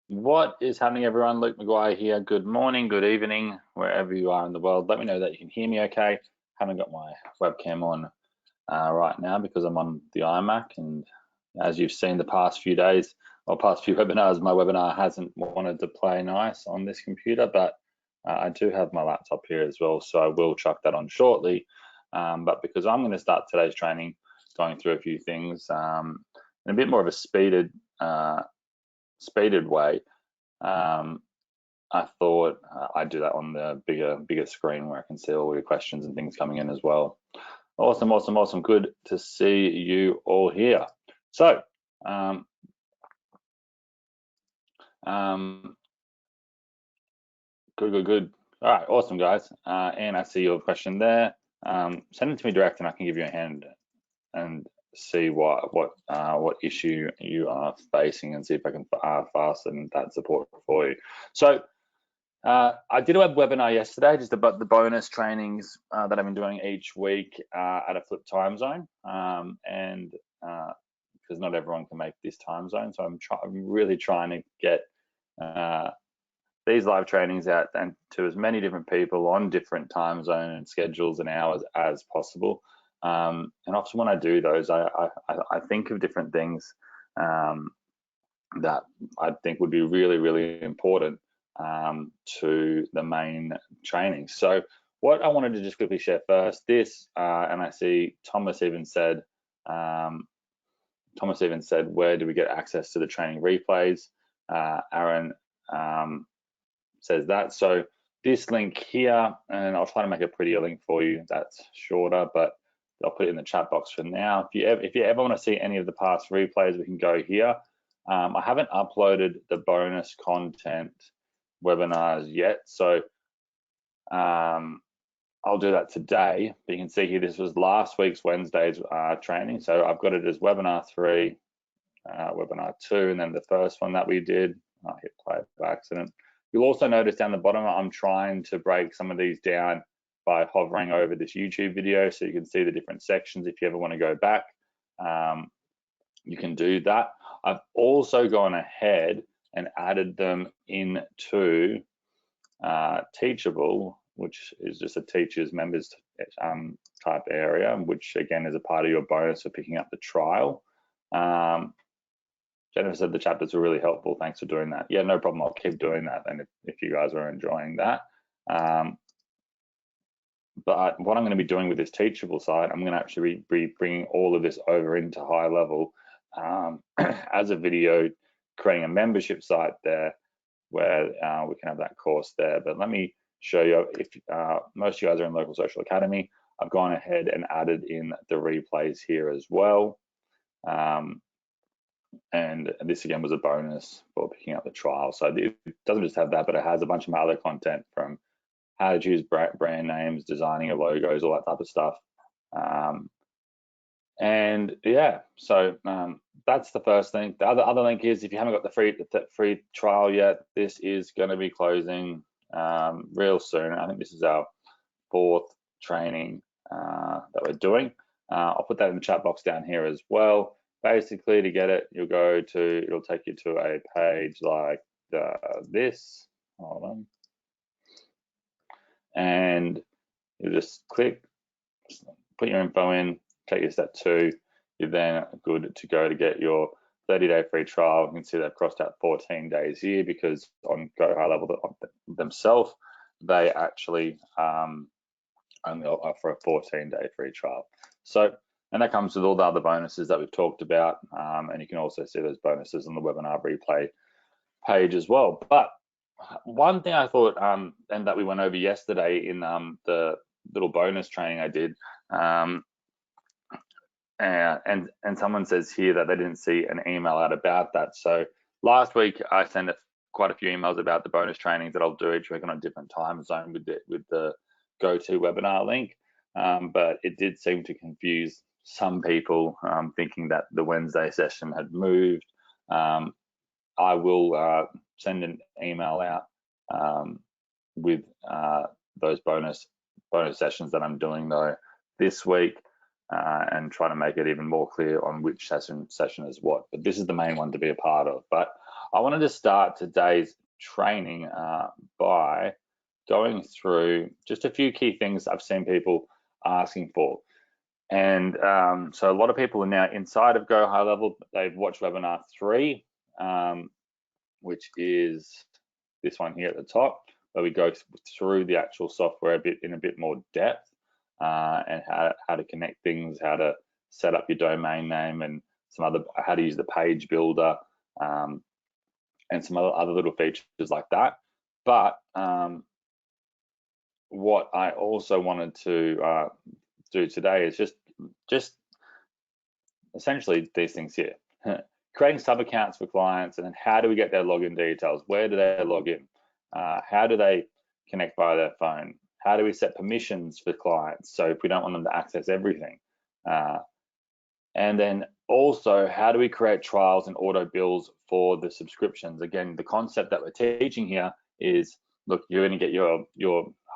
What is happening, everyone? Luke McGuire here. Good morning, good evening, wherever you are in the world. Let me know that you can hear me okay. Haven't got my webcam on right now because I'm on the iMac, and as you've seen the past few days or past few webinars, my webinar hasn't wanted to play nice on this computer, but I do have my laptop here as well, so I will chuck that on shortly. But because I'm going to start today's training going through a few things in a bit more of a speeded way, I thought I'd do that on the bigger screen where I can see all your questions and things coming in as well. Awesome. Good to see you all here. So, good. All right, awesome, guys. And I see your question there. Send it to me direct, and I can give you a hand and see what issue you are facing, and see if I can fasten that support for you. So I did a webinar yesterday just about the bonus trainings that I've been doing each week at a flip time zone, and because not everyone can make this time zone, so I'm really trying to get these live trainings out and to as many different people on different time zone and schedules and hours as possible. And often when I do those, I think of different things that I think would be really important to the main training. So what I wanted to just quickly share first, this, and I see Thomas even said, where do we get access to the training replays? Aaron says that. So this link here, and I'll try to make a prettier link for you that's shorter, but I'll put it in the chat box for now. If you ever want to see any of the past replays, we can go here. I haven't uploaded the bonus content webinars yet, so I'll do that today. But you can see here, this was last week's Wednesday's training. So I've got it as webinar 3, webinar 2, and then the first one that we did. I hit play by accident. You'll also notice down the bottom, I'm trying to break some of these down by hovering over this YouTube video so you can see the different sections. If you ever want to go back, you can do that. I've also gone ahead and added them into Teachable, which is just a teachers members type area, which again is a part of your bonus for picking up the trial. Jennifer said the chapters were really helpful. Thanks for doing that. Yeah, no problem. I'll keep doing that then if you guys are enjoying that. But what I'm going to be doing with this Teachable site, I'm going to actually be bringing all of this over into high level as a video, creating a membership site there where we can have that course there. But let me show you, if most of you guys are in Local Social Academy, I've gone ahead and added in the replays here as well. And this again was a bonus for picking up the trial. So it doesn't just have that, but it has a bunch of other content from how to choose brand names, designing your logos, all that type of stuff. And yeah, so that's the first thing. The other link is, if you haven't got the free trial yet, this is going to be closing real soon. I think this is our 4th training that we're doing. I'll put that in the chat box down here as well. Basically, to get it, it'll take you to a page like this. Hold on. And you just click, put your info in, take you to step 2. You're then good to go to get your 30-day free trial. You can see they've crossed out 14 days here because on Go High Level themselves, they actually only offer a 14-day free trial. So, and that comes with all the other bonuses that we've talked about. And you can also see those bonuses on the webinar replay page as well. But one thing I thought, and that we went over yesterday in the little bonus training I did, and someone says here that they didn't see an email out about that. So last week I sent quite a few emails about the bonus trainings that I'll do each week on a different time zone with the GoToWebinar link, but it did seem to confuse some people, thinking that the Wednesday session had moved. I will send an email out with those bonus sessions that I'm doing though this week. and trying to make it even more clear on which session is what. But this is the main one to be a part of. But I wanted to start today's training by going through just a few key things I've seen people asking for. And so a lot of people are now inside of Go High Level. They've watched webinar 3, which is this one here at the top, where we go through the actual software in a bit more depth, and how to connect things, how to set up your domain name, and how to use the page builder, and some other little features like that. But what I also wanted to do today is just essentially these things here. Creating sub accounts for clients, and then how do we get their login details? Where do they log in? How do they connect via their phone? How do we set permissions for clients? So if we don't want them to access everything. And then also, how do we create trials and auto bills for the subscriptions? Again, the concept that we're teaching here is, look, you're going to get your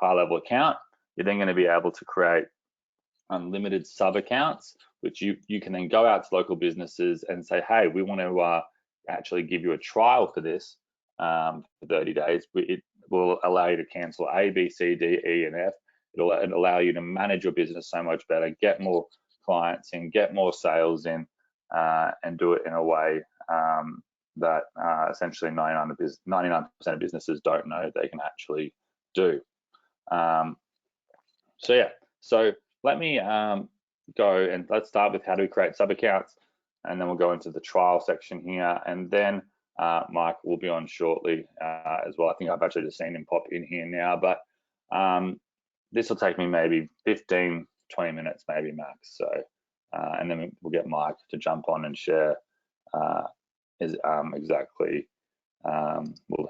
high level account. You're then going to be able to create unlimited sub accounts, which you can then go out to local businesses and say, hey, we want to actually give you a trial for this for 30 days. It will allow you to cancel A, B, C, D, E, and F. It'll allow you to manage your business so much better, get more clients in, get more sales in, and do it in a way that essentially 99% of businesses don't know they can actually do. So let me go and let's start with how do we create sub accounts, and then we'll go into the trial section here, and then Mike will be on shortly as well. I think I've actually just seen him pop in here now, but this will take me maybe 15-20 minutes, maybe max. So and then we'll get Mike to jump on and share exactly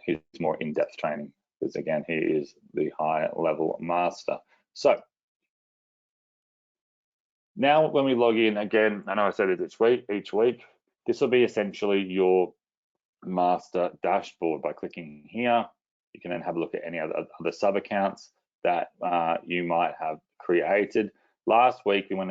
his more in-depth training, because again, he is the high level master. So now when we log in, again, I know I said it each week, this will be essentially your master dashboard. By clicking here, you can then have a look at any other sub accounts that you might have created. Last week, we went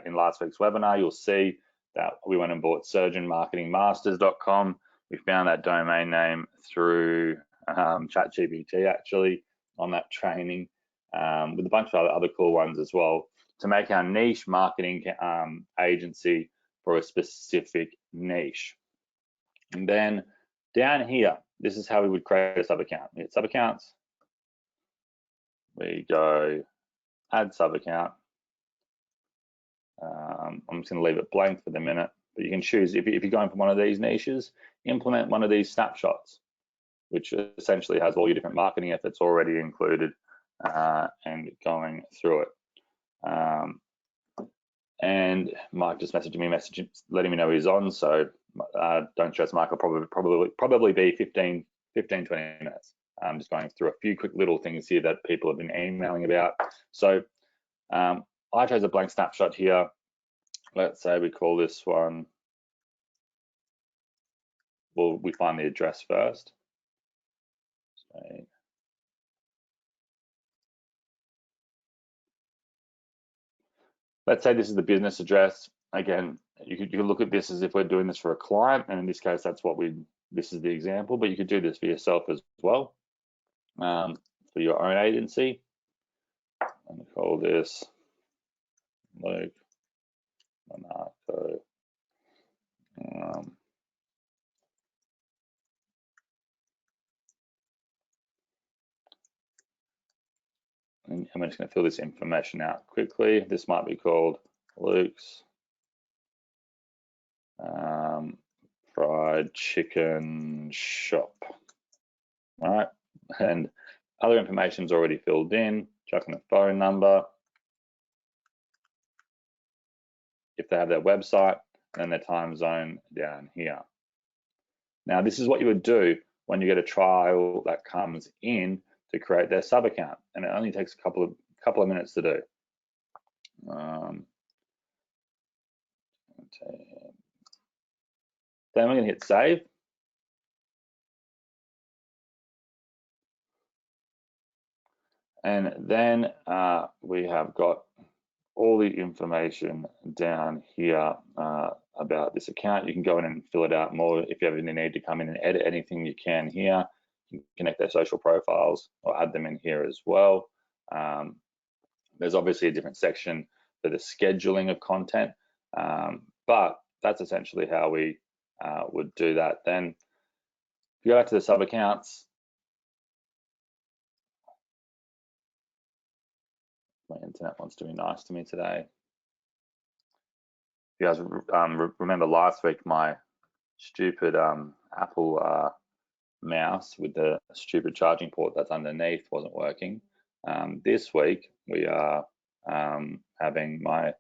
in last week's webinar, you'll see that we went and bought surgeonmarketingmasters.com. We found that domain name through ChatGPT actually on that training, with a bunch of other cool ones as well, to make our niche marketing agency for a specific niche. And then down here, this is how we would create a sub account. We hit sub accounts, we go add sub account. I'm just going to leave it blank for the minute, but you can choose, if you're going for one of these niches, implement one of these snapshots, which essentially has all your different marketing efforts already included, and going through it. And Mike just messaged me, letting me know he's on. So don't stress, Mike. I'll probably be 15-20 minutes. I'm just going through a few quick little things here that people have been emailing about. So I chose a blank snapshot here. Let's say we call this one, well, we find the address first. So, let's say this is the business address. Again, you could look at this as if we're doing this for a client, and in this case, this is the example, but you could do this for yourself as well, for your own agency. I'm gonna call this Luke Monaco. And I'm just going to fill this information out quickly. This might be called Luke's Fried Chicken Shop. All right, and other information is already filled in. Chuck in a phone number, if they have their website, and their time zone down here. Now, this is what you would do when you get a trial that comes in to create their sub account, and it only takes a couple of minutes to do. Then we're going to hit save. And then we have got all the information down here about this account. You can go in and fill it out more. If you ever need to come in and edit anything, you can here. You can connect their social profiles or add them in here as well. There's obviously a different section for the scheduling of content, but that's essentially how we would do that. Then if you go back to the sub accounts, my internet wants to be nice to me today. You guys remember last week my stupid Apple mouse with the stupid charging port that's underneath wasn't working. This week we are having my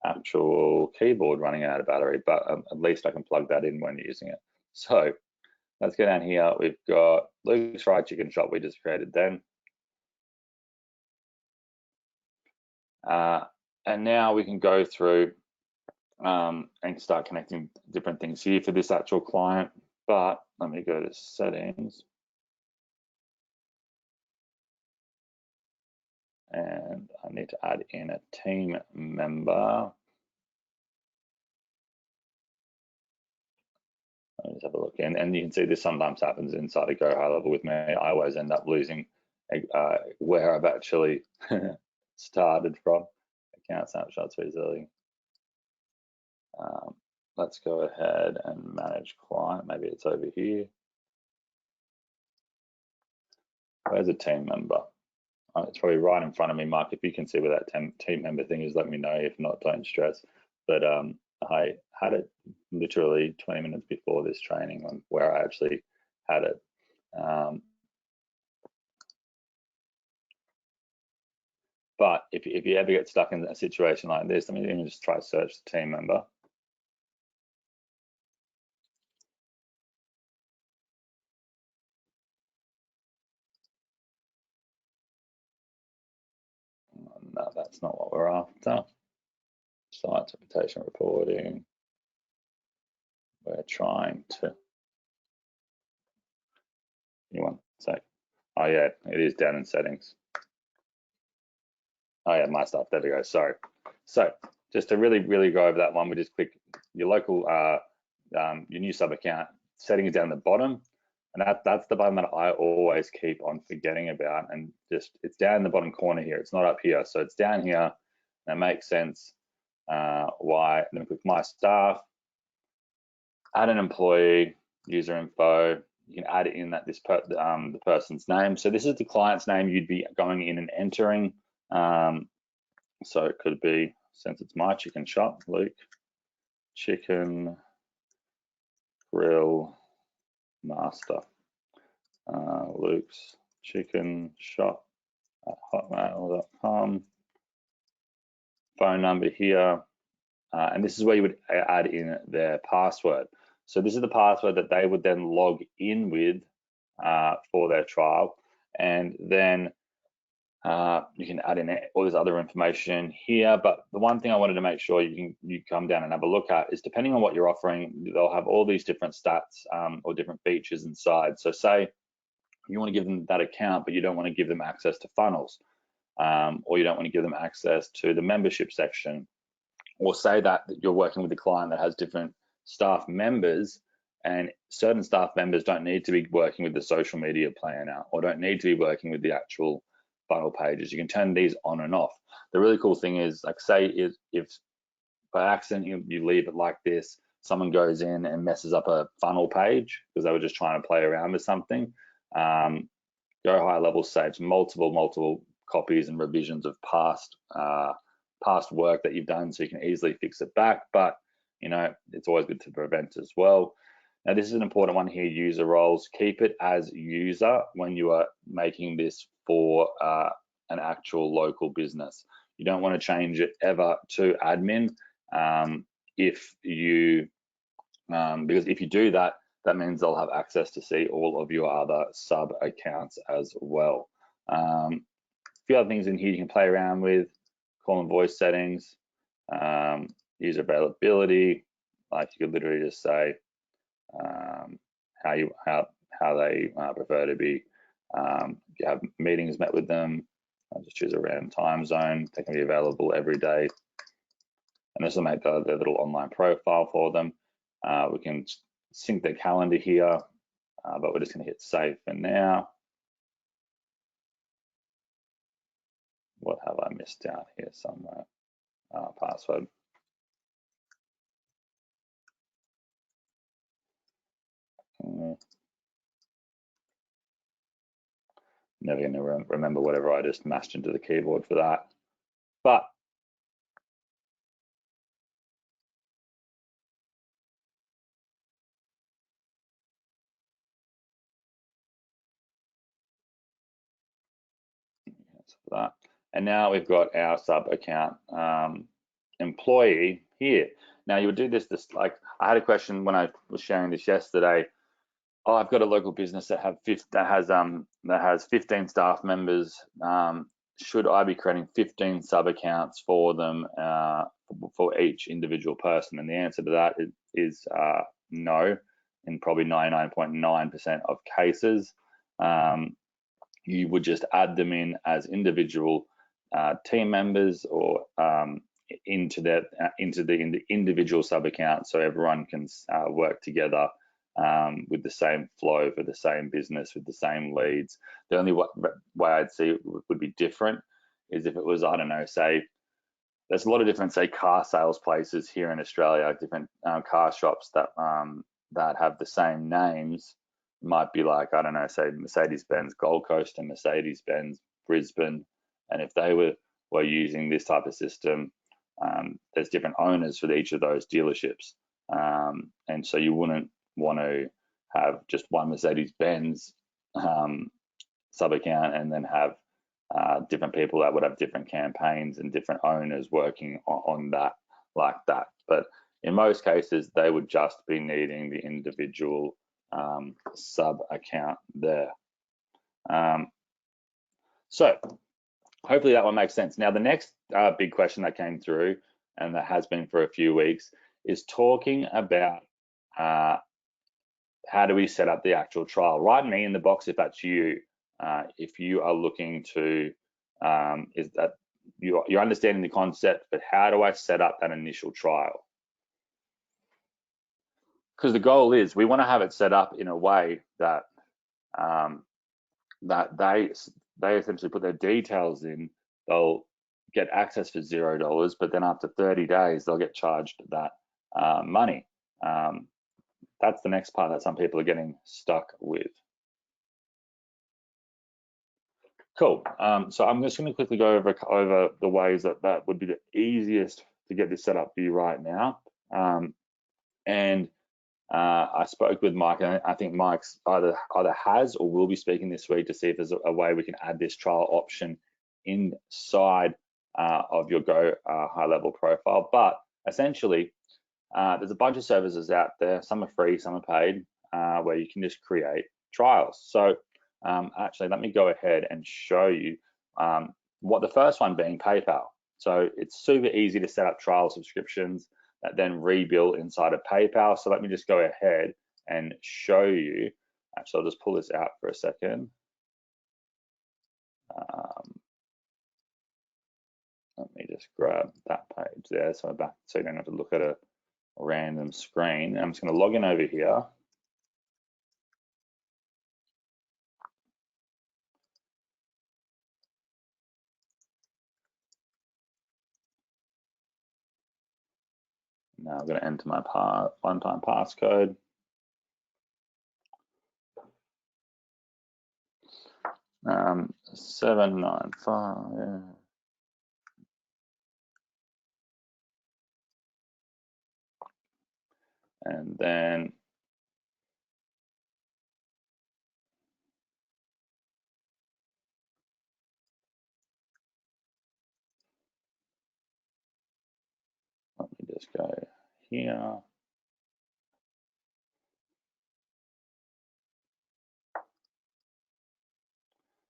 actual keyboard running out of battery, but at least I can plug that in when using it. So let's go down here. We've got Luke's Fried Chicken Shop we just created then. And now we can go through and start connecting different things here for this actual client. But let me go to settings. And I need to add in a team member. Let's have a look. And you can see this sometimes happens inside a Go High Level with me. I always end up losing where I've actually started from. Account snapshots easily. Let's go ahead and manage client. Maybe it's over here. Where's a team member? Oh, it's probably right in front of me, Mark. If you can see where that team member thing is, let me know. If not, don't stress. But I had it literally 20 minutes before this training on where I actually had it. But if you ever get stuck in a situation like this, let me just try search the team member. No, that's not what we're after. Site reputation reporting. We're trying to. You want sec? Oh yeah, it is down in settings. Oh yeah, my stuff. There we go. Sorry. So just to really go over that one, we just click your local, your new sub account. Settings down the bottom, and that's the button that I always keep on forgetting about. And just it's down in the bottom corner here. It's not up here, so it's down here. That makes sense. Why? Then click my staff, add an employee, user info. You can add in that the person's name. So this is the client's name you'd be going in and entering. So it could be, since it's my chicken shop, Luke, chicken grill master, Luke's chicken shop at hotmail.com. Phone number here, and this is where you would add in their password. So this is the password that they would then log in with for their trial, and then you can add in all this other information here. But the one thing I wanted to make sure you come down and have a look at is, depending on what you're offering, they'll have all these different stats or different features inside. So say you want to give them that account, but you don't want to give them access to funnels, or you don't want to give them access to the membership section, or say that you're working with a client that has different staff members, and certain staff members don't need to be working with the social media planner or don't need to be working with the actual funnel pages. You can turn these on and off. The really cool thing is, like, say if by accident you leave it like this, someone goes in and messes up a funnel page because they were just trying to play around with something. Go High Level saves multiple copies and revisions of past work that you've done, so you can easily fix it back. But you know, it's always good to prevent as well. Now this is an important one here, user roles. Keep it as user when you are making this for an actual local business. You don't want to change it ever to admin if you because if you do that, that means they'll have access to see all of your other sub accounts as well. A few other things in here you can play around with: call and voice settings, user availability. Like, you could literally just say how they prefer to be. You have meetings met with them, I'll just choose a random time zone. They can be available every day. And this will make their little online profile for them. We can sync their calendar here, but we're just going to hit save for now. What have I missed out here somewhere? Password. Never going to remember whatever I just mashed into the keyboard for that. But for that. And now we've got our sub account employee here. Now you would do this like I had a question when I was sharing this yesterday. Oh, I've got a local business that has 15 staff members. Should I be creating 15 sub accounts for them for each individual person? And the answer to that is no, in probably 99.9% of cases. You would just add them in as individual team members or into the individual sub account, so everyone can work together with the same flow for the same business with the same leads. The only way I'd see it would be different is if it was, I don't know, say there's a lot of different, say, car sales places here in Australia, different car shops that have the same names. Might be like, I don't know, say Mercedes-Benz Gold Coast and Mercedes-Benz Brisbane, and if they were using this type of system, there's different owners for each of those dealerships, and so you wouldn't want to have just one Mercedes-Benz sub account and then have different people that would have different campaigns and different owners working on that like that. But in most cases, they would just be needing the individual sub account there. So hopefully that one makes sense. Now the next big question that came through, and that has been for a few weeks, is talking about how do we set up the actual trial. Write me in the box if that's you. If you are looking to, is that you're understanding the concept, but how do I set up that initial trial? Because the goal is we want to have it set up in a way that that they essentially put their details in. They'll get access for $0, but then after 30 days they'll get charged that money. That's the next part that some people are getting stuck with. Cool. So I'm just going to quickly go over the ways that would be the easiest to get this set up for you right now. I spoke with Mike, and I think Mike's either has or will be speaking this week to see if there's a way we can add this trial option inside of your Go high level profile. But essentially, there's a bunch of services out there. Some are free, some are paid, where you can just create trials. So actually, let me go ahead and show you what the first one being PayPal. So it's super easy to set up trial subscriptions that then rebuild inside of PayPal. So let me just go ahead and show you. Actually, I'll just pull this out for a second. Let me just grab that page there. So I'm back, so you don't have to look at a random screen. I'm just going to log in over here. Now I'm going to enter my one-time passcode. Um, 795. And then let me just go here.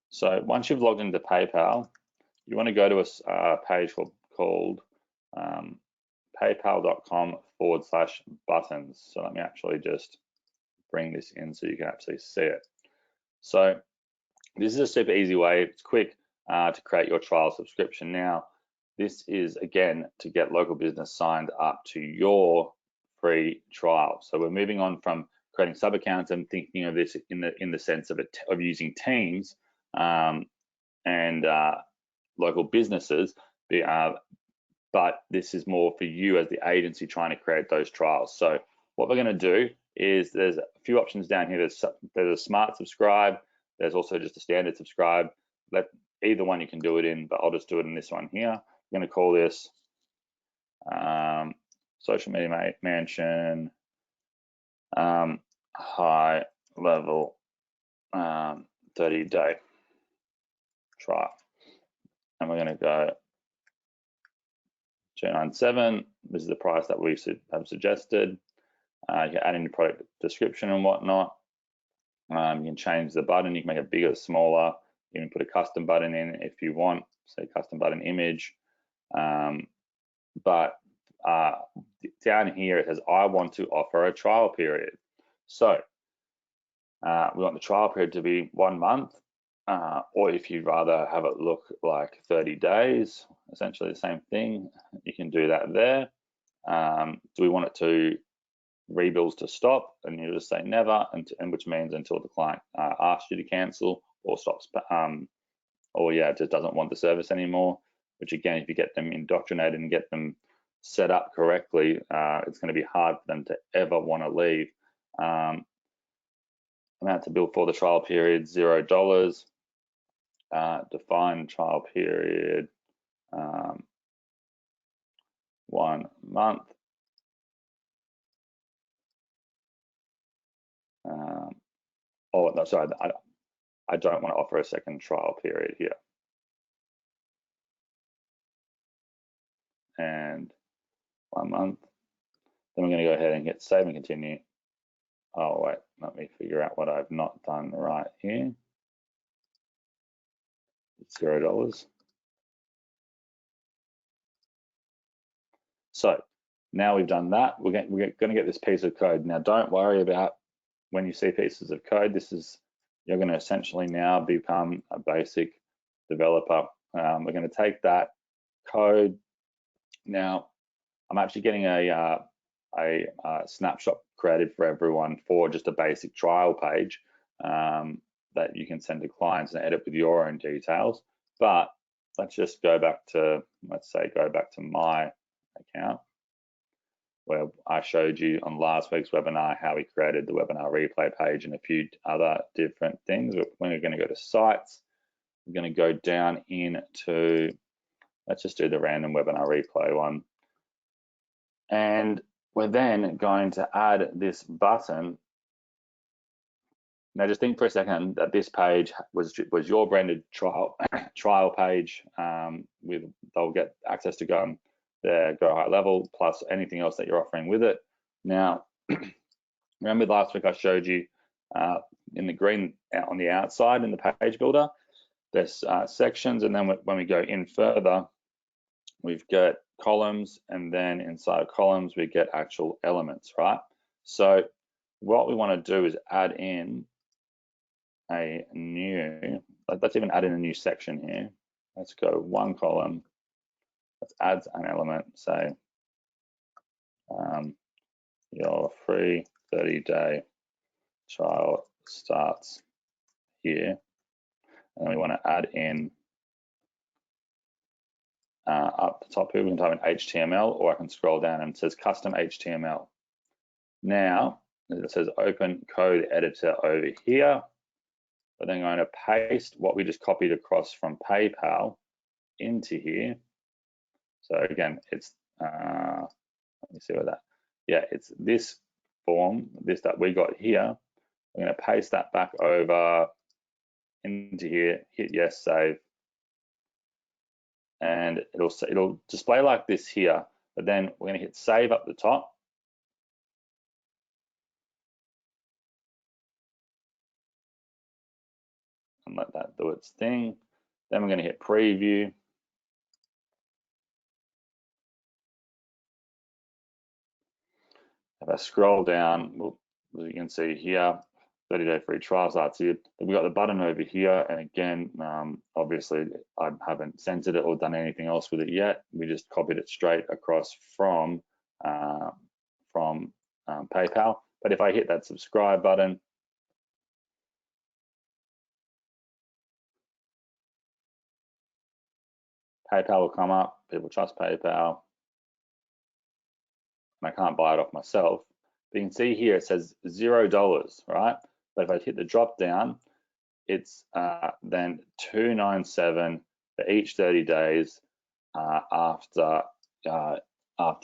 So once you've logged into PayPal, you want to go to a page called paypal.com/buttons. So let me actually just bring this in so you can actually see it. So this is a super easy way. It's quick. to create your trial subscription. Now, this is again to get local business signed up to your free trial. So we're moving on from creating sub accounts and thinking of this in the sense of using teams and local businesses, but this is more for you as the agency trying to create those trials. So what we're going to do is there's a few options down here. There's a smart subscribe. There's also just a standard subscribe. Either one you can do it in, but I'll just do it in this one here. I'm going to call this social media mansion high level 30-day trial, and we're going to go 297. This is the price that we have suggested. You can add in your product description and whatnot. You can change the button. You can make it bigger, smaller. You can put a custom button in if you want, say custom button image. But down here it says, I want to offer a trial period. So we want the trial period to be 1 month, or if you'd rather have it look like 30 days, essentially the same thing, you can do that there. Do we want it to rebills to stop? And you just say never, and which means until the client asks you to cancel or stops, or yeah, just doesn't want the service anymore. Which again, if you get them indoctrinated and get them set up correctly, it's going to be hard for them to ever want to leave. Amount to bill for the trial period, $0. Define trial period, 1 month. Oh, no, sorry, I don't want to offer a second trial period here. And 1 month. Then we're going to go ahead and hit save and continue. Oh, wait, let me figure out what I've not done right here. It's $0. So now we've done that, we're going to get this piece of code. Now, don't worry about when you see pieces of code. You're going to essentially now become a basic developer. We're going to take that code. Now, I'm actually getting a snapshot created for everyone for just a basic trial page that you can send to clients and edit with your own details. But let's just go back to, go back to my account, where I showed you on last week's webinar how we created the webinar replay page and a few other different things. We're going to go to sites. We're going to go down into, let's just do the random webinar replay one. And we're then going to add this button. Now just think for a second that this page was your branded trial page. They'll get access to go high level plus anything else that you're offering with it. Now, remember last week I showed you in the green on the outside in the page builder, there's sections, and then when we go in further, we've got columns, and then inside columns we get actual elements, right? So what we want to do is add in a new, let's even add in a new section here. Let's go 1 column. Let's add an element, say your free 30-day trial starts here. And then we want to add in up the top here, we can type in HTML, or I can scroll down and it says custom HTML. Now, it says open code editor over here. But then I'm going to paste what we just copied across from PayPal into here. So again, it's, let me see what that, yeah, it's this form, this that we got here. We're going to paste that back over into here, hit yes, save. And it'll display like this here, but then we're going to hit save up the top. And let that do its thing. Then we're going to hit preview. If I scroll down, as you can see here, 30-day free trial starts here. We got the button over here, and again, obviously I haven't censored it or done anything else with it yet. We just copied it straight across from PayPal. But if I hit that subscribe button, PayPal will come up. People trust PayPal, and I can't buy it off myself. But you can see here it says $0, right? But if I hit the drop down, it's then $297 for each 30 days after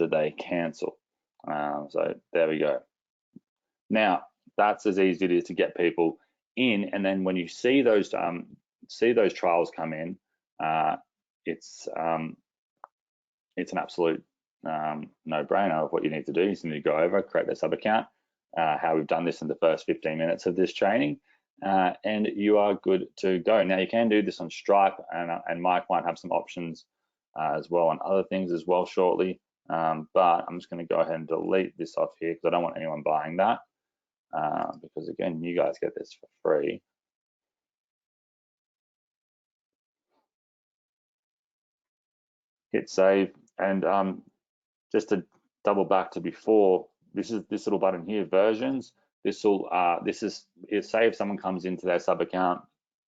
they cancel. So there we go. Now that's as easy as it is to get people in, and then when you see those trials come in, it's an absolute no-brainer of what you need to do. You just need to go over, create their sub account, how we've done this in the first 15 minutes of this training, and you are good to go. Now you can do this on Stripe, and Mike might have some options as well on other things as well shortly, but I'm just going to go ahead and delete this off here because I don't want anyone buying that, because again, you guys get this for free. Hit save, and just to double back to before, this little button here, versions. This is say if someone comes into their sub account,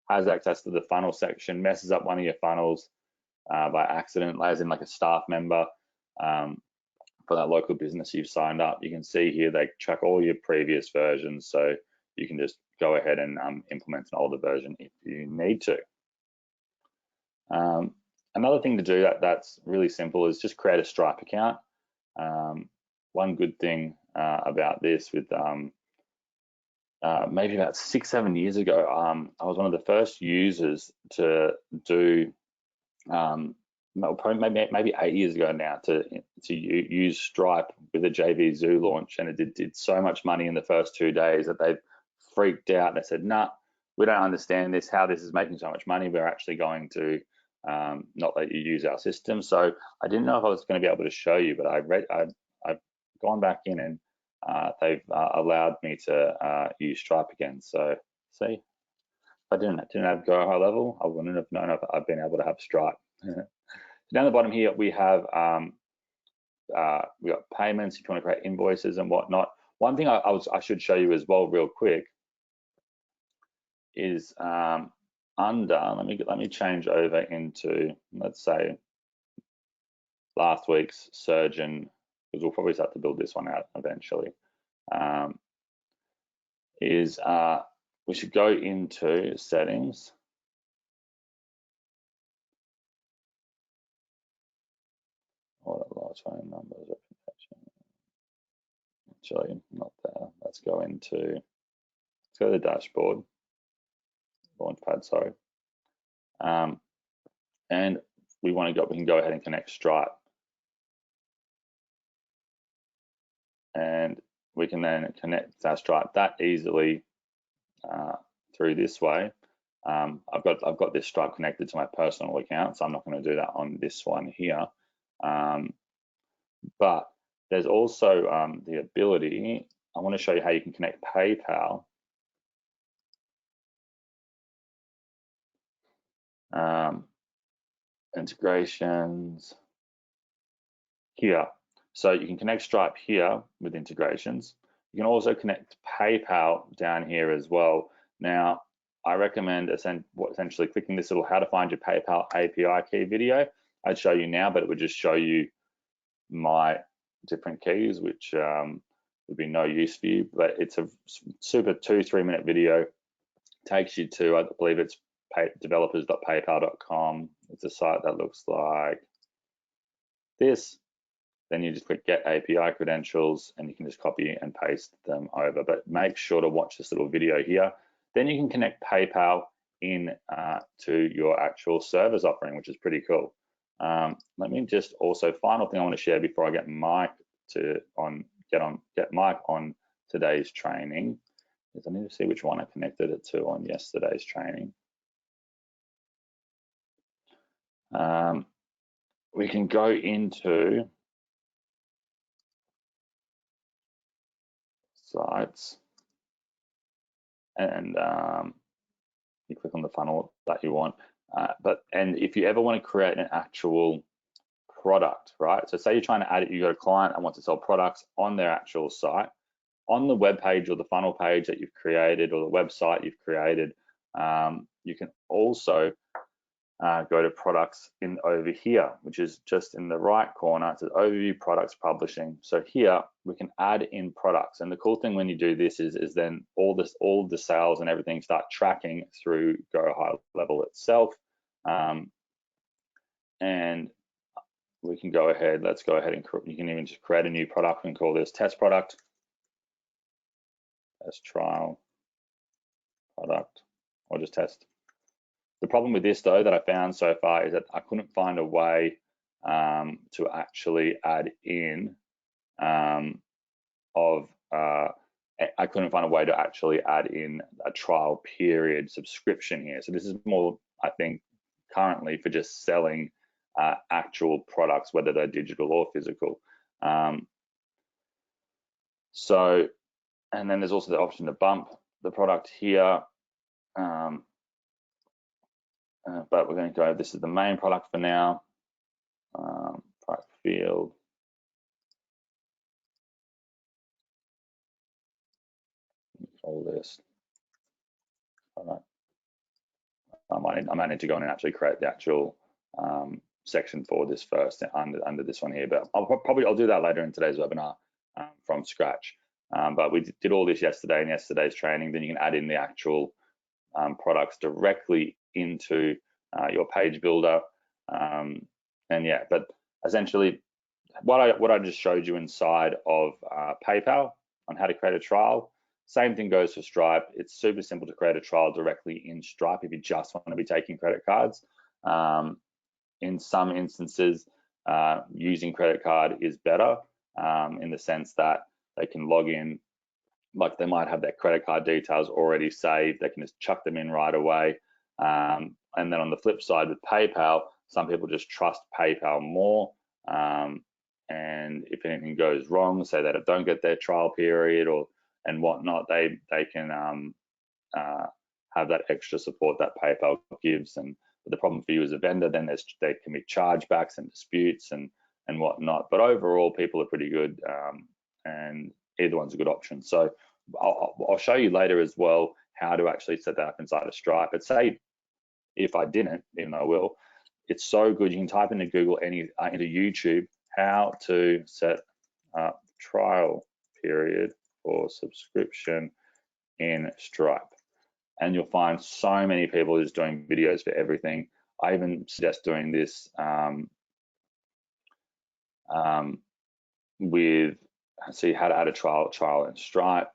has access to the funnel section, messes up one of your funnels by accident, lays in like a staff member for that local business you've signed up. You can see here they track all your previous versions, so you can just go ahead and implement an older version if you need to. Another thing to do that's really simple is just create a Stripe account. One good thing about this, with maybe about 6-7 years ago, I was one of the first users to do, maybe 8 years ago now, to use Stripe with a JV Zoo launch, and it did so much money in the first 2 days that they freaked out. They said, "Nah, we don't understand this. How this is making so much money? We're actually going to not let you use our system." So I didn't know if I was going to be able to show you, but I've gone back in, and they've allowed me to use Stripe again. So see, if I didn't have Go High Level, I wouldn't have known if I've been able to have Stripe. Down the bottom here, we have we got payments if you want to create invoices and whatnot. One thing I should show you as well, real quick, is under, let me change over into, let's say, last week's surgeon, because we'll probably start to build this one out eventually. We should go into settings. Large phone numbers, reputation. Actually, not there. Let's go to the dashboard, launchpad, sorry. And we can go ahead and connect Stripe. And we can then connect our Stripe that easily through this way. I've got this Stripe connected to my personal account, so I'm not going to do that on this one here. But there's also the ability, I want to show you how you can connect PayPal. Integrations here. So you can connect Stripe here with integrations. You can also connect PayPal down here as well. Now, I recommend essentially clicking this little how to find your PayPal API key video. I'd show you now, but it would just show you my different keys, which would be no use for you. But it's a super 2-3 minute video. Takes you to, I believe it's developers.paypal.com. It's a site that looks like this. Then you just click get API credentials, and you can just copy and paste them over. But make sure to watch this little video here. Then you can connect PayPal in to your actual service offering, which is pretty cool. Let me just also, final thing I want to share before I get Mike on today's training is I need to see which one I connected it to on yesterday's training. We can go into sites. and you click on the funnel that you want. And if you ever want to create an actual product, right? So say you're trying to add it, you got a client and wants to sell products on their actual site, on the web page or the funnel page that you've created or the website you've created, you can also go to products in over here, which is just in the right corner. It says overview products publishing. So here we can add in products, and the cool thing when you do this is then all of the sales and everything start tracking through Go High Level itself. And we can go ahead. Let's go ahead and you can even just create a new product and call this test product, test trial product, or just test. The problem with this though that I found so far is that I couldn't find a way to actually add in I couldn't find a way to actually add in a trial period subscription here. So this is more, I think, currently for just selling actual products, whether they're digital or physical. So, and then there's also the option to bump the product here. But we're going to go, this is the main product for now. Product field. All this. I might need to go in and actually create the actual section for this first under this one here, but I'll do that later in today's webinar from scratch. But we did all this yesterday in yesterday's training. Then you can add in the actual products directly into your page builder. And yeah, but essentially what I just showed you inside of PayPal on how to create a trial, same thing goes for Stripe. It's super simple to create a trial directly in Stripe if you just want to be taking credit cards. In some instances, using credit card is better in the sense that they can log in, like they might have their credit card details already saved. They can just chuck them in right away. And then on the flip side with PayPal, some people just trust PayPal more. And if anything goes wrong, say that it don't get their trial period and whatnot, they can have that extra support that PayPal gives. And the problem for you as a vendor, then there can be chargebacks and disputes and whatnot. But overall, people are pretty good, and either one's a good option. So I'll show you later as well how to actually set that up inside of Stripe. But say if I didn't, even though I will, it's so good. You can type into Google, into YouTube, how to set up trial period for subscription in Stripe. And you'll find so many people just doing videos for everything. I even suggest doing this with, see how to add a trial in Stripe.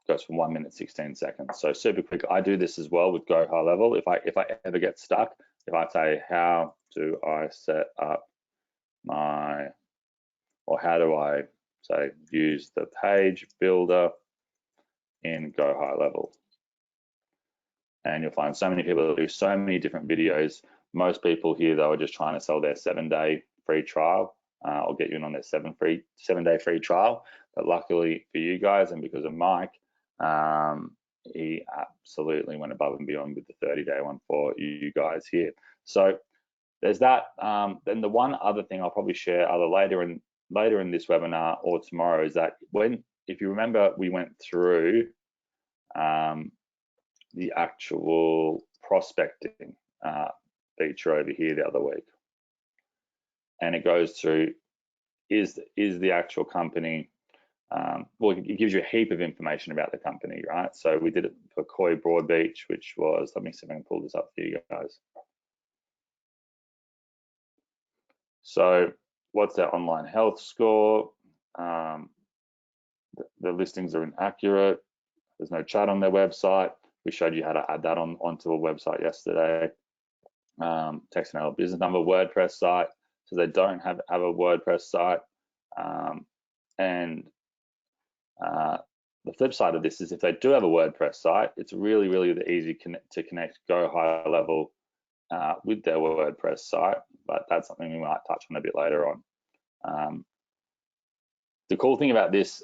It goes from 1 minute 16 seconds. So super quick. I do this as well with Go High Level. If I ever get stuck, if I say how do I set up or how do I say use the page builder in Go High Level, and you'll find so many people that do so many different videos. Most people here though are just trying to sell their 7-day free trial or get you in on their 7-day free trial. But luckily for you guys, and because of Mike, he absolutely went above and beyond with the 30-day one for you guys here. So there's that. Then the one other thing I'll probably share either later in this webinar or tomorrow is that if you remember, we went through the actual prospecting feature over here the other week, and it goes through is the actual company. Well, it gives you a heap of information about the company, right? So we did it for Koi Broadbeach, which was, let me see if I can pull this up for you guys. So what's their online health score? The listings are inaccurate. There's no chat on their website. We showed you how to add that onto a website yesterday. Text and business number, WordPress site. So they don't have a WordPress site. And the flip side of this is if they do have a WordPress site, it's really, really easy to connect Go High Level with their WordPress site, but that's something we might touch on a bit later on. The cool thing about this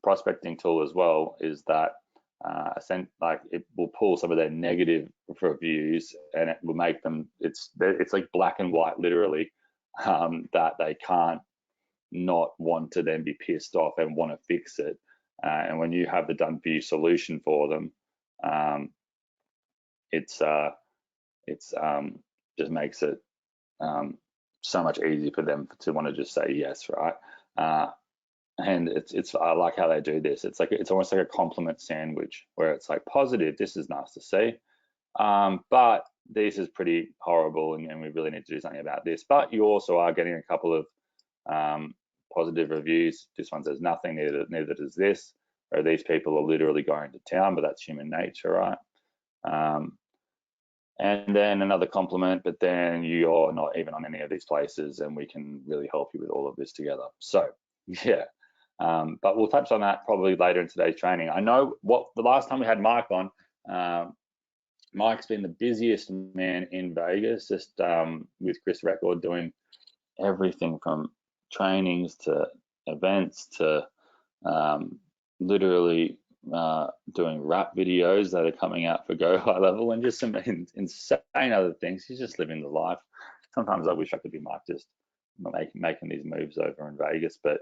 prospecting tool as well is that like it will pull some of their negative reviews, and it will make them, it's like black and white literally, that they can't not want to then be pissed off and want to fix it. And when you have the done for you solution for them, it's just makes it so much easier for them to want to just say yes, right? And I like how they do this. It's almost like a compliment sandwich, where it's like positive, this is nice to see, but this is pretty horrible, and we really need to do something about this. But you also are getting a couple of positive reviews. This one says nothing, neither does this, or these people are literally going to town, but that's human nature, right? And then another compliment, but then you're not even on any of these places, and we can really help you with all of this together. So yeah, but we'll touch on that probably later in today's training. I know the last time we had Mike on, Mike's been the busiest man in Vegas, just with Chris Record, doing everything from trainings to events to literally doing rap videos that are coming out for Go High Level, and just some insane other things. He's just living the life. Sometimes I wish I could be Mike, just making these moves over in Vegas. But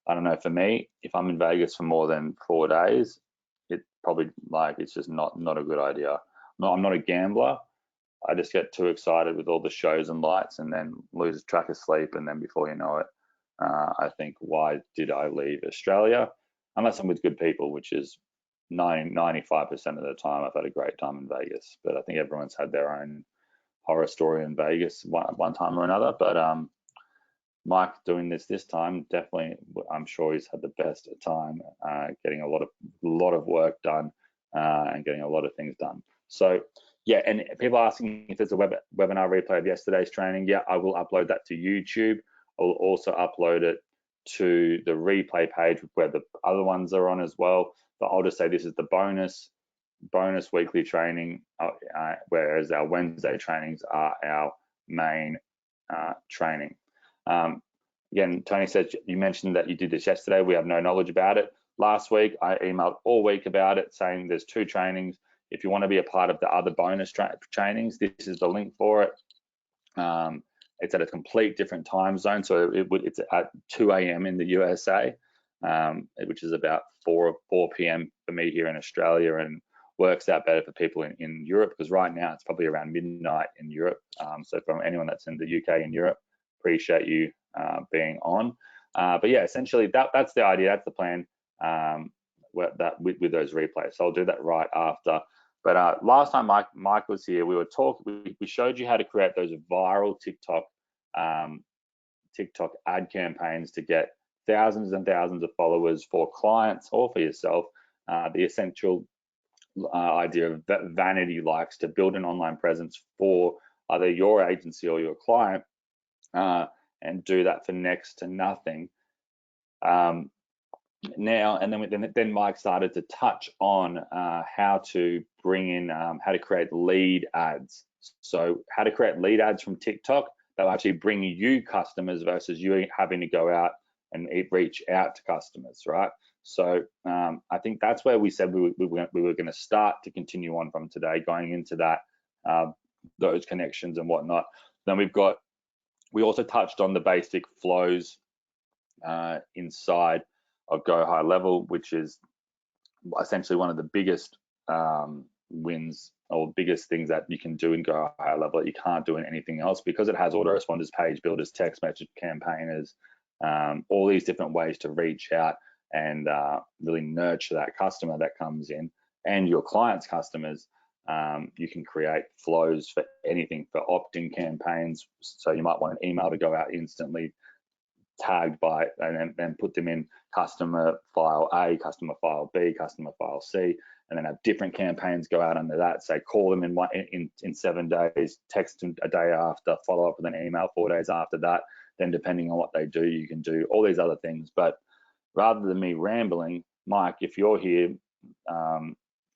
I don't know, for me, if I'm in Vegas for more than 4 days, it probably, like, it's just not a good idea. No, I'm not a gambler. I just get too excited with all the shows and lights, and then lose track of sleep, and then before you know it, I think, why did I leave Australia? Unless I'm with good people, which is 95% of the time. I've had a great time in Vegas, but I think everyone's had their own horror story in Vegas one time or another. But Mike doing this time, definitely, I'm sure he's had the best time, getting a lot of work done, and getting a lot of things done. So yeah, and people asking if there's a webinar replay of yesterday's training. Yeah, I will upload that to YouTube. I will also upload it to the replay page where the other ones are on as well. But I'll just say this is the bonus weekly training, whereas our Wednesday trainings are our main training. Again, Tony said, you mentioned that you did this yesterday. We have no knowledge about it. Last week, I emailed all week about it, saying there's 2 trainings. If you want to be a part of the other bonus trainings, this is the link for it. It's at a complete different time zone, so it's at 2 a.m. in the USA, which is about 4 p.m. for me here in Australia, and works out better for people in Europe, because right now it's probably around midnight in Europe. So from anyone that's in the UK and Europe, appreciate you being on. But yeah, essentially that's the idea, that's the plan, with those replays. So I'll do that right after. But last time Mike was here, we were talking. We showed you how to create those viral TikTok ad campaigns to get thousands and thousands of followers for clients or for yourself. The essential idea of vanity likes, to build an online presence for either your agency or your client, and do that for next to nothing. Now, and then Mike started to touch on how to bring in, how to create lead ads. So how to create lead ads from TikTok that will actually bring you customers versus you having to go out and reach out to customers, right? So I think that's where we said we were going to start to continue on from today, going into that, those connections and whatnot. Then we also touched on the basic flows inside of Go High Level, which is essentially one of the biggest wins or biggest things that you can do in Go High Level that you can't do in anything else, because it has autoresponders, page builders, text message campaigners, all these different ways to reach out and really nurture that customer that comes in, and your clients' customers. You can create flows for anything, for opt-in campaigns. So you might want an email to go out instantly, tagged by, and then put them in customer file A, customer file B, customer file C, and then have different campaigns go out under that. Say call them in 7 days, text them a day after, follow up with an email 4 days after that. Then depending on what they do, you can do all these other things. But rather than me rambling, Mike, if you're here,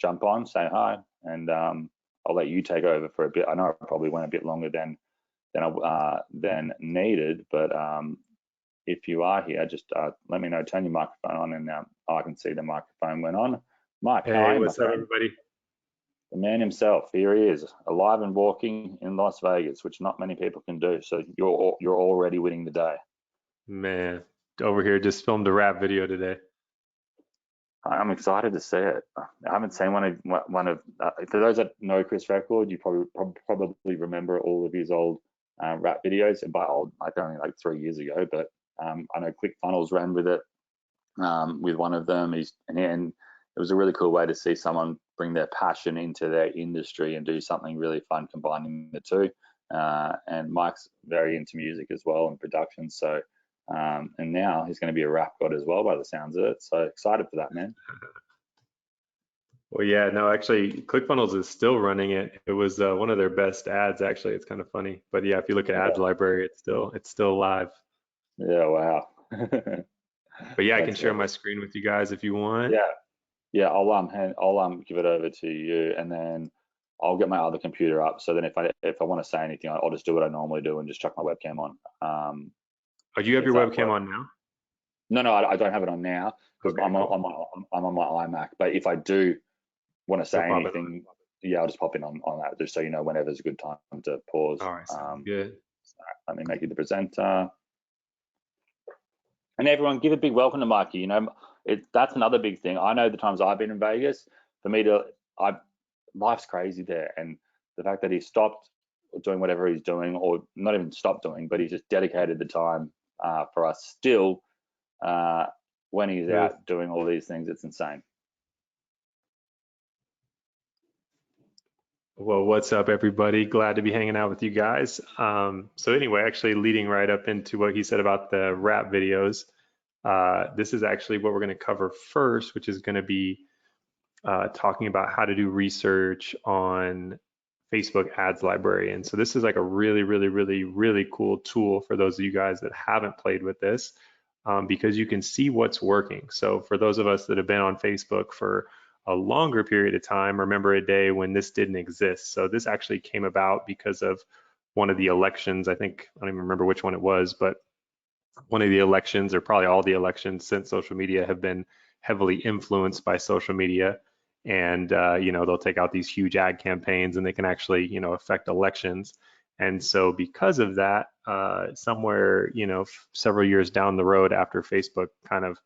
jump on, say hi, and I'll let you take over for a bit. I know I probably went a bit longer than needed, but if you are here, just let me know, turn your microphone on, and I can see the microphone went on. Mike, how are Hey, you, my what's up, friend? everybody? The man himself, here he is, alive and walking in Las Vegas, which not many people can do. So you're already winning the day. Man, over here just filmed a rap video today. I'm excited to see it. I haven't seen for those that know Chris Record, you probably remember all of his old rap videos, and by old, like only like 3 years ago. But I know ClickFunnels ran with it, with one of them. And it was a really cool way to see someone bring their passion into their industry and do something really fun, combining the two. And Mike's very into music as well and production. So, and now he's going to be a rap god as well, by the sounds of it. So excited for that, man. Well, yeah, no, actually, ClickFunnels is still running it. It was one of their best ads, actually. It's kind of funny, but yeah, if you look at ads Yeah, library, it's still live. yeah, wow. But yeah, I can That's share my epic. screen with you guys if you want. Yeah, yeah. I'll give it over to you, and then I'll get my other computer up. So then if I want to say anything, I'll just do what I normally do and just chuck my webcam on. Oh, do you have If your that webcam works. on now? No, no, I don't have it on now because Okay, cool. I'm on my iMac. But if I do want to You'll say pop it on. anything, yeah, I'll just pop in on that just so you know whenever's a good time to pause. All right, sounds good. Let me make you the presenter. And everyone, give a big welcome to Mikey. That's another big thing. I know the times I've been in Vegas, for me I life's crazy there, and the fact that he stopped doing whatever he's doing, or not even stopped doing, but he just dedicated the time for us still uh, when he's Good. out doing all these things. It's insane. Well, what's up, everybody? Glad to be hanging out with you guys. So anyway, actually leading right up into what he said about the rap videos, this is actually what we're going to cover first, which is going to be talking about how to do research on Facebook ads library. And so this is like a really, really, really, really cool tool for those of you guys that haven't played with this, because you can see what's working. So for those of us that have been on Facebook for a longer period of time, remember a day when this didn't exist. So this actually came about because of one of the elections. I think, I don't even remember which one it was, but one of the elections, or probably all the elections since social media, have been heavily influenced by social media. And they'll take out these huge ad campaigns, and they can actually affect elections. And so because of that, somewhere several years down the road, after Facebook kind of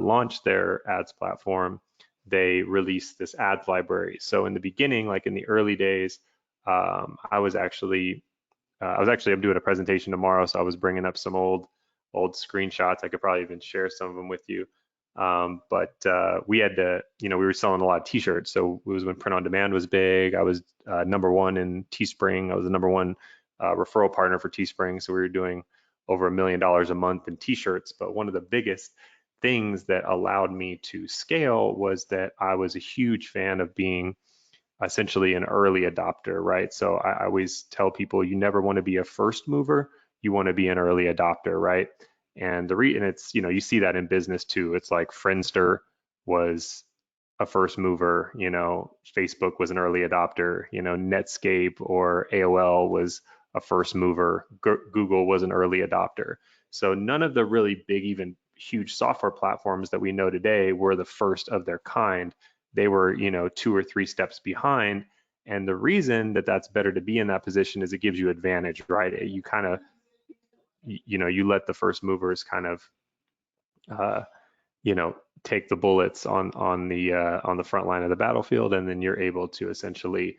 launched their ads platform, they released this ads library. So in the beginning, like in the early days, I'm doing a presentation tomorrow, so I was bringing up some old screenshots. I could probably even share some of them with you. But we had to, we were selling a lot of T-shirts. So it was when print on demand was big. I was number one in Teespring. I was the number one referral partner for Teespring. So we were doing over $1 million a month in T-shirts. But one of the biggest things that allowed me to scale was that I was a huge fan of being essentially an early adopter, right? So I always tell people you never want to be a first mover, you want to be an early adopter, right? And it's, you see that in business too. It's like Friendster was a first mover, Facebook was an early adopter, Netscape or AOL was a first mover, Google was an early adopter. So none of the really big, even huge software platforms that we know today were the first of their kind. They were, 2 or 3 steps behind. And the reason that that's better to be in that position is it gives you advantage, right? You kind of, you let the first movers kind of, uh, take the bullets on the front line of the battlefield, and then you're able to essentially,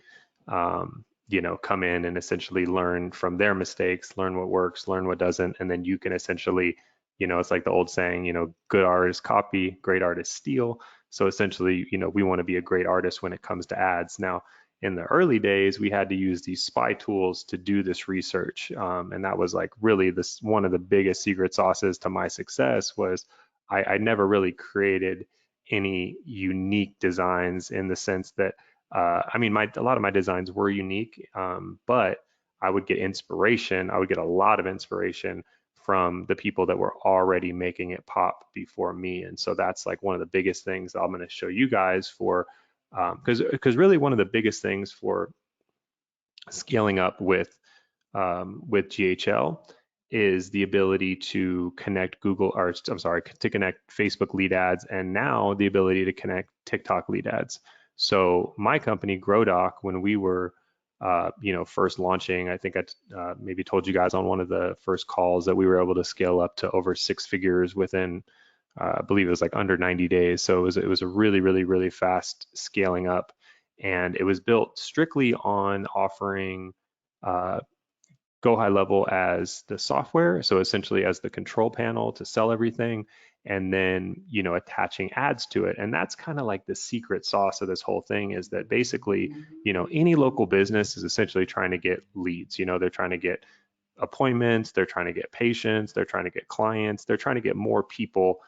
come in and essentially learn from their mistakes, learn what works, learn what doesn't, and then you can essentially, it's like the old saying, good artists copy, great artists steal. So essentially, we want to be a great artist when it comes to ads. Now, in the early days, we had to use these spy tools to do this research, and that was like really this one of the biggest secret sauces to my success was I never really created any unique designs in the sense that I mean, a lot of my designs were unique, but I would get inspiration. I would get a lot of inspiration from the people that were already making it pop before me. And so that's like one of the biggest things I'm going to show you guys for, because really one of the biggest things for scaling up with GHL is the ability to connect to connect Facebook lead ads, and now the ability to connect TikTok lead ads. So my company, GrowDoc, when we were first launching, I think I maybe told you guys on one of the first calls that we were able to scale up to over 6 figures within, I believe it was like under 90 days. So it was a really, really, really fast scaling up, and it was built strictly on offering Go High Level as the software, so essentially as the control panel to sell everything, and then attaching ads to it. And that's kind of like the secret sauce of this whole thing, is that basically any local business is essentially trying to get leads. They're trying to get appointments, they're trying to get patients, they're trying to get clients, they're trying to get more people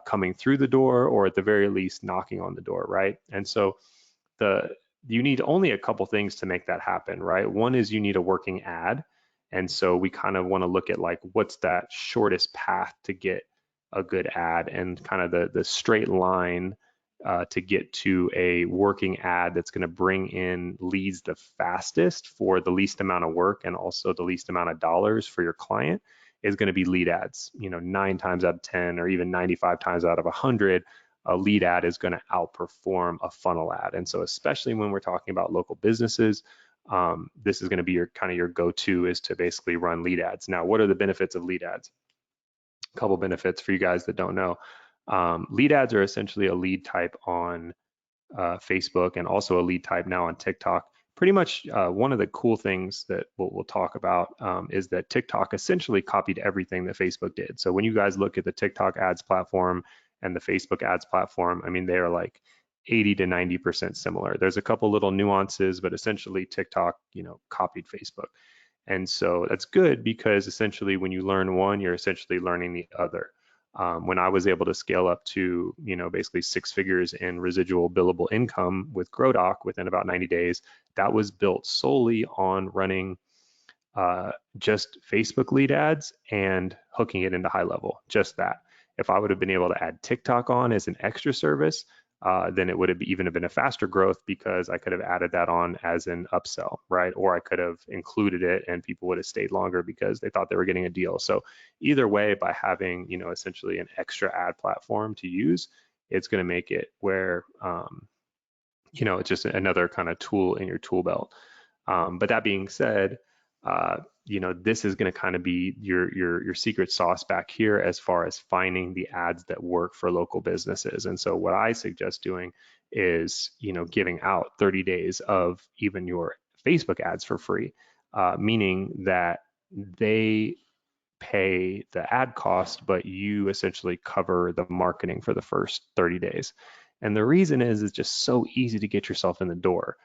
coming through the door, or at the very least knocking on the door, right? And so you need only a couple things to make that happen, right? One is you need a working ad. And so we kind of want to look at like, what's that shortest path to get a good ad, and kind of the straight line to get to a working ad that's going to bring in leads the fastest for the least amount of work and also the least amount of dollars for your client is going to be lead ads. 9 times out of 10, or even 95 times out of 100, a lead ad is going to outperform a funnel ad. And so especially when we're talking about local businesses, this is going to be your go-to, is to basically run lead ads. Now, what are the benefits of lead ads? A couple benefits for you guys that don't know. Lead ads are essentially a lead type on Facebook, and also a lead type now on TikTok. Pretty much one of the cool things that we'll talk about is that TikTok essentially copied everything that Facebook did. So when you guys look at the TikTok ads platform and the Facebook ads platform, I mean, they are like 80 to 90% similar. There's a couple little nuances, but essentially TikTok, copied Facebook. And so that's good, because essentially when you learn one, you're essentially learning the other. When I was able to scale up to, basically 6 figures in residual billable income with GrowDoc within about 90 days, that was built solely on running just Facebook lead ads and hooking it into High Level, just that. If I would have been able to add TikTok on as an extra service, then it would have even been a faster growth, because I could have added that on as an upsell, right? Or I could have included it and people would have stayed longer because they thought they were getting a deal. So either way, by having, essentially an extra ad platform to use, it's going to make it where, it's just another kind of tool in your tool belt. But that being said, this is going to kind of be your secret sauce back here as far as finding the ads that work for local businesses. And so what I suggest doing is, giving out 30 days of even your Facebook ads for free, meaning that they pay the ad cost, but you essentially cover the marketing for the first 30 days. And the reason is it's just so easy to get yourself in the door.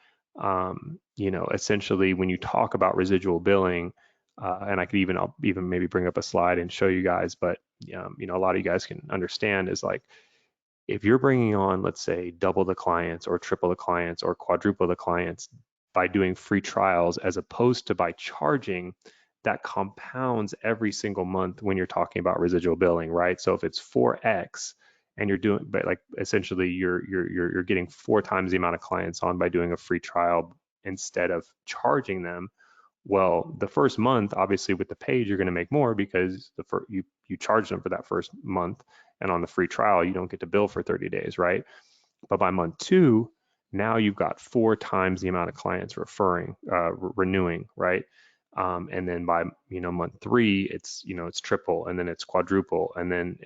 Essentially when you talk about residual billing, and I'll even maybe bring up a slide and show you guys, but a lot of you guys can understand is like, if you're bringing on, let's say, double the clients or triple the clients or quadruple the clients by doing free trials as opposed to by charging, that compounds every single month when you're talking about residual billing, right? So if it's 4x and you're doing, but like essentially you're getting 4 times the amount of clients on by doing a free trial instead of charging them. Well, the first month, obviously with the page, you're going to make more because you charge them for that first month, and on the free trial, you don't get to bill for 30 days, right? But by month 2, now you've got 4 times the amount of clients renewing, right? And then by month 3, it's triple, and then it's quadruple, and then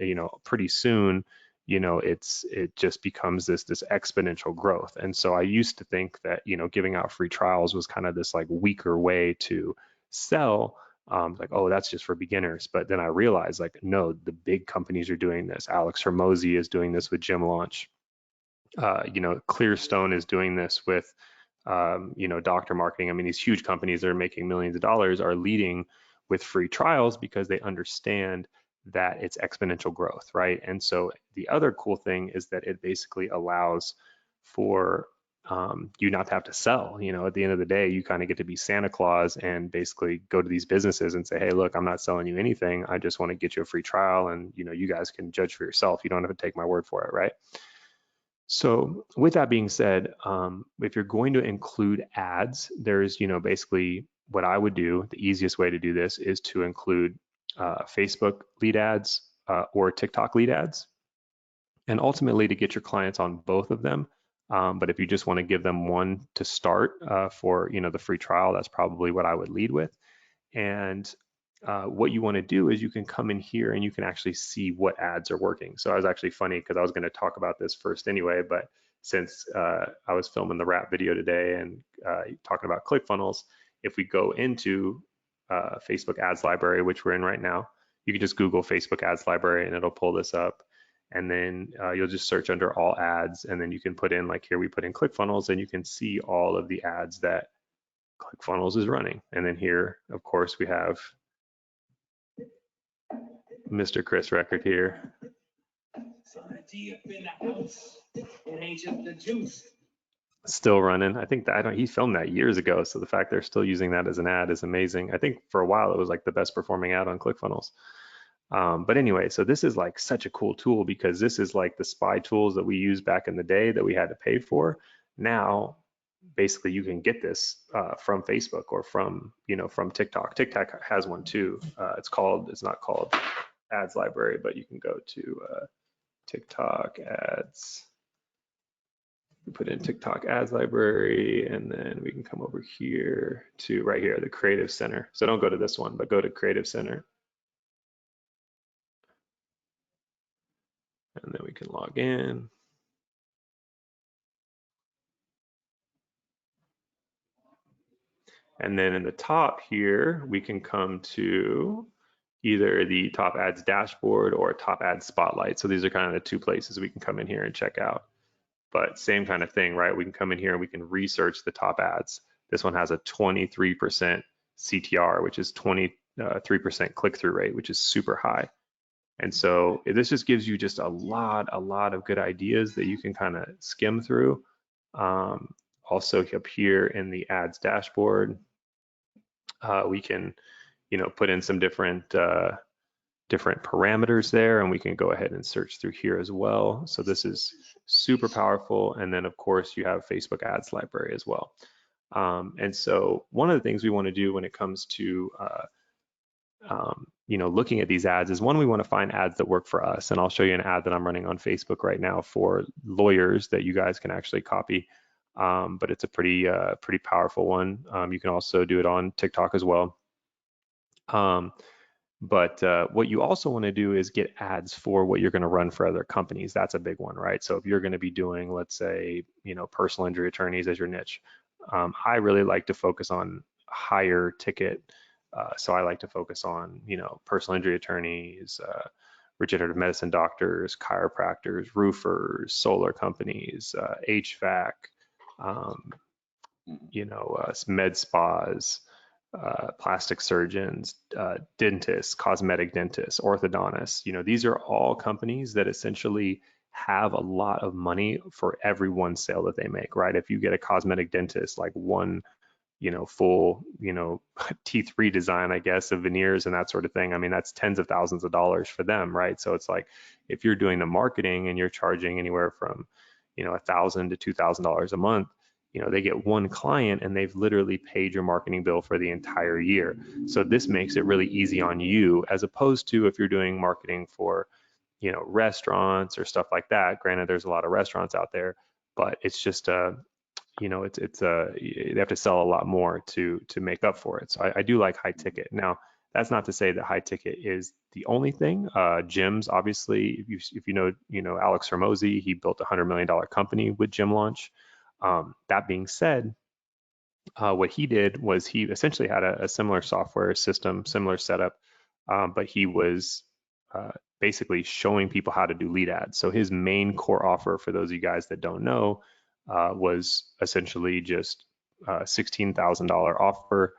pretty soon it just becomes this exponential growth. And so I used to think that giving out free trials was kind of this like weaker way to sell, like, oh, that's just for beginners. But then I realized, like, no, the big companies are doing this. Alex Hormozy is doing this with Gym Launch. Clearstone is doing this with doctor marketing. I mean, these huge companies that are making millions of dollars are leading with free trials because they understand that it's exponential growth, right? And so the other cool thing is that it basically allows for you not to have to sell. At the end of the day, you kind of get to be Santa Claus and basically go to these businesses and say, hey, look, I'm not selling you anything. I just want to get you a free trial, and you guys can judge for yourself. You don't have to take my word for it, right? So with that being said, if you're going to include ads, there's, basically what I would do, the easiest way to do this is to include Facebook lead ads or TikTok lead ads, and ultimately to get your clients on both of them. But if you just want to give them one to start for the free trial, that's probably what I would lead with. And what you want to do is you can come in here and you can actually see what ads are working. So I was actually funny because I was going to talk about this first anyway, but since I was filming the rap video today and talking about ClickFunnels, if we go into Facebook ads library, which we're in right now, you can just Google Facebook ads library and it'll pull this up. And then you'll just search under all ads, and then you can put in, like here we put in ClickFunnels, and you can see all of the ads that ClickFunnels is running. And then here, of course, we have Mr. Chris Record here. Still running. I think that he filmed that years ago, so the fact they're still using that as an ad is amazing. I think for a while it was like the best performing ad on ClickFunnels. But anyway, so this is like such a cool tool because this is like the spy tools that we used back in the day that we had to pay for. Now, basically, you can get this from Facebook or from from TikTok. TikTok has one too. It's not called Ads Library, but you can go to TikTok Ads. We put in TikTok Ads Library, and then we can come over here to right here, the Creative Center. So don't go to this one, but go to Creative Center. And then we can log in. And then in the top here, we can come to either the top ads dashboard or top ads spotlight. So these are kind of the two places we can come in here and check out. But same kind of thing, right? We can come in here and we can research the top ads. This one has a 23% CTR, which is 23% click-through rate, which is super high. And so this just gives you just a lot of good ideas that you can kind of skim through. Also up here in the ads dashboard, we can, put in some different parameters there, and we can go ahead and search through here as well. So this is super powerful. And then of course you have Facebook ads library as well. And so one of the things we want to do when it comes to looking at these ads is, one, we want to find ads that work for us. And I'll show you an ad that I'm running on Facebook right now for lawyers that you guys can actually copy. But it's a pretty powerful one. You can also do it on TikTok as well. But what you also want to do is get ads for what you're going to run for other companies. That's a big one, right? So if you're going to be doing, let's say, personal injury attorneys as your niche, I really like to focus on higher ticket. So I like to focus on, personal injury attorneys, regenerative medicine doctors, chiropractors, roofers, solar companies, HVAC, med spas, plastic surgeons, dentists, cosmetic dentists, orthodontists. These are all companies that essentially have a lot of money for every one sale that they make, right? If you get a cosmetic dentist, like one full, teeth redesign, I guess, of veneers and that sort of thing, I mean, that's tens of thousands of dollars for them, right? So it's like, if you're doing the marketing and you're charging anywhere from, $1,000 to $2,000 a month, they get one client and they've literally paid your marketing bill for the entire year. So this makes it really easy on you, as opposed to if you're doing marketing for, restaurants or stuff like that. Granted, there's a lot of restaurants out there, but it's just they have to sell a lot more to make up for it. So I do like high ticket. Now, that's not to say that high ticket is the only thing. Gyms, obviously, if you know Alex Hormozi, he built a $100 million company with Gym Launch. That being said, what he did was he essentially had a similar software system, similar setup, but he was basically showing people how to do lead ads. So his main core offer, for those of you guys that don't know, was essentially just a $16,000 offer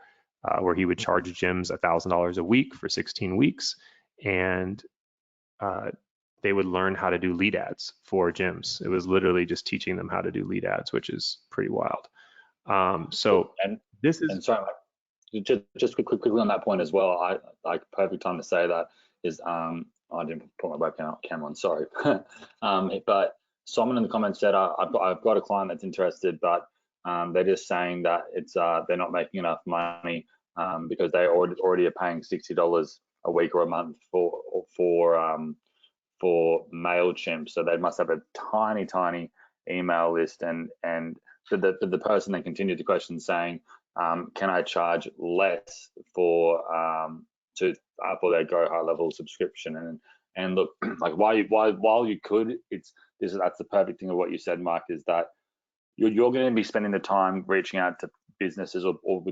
where he would charge gyms $1,000 a week for 16 weeks, and they would learn how to do lead ads for gyms. It was literally just teaching them how to do lead ads, which is pretty wild. Sorry, just quickly on that point as well. I like perfect time to say that is I didn't put my webcam on. Sorry, but someone in the comments said I've got a client that's interested, but they're just saying that it's they're not making enough money because they already are paying $60 a week or a month for MailChimp. So they must have a tiny email list, and the person then continued the question saying, can I charge less for their Go High Level subscription? And look, like while you could, that's the perfect thing of what you said, Mike, is that you're going to be spending the time reaching out to businesses or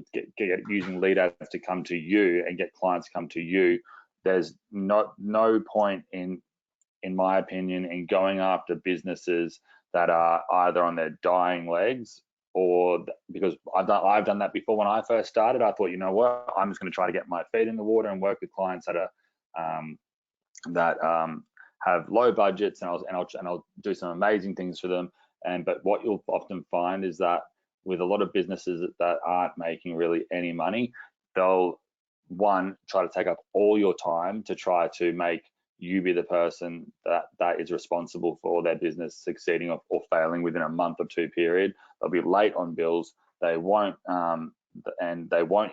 using lead ads to come to you and get clients to come to you. There's no point in my opinion, in going after businesses that are either on their dying legs, or because I've done that before. When I first started, I thought, you know what, I'm just going to try to get my feet in the water and work with clients that are have low budgets, and I'll do some amazing things for them. But what you'll often find is that with a lot of businesses that aren't making really any money, they'll try to take up all your time to try to make you be the person that is responsible for their business succeeding or failing within a month or two period. They'll be late on bills. They won't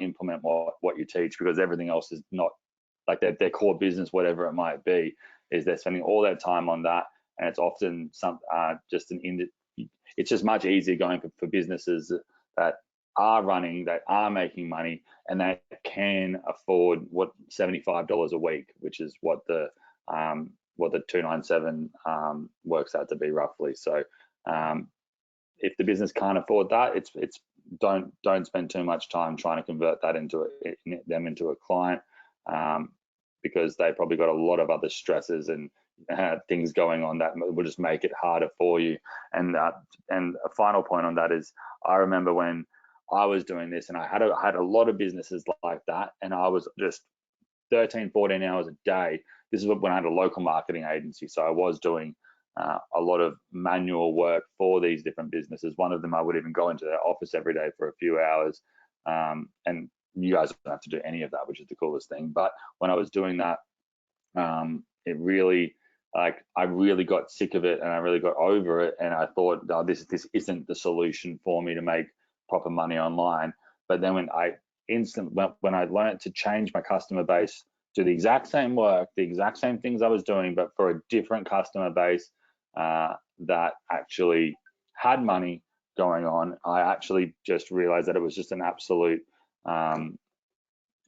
implement what you teach, because everything else is not like their core business, whatever it might be, is they're spending all their time on that. And it's often it's just much easier going for businesses that are running, that are making money, and that can afford $75 a week, which is what the 297 works out to be roughly. So if the business can't afford that, it's don't spend too much time trying to convert that into a client, because they probably got a lot of other stresses and things going on that will just make it harder for you. And a final point on that is, I remember when I was doing this, and I had a lot of businesses like that, and I was just 13-14 hours a day. This is when I had a local marketing agency, so I was doing a lot of manual work for these different businesses. One of them, I would even go into their office every day for a few hours, and you guys don't have to do any of that, which is the coolest thing. But when I was doing that, it really, I really got sick of it, and I really got over it, and I thought, oh, this isn't the solution for me to make proper money online. But then when I learned to change my customer base, do the exact same work, the exact same things I was doing, but for a different customer base that actually had money going on, I actually just realized that it was just an absolute,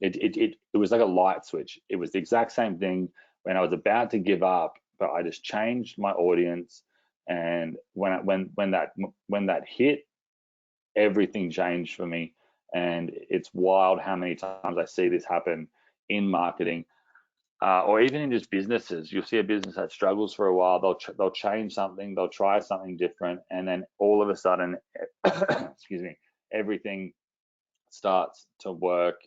it was like a light switch. It was the exact same thing when I was about to give up, but I just changed my audience. And when that hit, everything changed for me. And it's wild how many times I see this happen in marketing, or even in just businesses. You'll see a business that struggles for a while, they'll change something, they'll try something different, and then all of a sudden, excuse me, everything starts to work,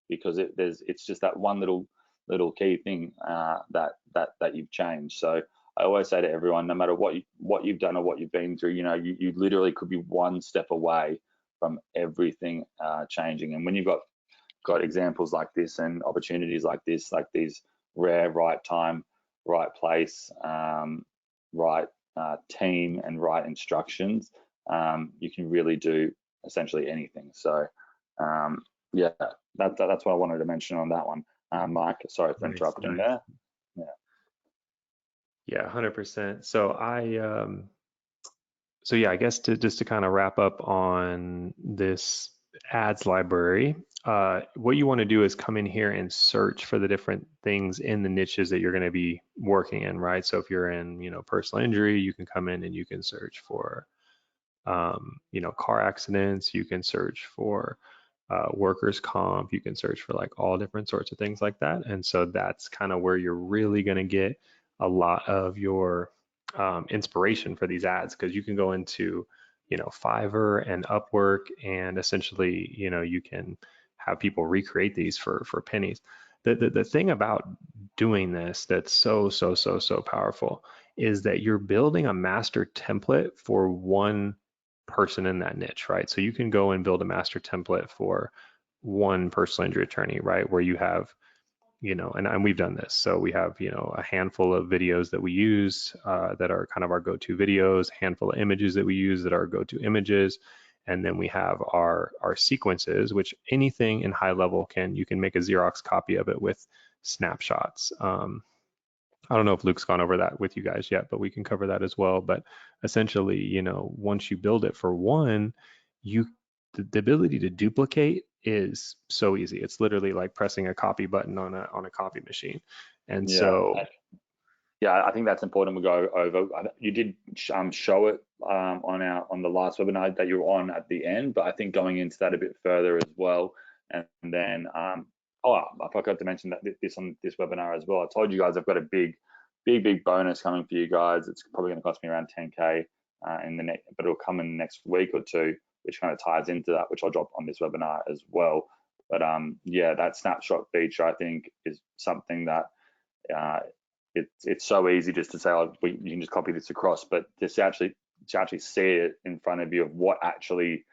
because it's just that one little key thing that you've changed. So I always say to everyone, no matter what you've done or what you've been through, you literally could be one step away from everything changing. And when you've got examples like this and opportunities like this, like these rare right time, right place, right team, and right instructions, you can really do essentially anything. So yeah, that's what I wanted to mention on that one. Mike, sorry for interrupting there. Yeah, 100%. So I guess just to kind of wrap up on this ads library, what you want to do is come in here and search for the different things in the niches that you're going to be working in, right? So if you're in, personal injury, you can come in and you can search for, car accidents. You can search for workers' comp. You can search for like all different sorts of things like that. And so that's kind of where you're really going to get a lot of your inspiration for these ads, because you can go into Fiverr and Upwork, and essentially you can have people recreate these for pennies. The thing about doing this that's so powerful is that you're building a master template for one person in that niche, right? So you can go and build a master template for one personal injury attorney, right, where you have and we've done this. So we have, a handful of videos that we use that are kind of our go-to videos, a handful of images that we use that are go-to images. And then we have our sequences, which anything in high level you can make a Xerox copy of it with snapshots. I don't know if Luke's gone over that with you guys yet, but we can cover that as well. But essentially, you know, once you build it for one, the ability to duplicate is so easy. It's literally like pressing a copy button on a copy machine. And so yeah, I think that's important. We go over. You did show it on the last webinar that you were on at the end, but I think going into that a bit further as well. And then, oh, I forgot to mention that this on this webinar as well. I told you guys I've got a big bonus coming for you guys. It's probably going to cost me around 10K in the next, but it'll come in the next week or two, which kind of ties into that, which I'll drop on this webinar as well. But yeah, that snapshot feature I think is something that it's so easy just to say, oh, you can just copy this across, but to actually see it in front of you of what actually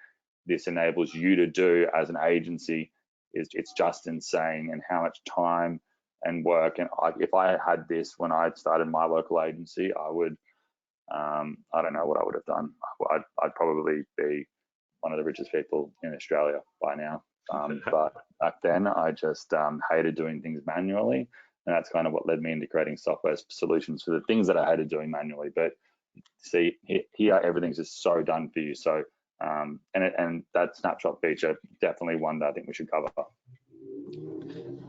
this enables you to do as an agency it's just insane, and how much time and work. And if I had this when I started my local agency, I would, I don't know what I would have done. I'd probably be one of the richest people in Australia by now. But back then, I just hated doing things manually. And that's kind of what led me into creating software solutions for the things that I hated doing manually. But see, here everything's just so done for you. So, and that snapshot feature, definitely one that I think we should cover.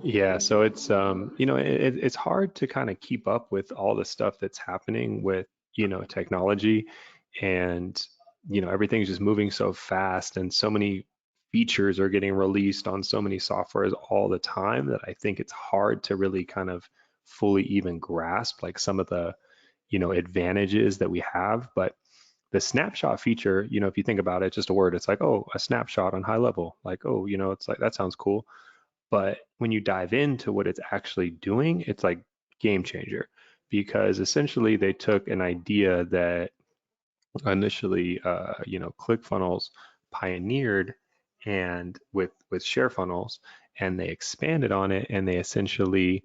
yeah, so it's you know, it's hard to kind of keep up with all the stuff that's happening with, you know, technology, and you know, everything's just moving so fast, and so many features are getting released on so many softwares all the time that I think it's hard to really kind of fully even grasp like some of the, you know, advantages that we have. But the snapshot feature, you know, if you think about it, just a word, it's like, oh, a snapshot on high level, like, oh, you know, it's like, that sounds cool. But when you dive into what it's actually doing, it's like game changer, because essentially they took an idea that initially, you know, ClickFunnels pioneered, and with share funnels, and they expanded on it, and they essentially,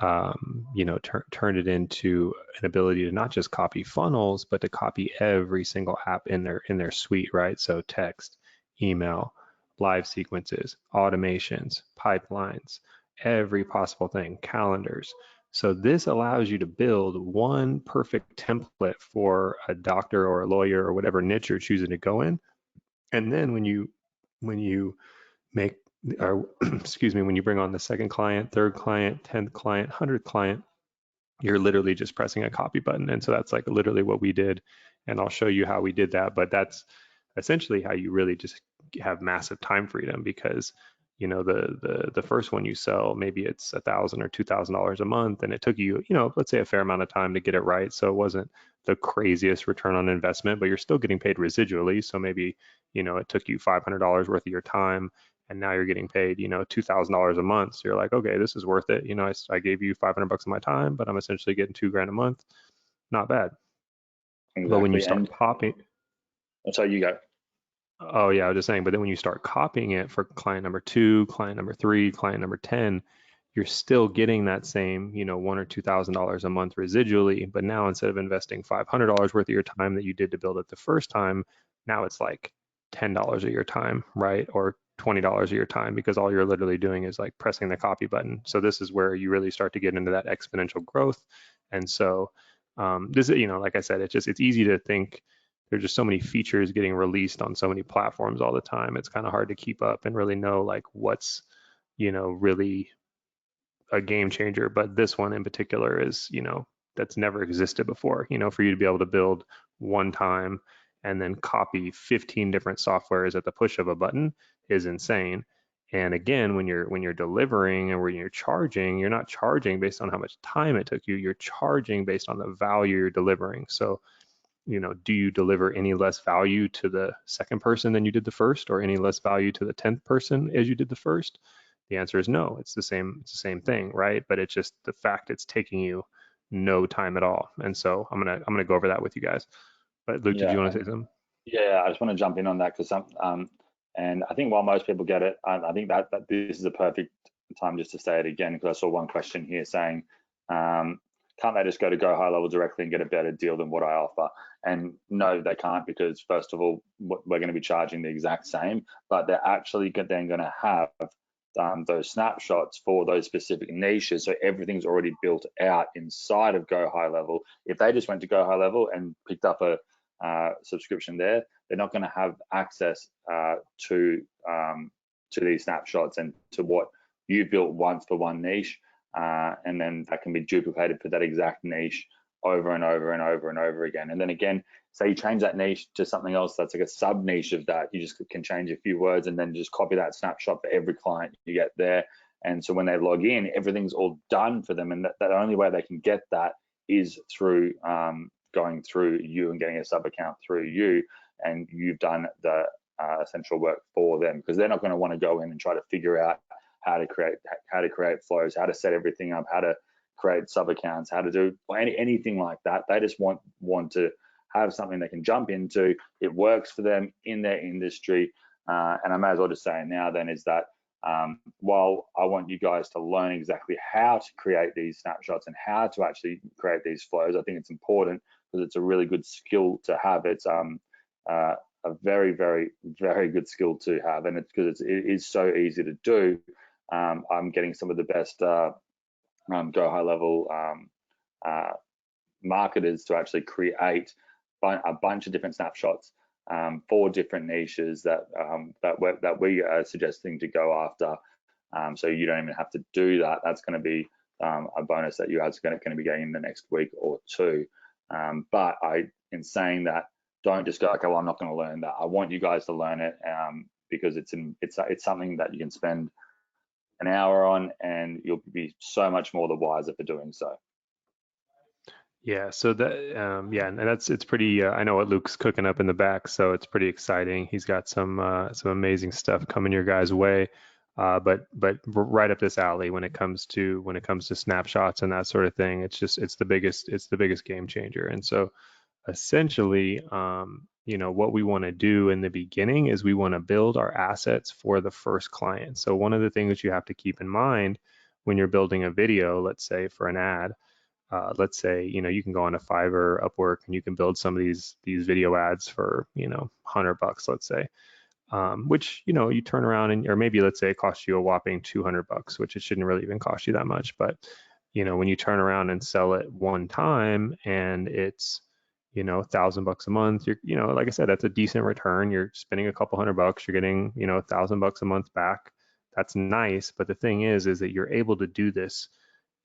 you know, turned it into an ability to not just copy funnels, but to copy every single app in their suite, right? So text, email, live sequences, automations, pipelines, every possible thing, calendars. So this allows you to build one perfect template for a doctor or a lawyer or whatever niche you're choosing to go in. And then when you make, or excuse me, when you bring on the second client, third client, 10th client, 100th client, you're literally just pressing a copy button. And so that's like literally what we did. And I'll show you how we did that. But that's essentially how you really just have massive time freedom, because you know, the first one you sell, maybe it's $1,000 or $2,000 a month, and it took you, you know, let's say a fair amount of time to get it right. So it wasn't the craziest return on investment, but you're still getting paid residually. So maybe, you know, it took you $500 worth of your time, and now you're getting paid, you know, $2,000 a month. So you're like, okay, this is worth it. You know, I gave you $500 of my time, but I'm essentially getting $2,000 a month. Not bad. Exactly. But when you start popping, so you go. oh yeah, I was just saying, but then when you start copying it for client number 2, client number 3, client number 10, you're still getting that same, you know, $1,000 or $2,000 a month residually. But now instead of investing $500 worth of your time that you did to build it the first time, now it's like $10 of your time, right? Or $20 of your time, because all you're literally doing is like pressing the copy button. So this is where you really start to get into that exponential growth. And so this is, you know, like I said, it's easy to think there's just so many features getting released on so many platforms all the time. It's kind of hard to keep up and really know like what's, you know, really a game changer. But this one in particular is, you know, that's never existed before. You know, for you to be able to build one time and then copy 15 different softwares at the push of a button is insane. And again, when you're delivering and when you're charging, you're not charging based on how much time it took you. You're charging based on the value you're delivering. So, you know, do you deliver any less value to the second person than you did the first, or any less value to the 10th person as you did the first? The answer is no. It's the same thing, right? But it's just the fact it's taking you no time at all. And so I'm gonna go over that with you guys. But Luke, did you want to say something? Yeah, I just want to jump in on that because and I think while most people get it, I think that this is a perfect time just to say it again, because I saw one question here saying, can't they just go to Go High Level directly and get a better deal than what I offer? And no, they can't, because first of all, we're going to be charging the exact same, but they're actually then going to have those snapshots for those specific niches. So everything's already built out inside of Go High Level. If they just went to Go High Level and picked up a subscription there, they're not going to have access to these snapshots and to what you built once for one niche, and then that can be duplicated for that exact niche over and over and over and over again. And then again, say you change that niche to something else that's like a sub niche of that, you just can change a few words and then just copy that snapshot for every client you get there. And so when they log in, everything's all done for them, and the only way they can get that is through going through you and getting a sub account through you, and you've done the essential work for them, because they're not going to want to go in and try to figure out how to create flows, how to set everything up, how to create sub accounts, how to do anything like that. They just want to have something they can jump into. It works for them in their industry. And I may as well just say it now then, is that while I want you guys to learn exactly how to create these snapshots and how to actually create these flows, I think it's important because it's a really good skill to have. It's a very, very, very good skill to have, and it's because it is so easy to do. I'm getting some of the best Go High Level marketers to actually create a bunch of different snapshots for different niches that we are suggesting to go after. So you don't even have to do that. That's going to be a bonus that you guys are going to be getting in the next week or two. But in saying that, don't just go, okay, well, I'm not going to learn that. I want you guys to learn it because it's something that you can spend an hour on, and you'll be so much more the wiser for doing so. Yeah, so that yeah, and it's pretty. I know what Luke's cooking up in the back, so it's pretty exciting. He's got some amazing stuff coming your guys' way, but right up this alley when it comes to snapshots and that sort of thing. It's the biggest game changer. And so essentially, what we want to do in the beginning is we want to build our assets for the first client. So one of the things that you have to keep in mind when you're building a video, let's say for an ad. Let's say, you can go on to Fiverr, Upwork, and you can build some of these video ads for, $100, let's say, which, you turn around or maybe let's say it costs you a whopping $200, which it shouldn't really even cost you that much. But, when you turn around and sell it one time and it's, $1,000 a month, like I said, that's a decent return. You're spending a couple $100, you're getting, $1,000 a month back. That's nice. But the thing is that you're able to do this,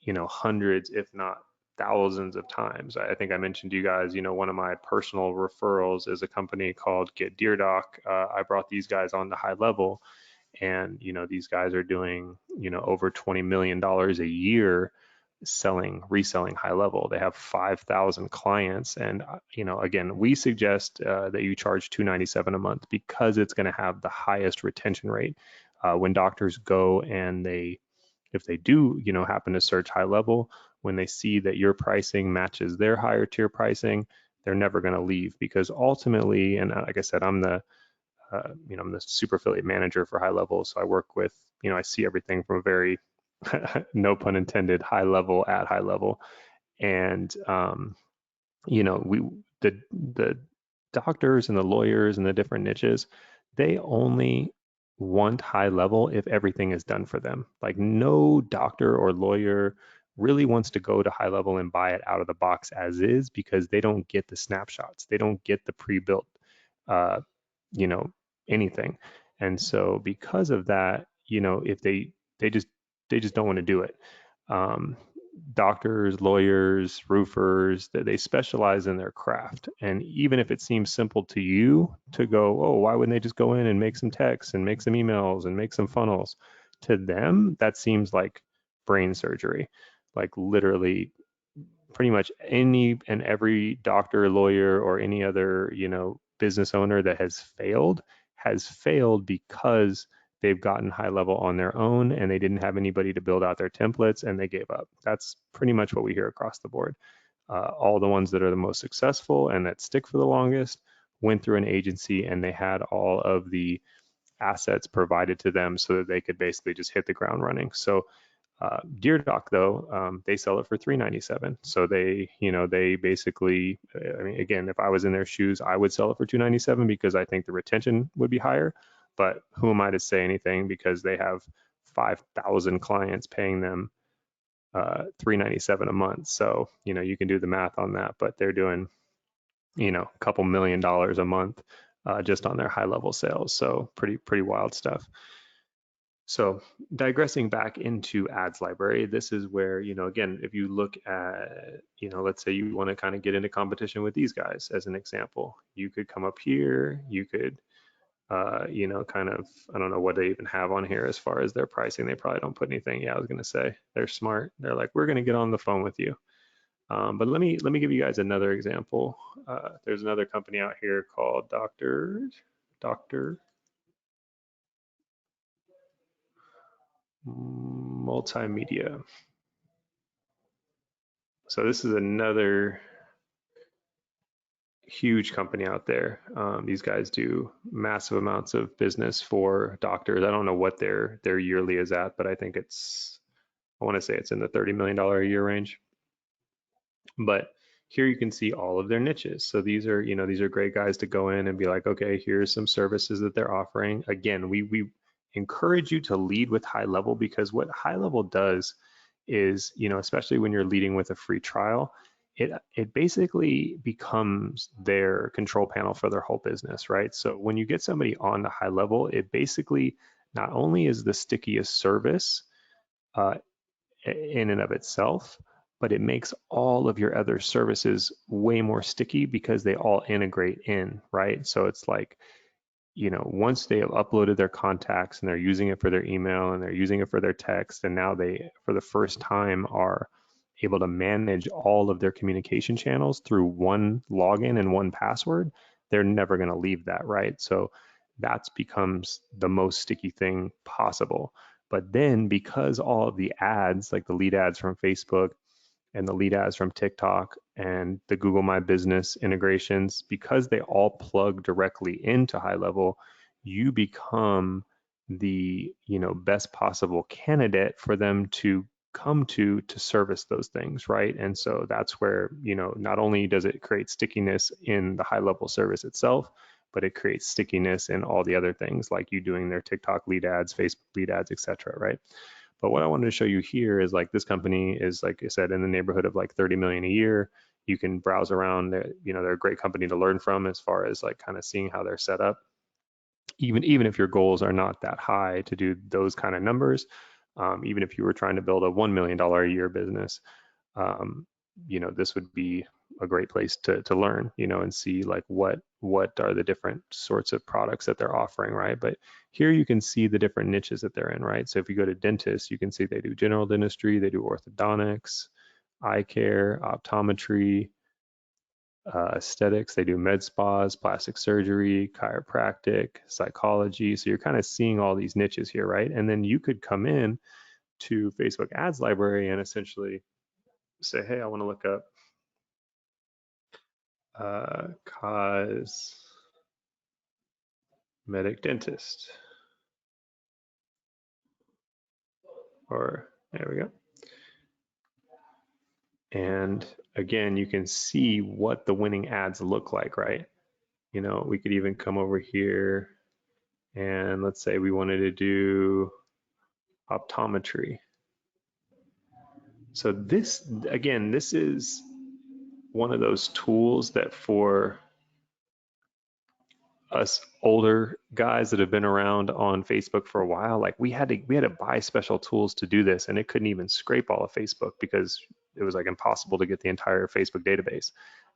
hundreds, if not thousands of times. I think I mentioned to you guys, one of my personal referrals is a company called Get Deer Doc. I brought these guys on to High Level, and these guys are doing over $20 million a year reselling High Level. They have 5,000 clients, and again, we suggest that you charge $297 a month because it's going to have the highest retention rate. When doctors go and if they do happen to search High Level, when they see that your pricing matches their higher tier pricing, they're never going to leave, because ultimately, and like I said, I'm the super affiliate manager for High Level. So I work with, I see everything from a very, no pun intended, high level at High Level. And, the doctors and the lawyers and the different niches, they only want High Level if everything is done for them. Like, no doctor or lawyer really wants to go to High Level and buy it out of the box as is, because they don't get the snapshots. They don't get the pre-built, anything. And so because of that, if they just don't want to do it. Doctors, lawyers, roofers, they specialize in their craft. And even if it seems simple to you to go, oh, why wouldn't they just go in and make some texts and make some emails and make some funnels? To them, that seems like brain surgery. Like, literally, pretty much any and every doctor, lawyer, or any other, business owner that has failed because they've gotten High Level on their own and they didn't have anybody to build out their templates and they gave up. That's pretty much what we hear across the board. All the ones that are the most successful and that stick for the longest went through an agency, and they had all of the assets provided to them so that they could basically just hit the ground running. So Deer Dock though, they sell it for $397. So they, they basically, I mean, again, if I was in their shoes, I would sell it for $297 because I think the retention would be higher. But who am I to say anything, because they have 5,000 clients paying them $397 a month. So, you can do the math on that, but they're doing, a couple $1 million a month just on their high level sales. So pretty wild stuff. So digressing back into ads library, this is where, again, if you look at, let's say you want to kind of get into competition with these guys as an example, you could come up here, you could, kind of, I don't know what they even have on here as far as their pricing. They probably don't put anything. Yeah, I was going to say they're smart. They're like, we're going to get on the phone with you. But let me give you guys another example. There's another company out here called Doctor Multimedia. So this is another huge company out there. These guys do massive amounts of business for doctors. I don't know what their yearly is at, but I think I want to say it's in the $30 million a year range. But here you can see all of their niches. So these are great guys to go in and be like, okay, here's some services that they're offering. Again, we encourage you to lead with high level, because what high level does is, especially when you're leading with a free trial, it basically becomes their control panel for their whole business, right? So when you get somebody on the high level, it basically not only is the stickiest service in and of itself, but it makes all of your other services way more sticky because they all integrate in, right? So it's like, once they have uploaded their contacts and they're using it for their email and they're using it for their text, and now they, for the first time, are able to manage all of their communication channels through one login and one password, they're never going to leave that, right? So that becomes the most sticky thing possible. But then, because all of the ads, like the lead ads from Facebook and the lead ads from TikTok and the Google My Business integrations, because they all plug directly into high level, you become the best possible candidate for them to come to service those things, right? And so that's where, not only does it create stickiness in the high level service itself, but it creates stickiness in all the other things, like you doing their TikTok lead ads, Facebook lead ads, etc., right? But what I wanted to show you here is, like, this company is, like I said, in the neighborhood of like 30 million a year. You can browse around. They're a great company to learn from as far as like kind of seeing how they're set up. Even if your goals are not that high to do those kind of numbers, even if you were trying to build a $1 million a year business, this would be a great place to learn, and see like what are the different sorts of products that they're offering, right? But here you can see the different niches that they're in, right? So if you go to dentists, you can see they do general dentistry, they do orthodontics, eye care, optometry, aesthetics, they do med spas, plastic surgery, chiropractic, psychology. So you're kind of seeing all these niches here, right? And then you could come in to Facebook ads library and essentially say, hey, I want to look up cosmetic dentist, or there we go. And again, you can see what the winning ads look like, right? We could even come over here and let's say we wanted to do optometry. So this, again, this is one of those tools that for us older guys that have been around on Facebook for a while, like we had to buy special tools to do this, and it couldn't even scrape all of Facebook because it was like impossible to get the entire Facebook database.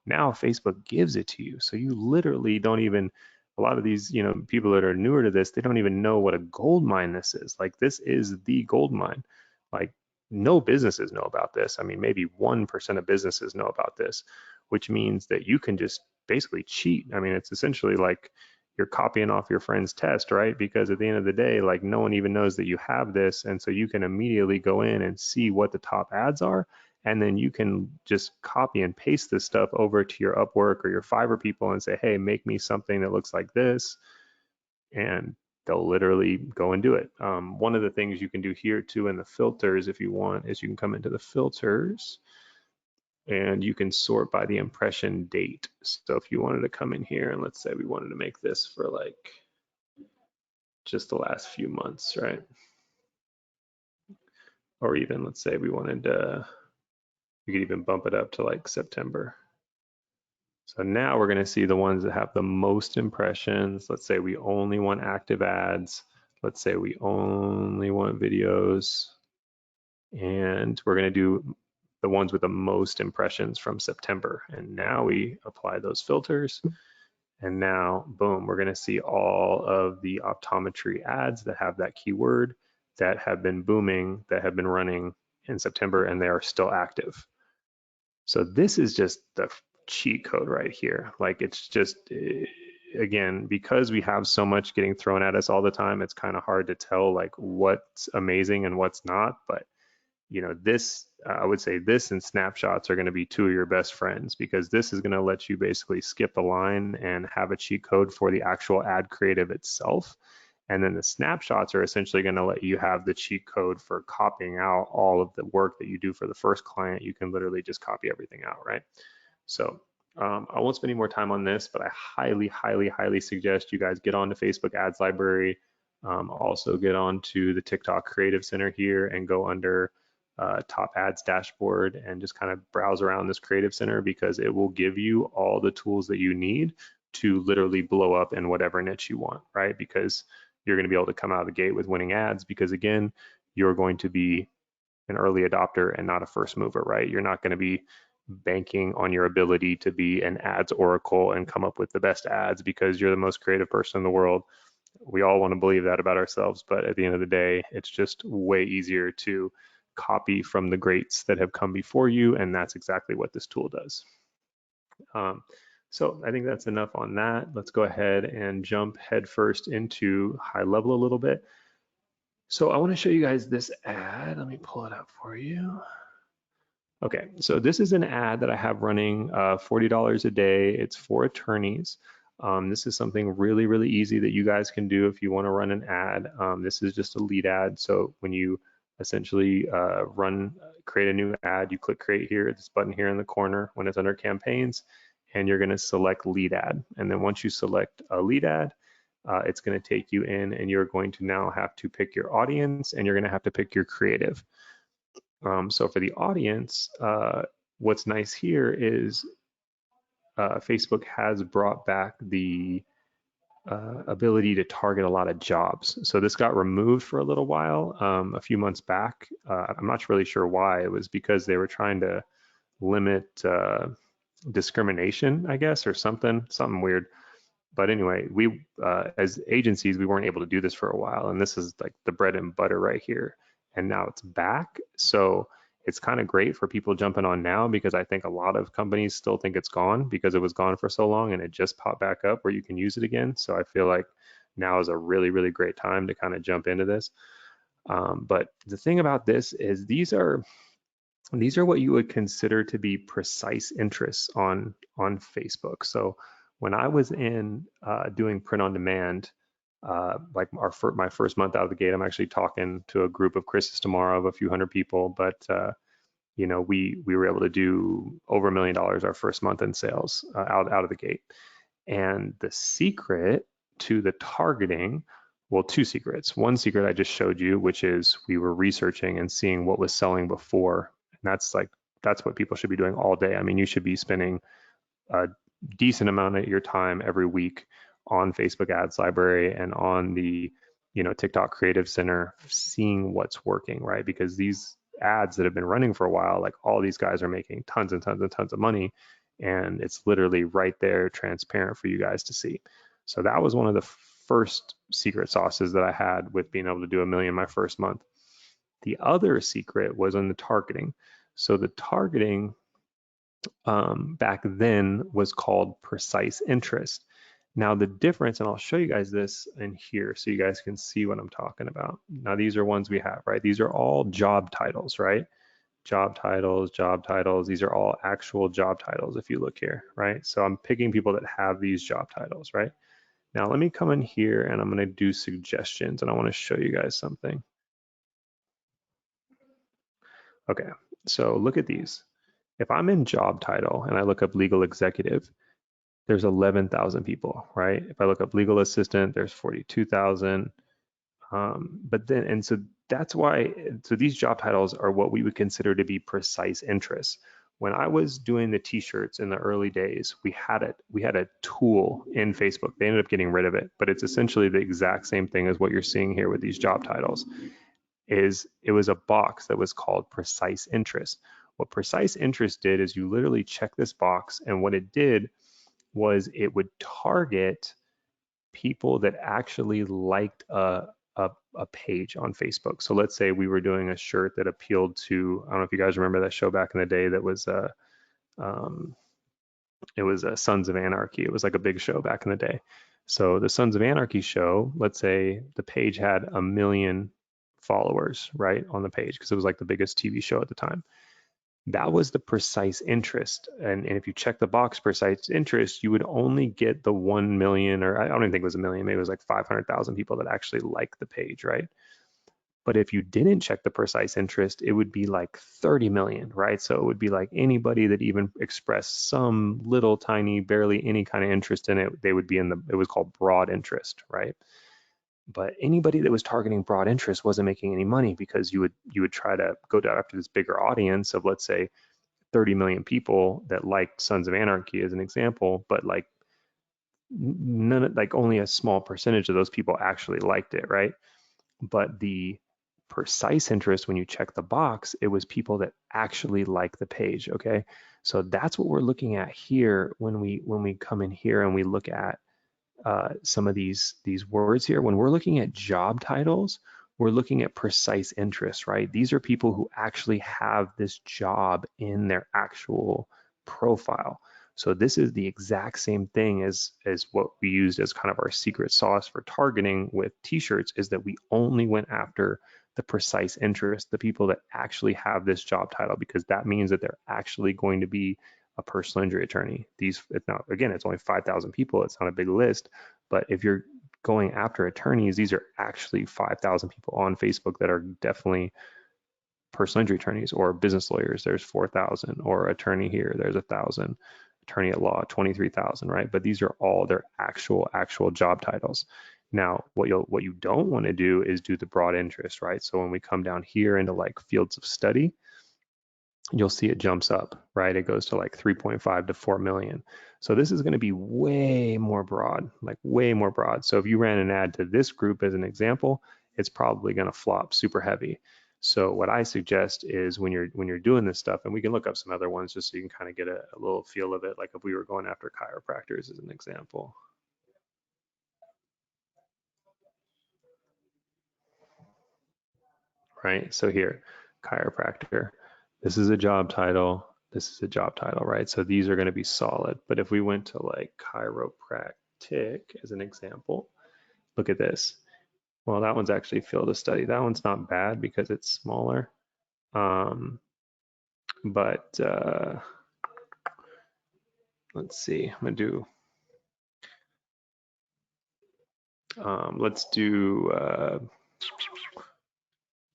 Now Facebook gives it to you, so you literally don't even. A lot of these, people that are newer to this, they don't even know what a gold mine this is. Like, this is the gold mine. Like, no businesses know about this. I mean, maybe 1% of businesses know about this, which means that you can just basically cheat. I mean, it's essentially like you're copying off your friend's test, right? Because at the end of the day, like, no one even knows that you have this. And so you can immediately go in and see what the top ads are. And then you can just copy and paste this stuff over to your Upwork or your Fiverr people and say, hey, make me something that looks like this. And they'll literally go and do it. One of the things you can do here too in the filters, if you want, is you can come into the filters and you can sort by the impression date. So if you wanted to come in here and let's say we wanted to make this for like just the last few months, right? Or even let's say we wanted to, you could even bump it up to like September. So now we're going to see the ones that have the most impressions. Let's say we only want active ads. Let's say we only want videos. And we're going to do the ones with the most impressions from September. And now we apply those filters. And now, boom, we're going to see all of the optometry ads that have that keyword that have been booming, that have been running in September, and they are still active. So this is just the cheat code right here. Like it's just, again, because we have so much getting thrown at us all the time, it's kind of hard to tell like what's amazing and what's not. But you know, this, I would say this and snapshots are going to be two of your best friends, because this is going to let you basically skip the line and have a cheat code for the actual ad creative itself. And then the snapshots are essentially going to let you have the cheat code for copying out all of the work that you do for the first client. You can literally just copy everything out, right? So I won't spend any more time on this, but I highly, highly, highly suggest you guys get onto Facebook Ads Library. Also get onto the TikTok Creative Center here and go under top ads dashboard and just kind of browse around this creative center, because it will give you all the tools that you need to literally blow up in whatever niche you want, right? Because you're going to be able to come out of the gate with winning ads, because again, you're going to be an early adopter and not a first mover, right? You're not going to be banking on your ability to be an ads oracle and come up with the best ads because you're the most creative person in the world. We all want to believe that about ourselves, but at the end of the day, it's just way easier to copy from the greats that have come before you, and that's exactly what this tool does. So I think that's enough on that. Let's go ahead and jump headfirst into high level a little bit. So I want to show you guys this ad. Let me pull it up for you. Okay, so this is an ad that I have running $40 a day. It's for attorneys. This is something really, really easy that you guys can do if you want to run an ad. This is just a lead ad. So when you essentially create a new ad, you click create here, this button here in the corner when it's under campaigns, and you're going to select lead ad. And then once you select a lead ad, it's going to take you in, and you're going to now have to pick your audience, and you're going to have to pick your creative. So for the audience, what's nice here is Facebook has brought back the ability to target a lot of jobs. So this got removed for a little while, a few months back. I'm not really sure why. It was because they were trying to limit discrimination, I guess, or something weird. But anyway, we as agencies, we weren't able to do this for a while, and this is like the bread and butter right here. And now it's back, so it's kind of great for people jumping on now, because I think a lot of companies still think it's gone because it was gone for so long, and it just popped back up where you can use it again. So I feel like now is a really, really great time to kind of jump into this. But the thing about this is these are what you would consider to be precise interests on Facebook. So when I was in doing print on demand, like my first month out of the gate, I'm actually talking to a group of Chris's tomorrow of a few hundred people, but you know, we were able to do over $1 million our first month in sales out of the gate. And the secret to the targeting, well, two secrets. One secret I just showed you, which is we were researching and seeing what was selling before. And that's what people should be doing all day. I mean, you should be spending a decent amount of your time every week on Facebook Ads Library and on the, you know, TikTok Creative Center, seeing what's working, right? Because these ads that have been running for a while, like all these guys are making tons and tons and tons of money, and it's literally right there, transparent for you guys to see. So that was one of the first secret sauces that I had with being able to do $1 million my first month. The other secret was on the targeting. So the targeting back then was called precise interest. Now the difference, and I'll show you guys this in here so you guys can see what I'm talking about. Now these are ones we have, right? These are all job titles, right? Job titles, job titles. These are all actual job titles if you look here, right? So I'm picking people that have these job titles, right? Now let me come in here and I'm going to do suggestions, and I want to show you guys something. Okay, so look at these. If I'm in job title and I look up legal executive, there's 11,000 people, right? If I look up legal assistant, there's 42,000. But then, and so that's why, so these job titles are what we would consider to be precise interests. When I was doing the t-shirts in the early days, we had a tool in Facebook. They ended up getting rid of it, but it's essentially the exact same thing as what you're seeing here with these job titles. It was a box that was called precise interest. What precise interest did is you literally check this box, and what it did was it would target people that actually liked a page on Facebook. So let's say we were doing a shirt that appealed to, I don't know if you guys remember that show back in the day that was it was Sons of Anarchy. It was like a big show back in the day. So the Sons of Anarchy show, let's say the page had 1 million followers, right, on the page, because it was like the biggest TV show at the time. That was the precise interest. And if you check the box precise interest, you would only get the 1 million, or I don't even think it was 1 million, maybe it was like 500,000 people that actually liked the page, right? But if you didn't check the precise interest, it would be like 30 million, right? So it would be like anybody that even expressed some little tiny, barely any kind of interest in it, they would be in the, it was called broad interest, right? But anybody that was targeting broad interest wasn't making any money, because you would try to go down after this bigger audience of, let's say, 30 million people that liked Sons of Anarchy as an example, but like only a small percentage of those people actually liked it, right? But the precise interest, when you check the box, it was people that actually like the page. Okay, so that's what we're looking at here when we come in here and we look at some of these words here. When we're looking at job titles, we're looking at precise interest, right? These are people who actually have this job in their actual profile. So this is the exact same thing as what we used as kind of our secret sauce for targeting with t-shirts, is that we only went after the precise interest, the people that actually have this job title, because that means that they're actually going to be a personal injury attorney. These, it's not, again, it's only 5,000 people. It's not a big list, but if you're going after attorneys, these are actually 5,000 people on Facebook that are definitely personal injury attorneys, or business lawyers. There's 4,000, or attorney here, there's 1,000, attorney at law, 23,000, right? But these are all their actual job titles. Now, what you don't want to do is do the broad interest, right? So when we come down here into like fields of study, you'll see it jumps up, right? It goes to like 3.5 to 4 million. So this is going to be way more broad, like way more broad. So if you ran an ad to this group as an example, it's probably going to flop super heavy. So what I suggest is when you're doing this stuff, and we can look up some other ones just so you can kind of get a little feel of it, like if we were going after chiropractors as an example. Right, so here, chiropractor. This is a job title. This is a job title, right? So these are going to be solid. But if we went to like chiropractic as an example, look at this. Well, that one's actually field of study. That one's not bad because it's smaller. But let's see. I'm gonna do. Let's do.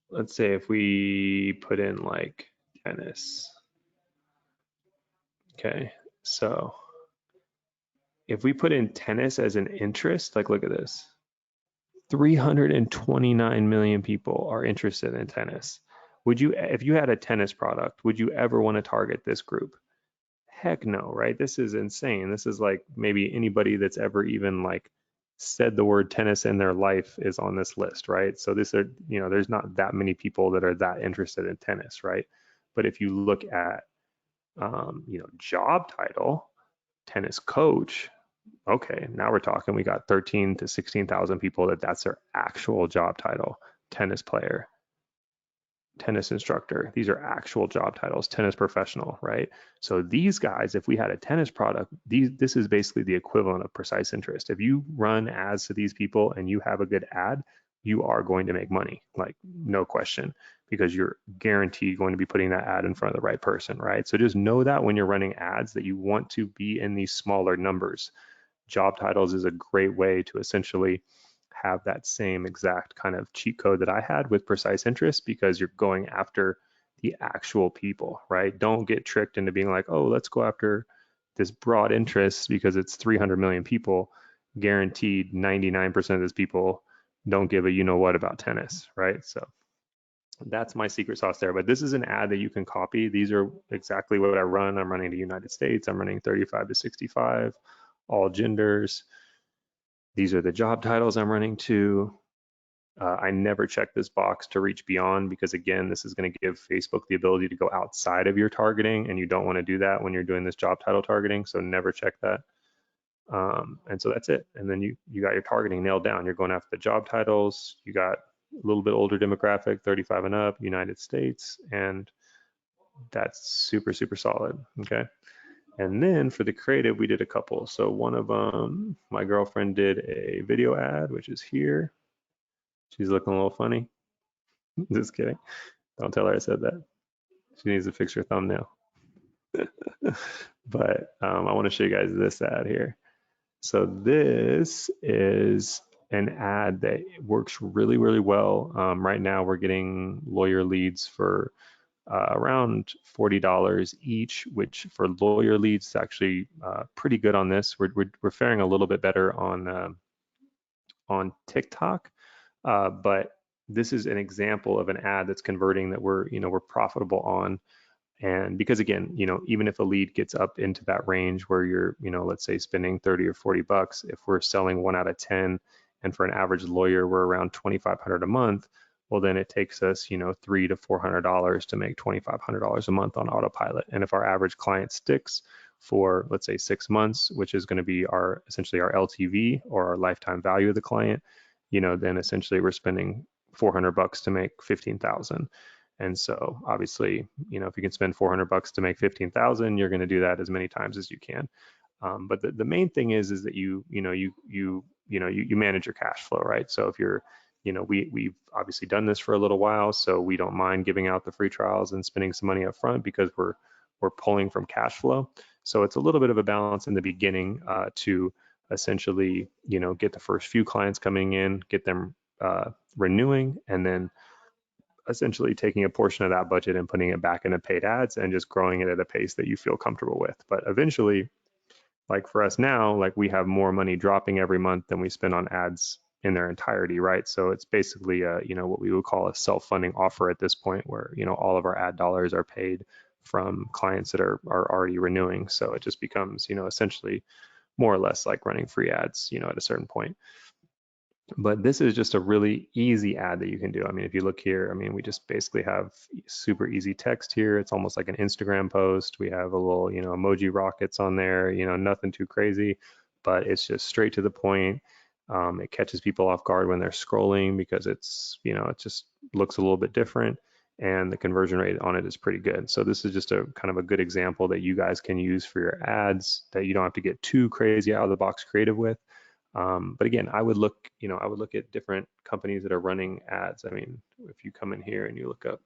Let's say if we put in like tennis. Okay, so if we put in tennis as an interest, like look at this, 329 million people are interested in tennis. Would you, if you had a tennis product, would you ever want to target this group? Heck no, right? This is insane. This is like maybe anybody that's ever even like said the word tennis in their life is on this list, right? So this are, there's not that many people that are that interested in tennis, right? But if you look at, job title, tennis coach, okay, now we're talking. We got 13 to 16,000 people that's their actual job title. Tennis player, tennis instructor. These are actual job titles. Tennis professional, right? So these guys, if we had a tennis product, this is basically the equivalent of precise interest. If you run ads to these people and you have a good ad, you are going to make money, like no question, because you're guaranteed going to be putting that ad in front of the right person, right? So just know that when you're running ads that you want to be in these smaller numbers. job titles is a great way to essentially have that same exact kind of cheat code that I had with precise interest, because you're going after the actual people, right? Don't get tricked into being like, oh, let's go after this broad interest because it's 300 million people. Guaranteed 99% of those people don't give a you know what about tennis, right? So that's my secret sauce there. But this is an ad that you can copy. These are exactly what I run. I'm running the United States. I'm running 35 to 65, all genders. These are the job titles I'm running to. I never check this box to reach beyond, because again, this is going to give Facebook the ability to go outside of your targeting, and you don't want to do that when you're doing this job title targeting. So never check that. And so that's it. And then you got your targeting nailed down. You're going after the job titles. You got a little bit older demographic, 35 and up, United States, and that's super, super solid. Okay. And then for the creative, we did a couple. So one of them, my girlfriend did a video ad, which is here. She's looking a little funny. Just kidding. Don't tell her I said that. She needs to fix her thumbnail. But I want to show you guys this ad here. So this is an ad that works really, really well. Right now we're getting lawyer leads for around $40 each, which for lawyer leads is actually pretty good on this. We're faring a little bit better on TikTok, but this is an example of an ad that's converting that we're profitable on. And because again, even if a lead gets up into that range where you're, let's say spending 30 or 40 bucks, if we're selling 1 out of 10, and for an average lawyer, we're around 2,500 a month, well, then it takes us, $300 to $400 to make $2,500 a month on autopilot. And if our average client sticks for, let's say 6 months, which is going to be essentially our LTV or our lifetime value of the client, then essentially we're spending 400 bucks to make 15,000. And so obviously, if you can spend 400 bucks to make 15,000, you're going to do that as many times as you can. But the main thing is that you manage your cash flow, right? So if you're, we've obviously done this for a little while, so we don't mind giving out the free trials and spending some money up front because we're pulling from cash flow. So it's a little bit of a balance in the beginning to essentially, get the first few clients coming in, get them renewing, and then essentially taking a portion of that budget and putting it back into paid ads and just growing it at a pace that you feel comfortable with. But eventually, like for us now, like we have more money dropping every month than we spend on ads in their entirety, right? So it's basically what we would call a self-funding offer at this point, where all of our ad dollars are paid from clients that are already renewing. So it just becomes essentially more or less like running free ads at a certain point. But this is just a really easy ad that you can do. I mean, if you look here, I mean, we just basically have super easy text here. It's almost like an Instagram post. We have a little, emoji rockets on there, nothing too crazy, but it's just straight to the point. It catches people off guard when they're scrolling because it's, it just looks a little bit different, and the conversion rate on it is pretty good. So this is just a kind of a good example that you guys can use for your ads that you don't have to get too crazy out of the box creative with. But again, I would look at different companies that are running ads. I mean, if you come in here and you look up,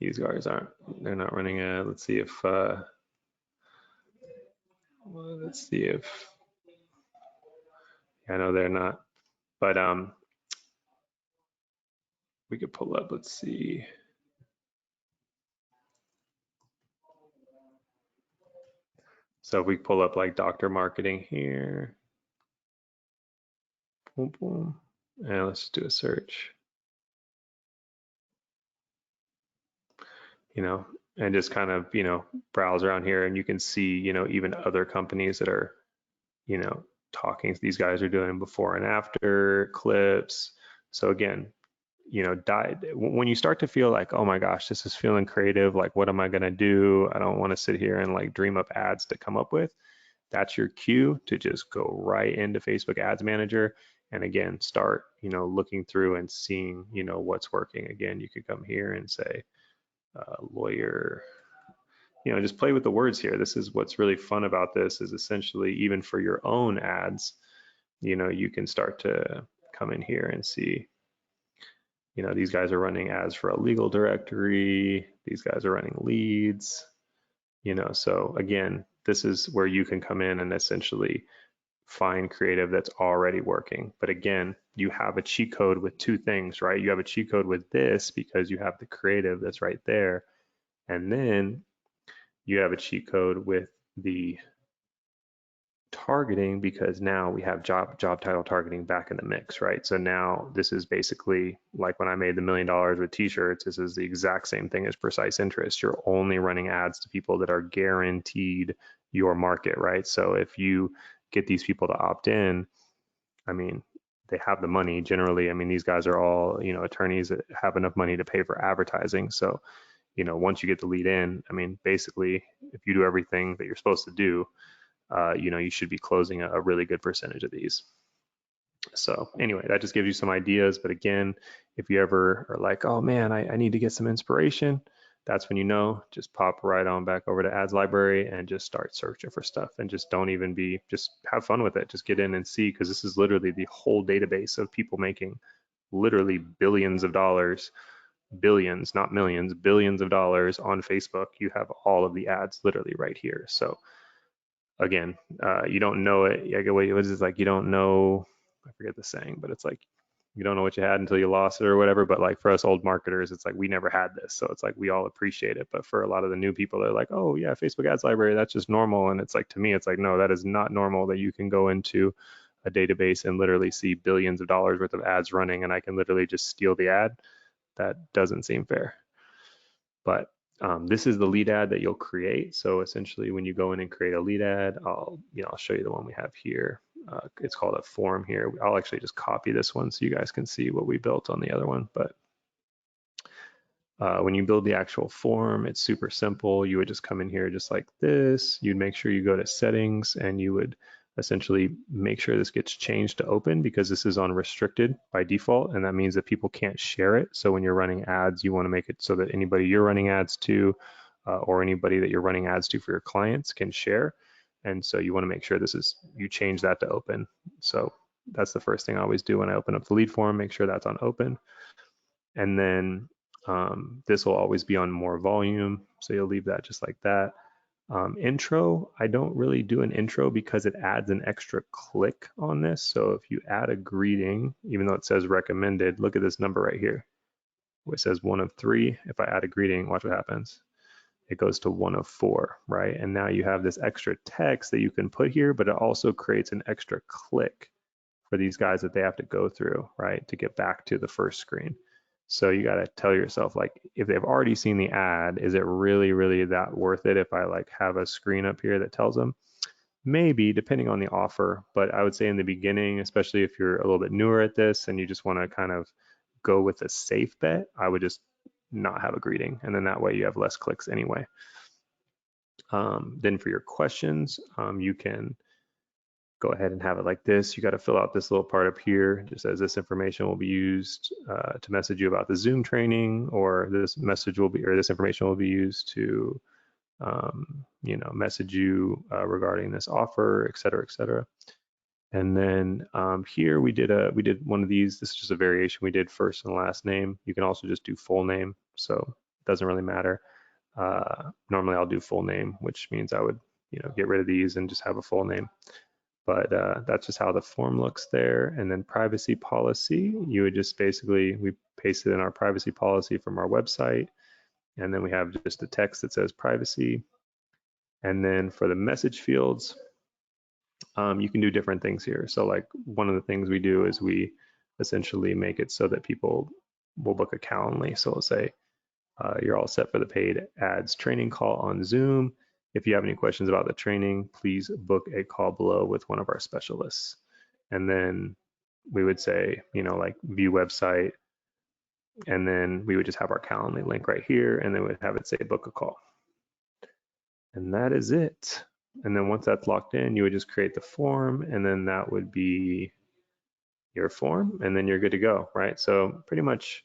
these guys they're not running a, let's see if I know they're not, but we could pull up, let's see. So if we pull up like doctor marketing here, boom, boom, and let's just do a search, and just kind of, browse around here, and you can see, even other companies that are, talking. These guys are doing before and after clips. So again, when you start to feel like, oh my gosh, this is feeling creative, like what am I going to do? I don't want to sit here and like dream up ads to come up with. That's your cue to just go right into Facebook Ads Manager, and again, start, looking through and seeing, what's working. Again, you could come here and say, lawyer, just play with the words here. This is what's really fun about this, is essentially even for your own ads, you know, you can start to come in here and see, you know, these guys are running ads for a legal directory. These guys are running leads, you know, so again, this is where you can come in and essentially find creative that's already working. But again, you have a cheat code with two things, right? You have a cheat code with this because you have the creative that's right there. And then you have a cheat code with the targeting because now we have job title targeting back in the mix, right? So now this is basically like when I made the $1 million with t-shirts, this is the exact same thing as precise interest. You're only running ads to people that are guaranteed your market, right? So if you get these people to opt in, I mean, they have the money generally. I mean, these guys are all, you know, attorneys that have enough money to pay for advertising. So, you know, once you get the lead in, I mean, basically, if you do everything that you're supposed to do, you know, you should be closing a really good percentage of these. So anyway, that just gives you some ideas. But again, if you ever are like, oh man, I need to get some inspiration, that's when you know, just pop right on back over to ads library and just start searching for stuff and just don't even just have fun with it. Just get in and see, because this is literally the whole database of people making literally billions of dollars, billions, not millions, billions of dollars on Facebook. You have all of the ads literally right here. So again, you don't know it. What is it like? You don't know. I forget the saying, but it's like you don't know what you had until you lost it or whatever. But like for us old marketers, it's like we never had this, so it's like we all appreciate it. But for a lot of the new people, they're like, oh yeah, Facebook ads library, that's just normal. And it's like, to me, it's like, no, that is not normal. That you can go into a database and literally see billions of dollars worth of ads running, and I can literally just steal the ad. That doesn't seem fair. But this is the lead ad that you'll create. So essentially, when you go in and create a lead ad, I'll show you the one we have here. It's called a form here. I'll actually just copy this one so you guys can see what we built on the other one. But when you build the actual form, it's super simple. You would just come in here just like this. You'd make sure you go to settings, and you would essentially make sure this gets changed to open, because this is on restricted by default, and that means that people can't share it. So when you're running ads, you want to make it so that anybody you're running ads to or anybody that you're running ads to for your clients can share. And so you want to make sure you change that to open. So that's the first thing I always do when I open up the lead form, make sure that's on open. And then this will always be on more volume. So you'll leave that just like that. Intro, I don't really do an intro because it adds an extra click on this. So if you add a greeting, even though it says recommended, look at this number right here. It says 1 of 3. If I add a greeting, watch what happens. It goes to 1 of 4, right? And now you have this extra text that you can put here, but it also creates an extra click for these guys that they have to go through, right, to get back to the first screen. So you got to tell yourself, like, if they've already seen the ad, is it really, really that worth it if I like have a screen up here that tells them? Maybe, depending on the offer. But I would say in the beginning, especially if you're a little bit newer at this and you just want to kind of go with a safe bet, I would just not have a greeting. And then that way you have less clicks anyway. Then for your questions, you can go ahead and have it like this. You got to fill out this little part up here. Just as this information will be used to message you about the Zoom training, or this information will be used to, message you regarding this offer, et cetera, et cetera. And then here we did one of these. This is just a variation. We did first and last name. You can also just do full name, so it doesn't really matter. Normally I'll do full name, which means I would, get rid of these and just have a full name. But that's just how the form looks there. And then privacy policy, you would just basically, we pasted in our privacy policy from our website. And then we have just the text that says privacy. And then for the message fields, you can do different things here. So like one of the things we do is we essentially make it so that people will book a Calendly. So we'll say, you're all set for the paid ads training call on Zoom. If you have any questions about the training, please book a call below with one of our specialists. And then we would say, like view website, and then we would just have our Calendly link right here, and then we'd have it say book a call. And that is it. And then once that's locked in, you would just create the form, and then that would be your form, and then you're good to go, right? So pretty much,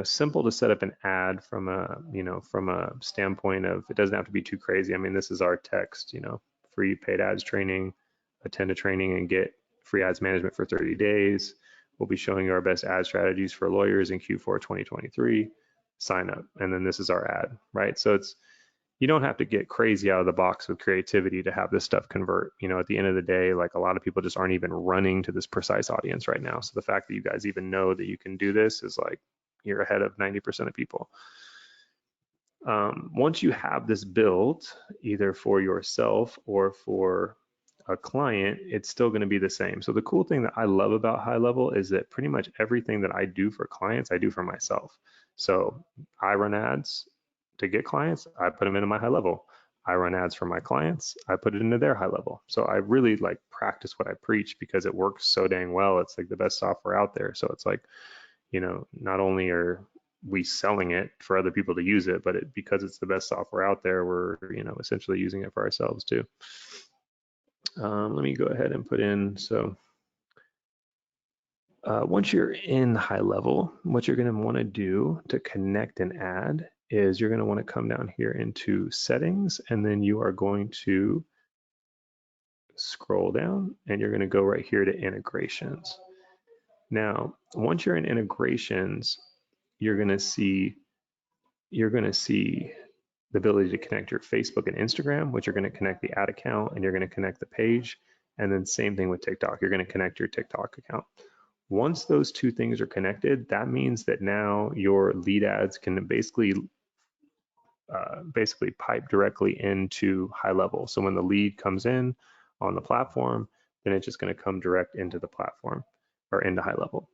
simple to set up an ad from a standpoint of, it doesn't have to be too crazy. I mean, this is our text, free paid ads training, attend a training and get free ads management for 30 days. We'll be showing you our best ad strategies for lawyers in Q4 2023. Sign up. And then this is our ad, right? So you don't have to get crazy out of the box with creativity to have this stuff convert. You know, at the end of the day, like, a lot of people just aren't even running to this precise audience right now. So the fact that you guys even know that you can do this is like, you're ahead of 90% of people. Once you have this built, either for yourself or for a client, it's still going to be the same. So the cool thing that I love about High Level is that pretty much everything that I do for clients, I do for myself. So I run ads to get clients, I put them into my High Level. I run ads for my clients, I put it into their High Level. So I really like practice what I preach because it works so dang well. It's like the best software out there. So it's like, you know, not only are we selling it for other people to use it, but because it's the best software out there, we're, you know, essentially using it for ourselves too. Let me go ahead and put in, so once you're in High Level, what you're going to want to do to connect an ad is you're going to want to come down here into settings, and then you are going to scroll down and you're going to go right here to integrations. Now, once you're in integrations, you're going to see the ability to connect your Facebook and Instagram, which you're going to connect the ad account, and you're going to connect the page. And then same thing with TikTok, you're going to connect your TikTok account. Once those two things are connected, that means that now your lead ads can basically pipe directly into High Level. So when the lead comes in on the platform, then it's just going to come direct into the platform or into High Level.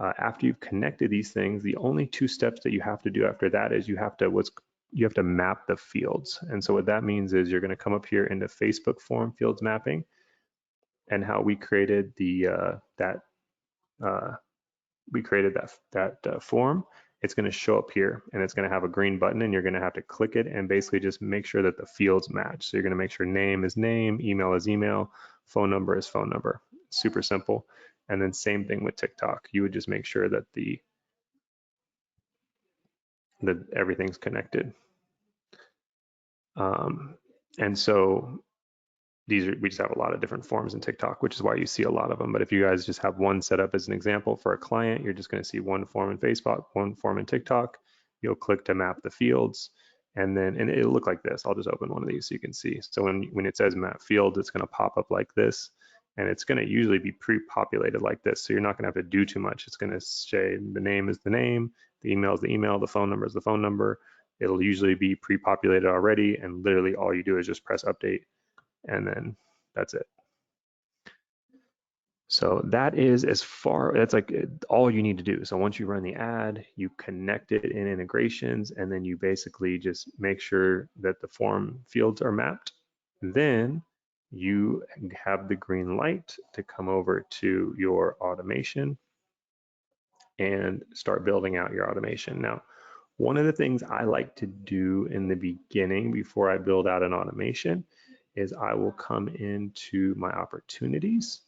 After you've connected these things, the only two steps that you have to do after that is you have to map the fields. And so what that means is you're going to come up here into Facebook form fields mapping, and how we created that form. It's going to show up here, and it's going to have a green button, and you're going to have to click it and basically just make sure that the fields match. So you're going to make sure name is name, email is email, phone number is phone number. Super simple. And then same thing with TikTok. You would just make sure that that everything's connected. And so we just have a lot of different forms in TikTok, which is why you see a lot of them. But if you guys just have one set up as an example for a client, you're just going to see one form in Facebook, one form in TikTok. You'll click to map the fields, and it'll look like this. I'll just open one of these so you can see. So when it says map fields, it's going to pop up like this, and it's going to usually be pre-populated like this. So you're not going to have to do too much. It's going to say the name is the name, the email is the email, the phone number is the phone number. It'll usually be pre-populated already, and literally all you do is just press update, and then that's it. So that's like all you need to do. So once you run the ad, you connect it in integrations, and then you basically just make sure that the form fields are mapped. Then you have the green light to come over to your automation and start building out your automation. Now, one of the things I like to do in the beginning before I build out an automation is I will come into my opportunities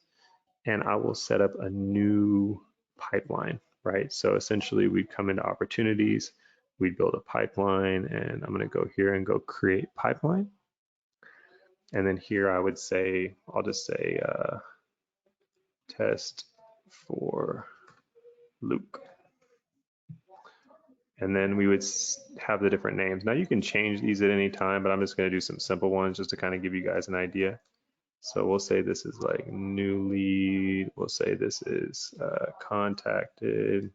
and I will set up a new pipeline, right? So essentially we'd come into opportunities, we'd build a pipeline, and I'm going to go here and go create pipeline. And then here I would say, I'll just say test for Luke. And then we would have the different names. Now you can change these at any time, but I'm just going to do some simple ones just to kind of give you guys an idea. So we'll say this is like new lead. We'll say this is contacted.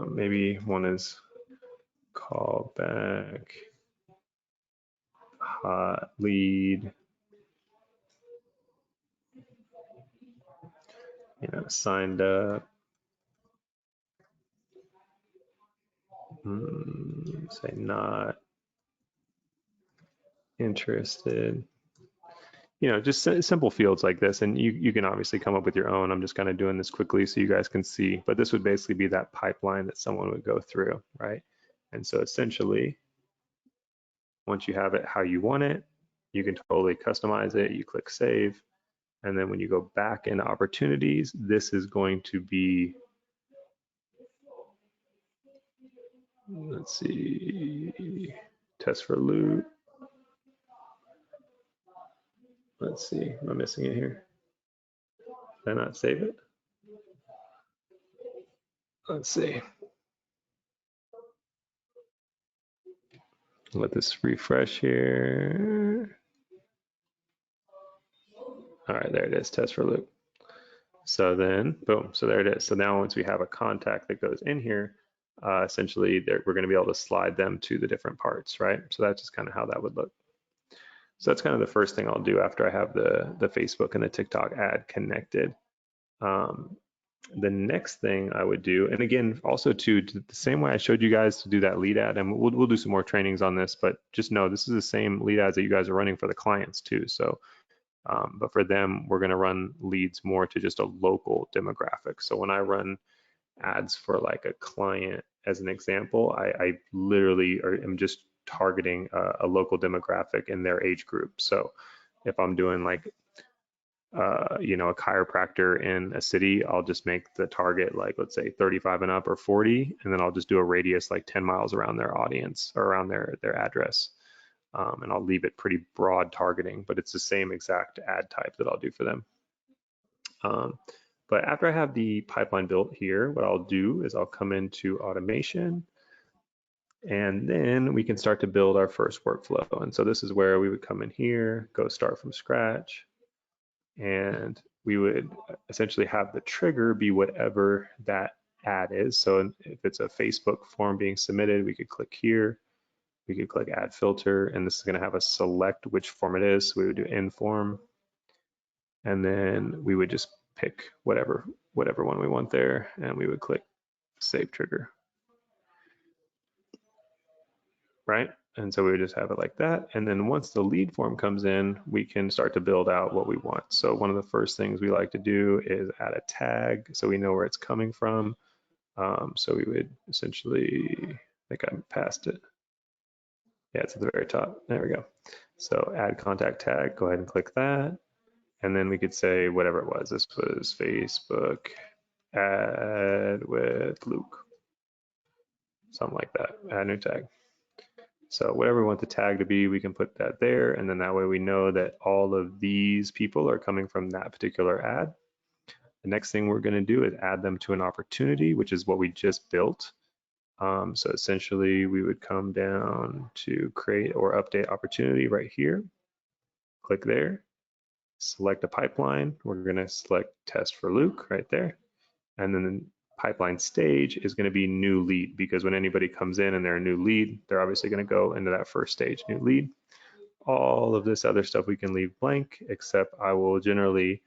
Maybe one is call back, hot lead, signed up. Say not interested. Just simple fields like this, and you can obviously come up with your own. I'm just kind of doing this quickly so you guys can see, but this would basically be that pipeline that someone would go through, right? And so essentially, once you have it how you want it, you can totally customize it. You click save, and then when you go back into opportunities, this is going to be, let's see, test for loot. Let's see, am I missing it here? Did I not save it? Let's see. Let this refresh here. All right, there it is, test for loop. So then, boom, so there it is. So now once we have a contact that goes in here, essentially we're gonna be able to slide them to the different parts, right? So that's just kind of how that would look. So that's kind of the first thing I'll do after I have the Facebook and the TikTok ad connected. The next thing I would do, and again, also too, the same way I showed you guys to do that lead ad, and we'll do some more trainings on this, but just know this is the same lead ads that you guys are running for the clients too. So, but for them, we're gonna run leads more to just a local demographic. So when I run ads for like a client, as an example, I literally am just targeting a local demographic in their age group. So if I'm doing like you know, a chiropractor in a city, I'll just make the target like, let's say 35 and up or 40, and then I'll just do a radius like 10 miles around their audience or around their address. And I'll leave it pretty broad targeting, but it's the same exact ad type that I'll do for them. But after I have the pipeline built here, what I'll do is I'll come into automation, and then we can start to build our first workflow. And so this is where we would come in here, go start from scratch, and we would essentially have the trigger be whatever that ad is. So if it's a Facebook form being submitted, we could click here, we could click add filter, and this is going to have us select which form it is. So we would do in form, and then we would just pick whatever one we want there, and we would click save trigger, right? And so we would just have it like that. And then once the lead form comes in, we can start to build out what we want. So one of the first things we like to do is add a tag so we know where it's coming from. So we would essentially, I think I passed it. Yeah, it's at the very top. There we go. So add contact tag, go ahead and click that. And then we could say whatever it was. This was Facebook ad with Luke. Something like that, add new tag. So whatever we want the tag to be, we can put that there. And then that way we know that all of these people are coming from that particular ad. The next thing we're going to do is add them to an opportunity, which is what we just built. So essentially we would come down to create or update opportunity right here. Click there, select a pipeline. We're going to select test for Luke right there. And then the pipeline stage is going to be new lead, because when anybody comes in and they're a new lead, they're obviously going to go into that first stage, new lead. All of this other stuff we can leave blank, except I will generally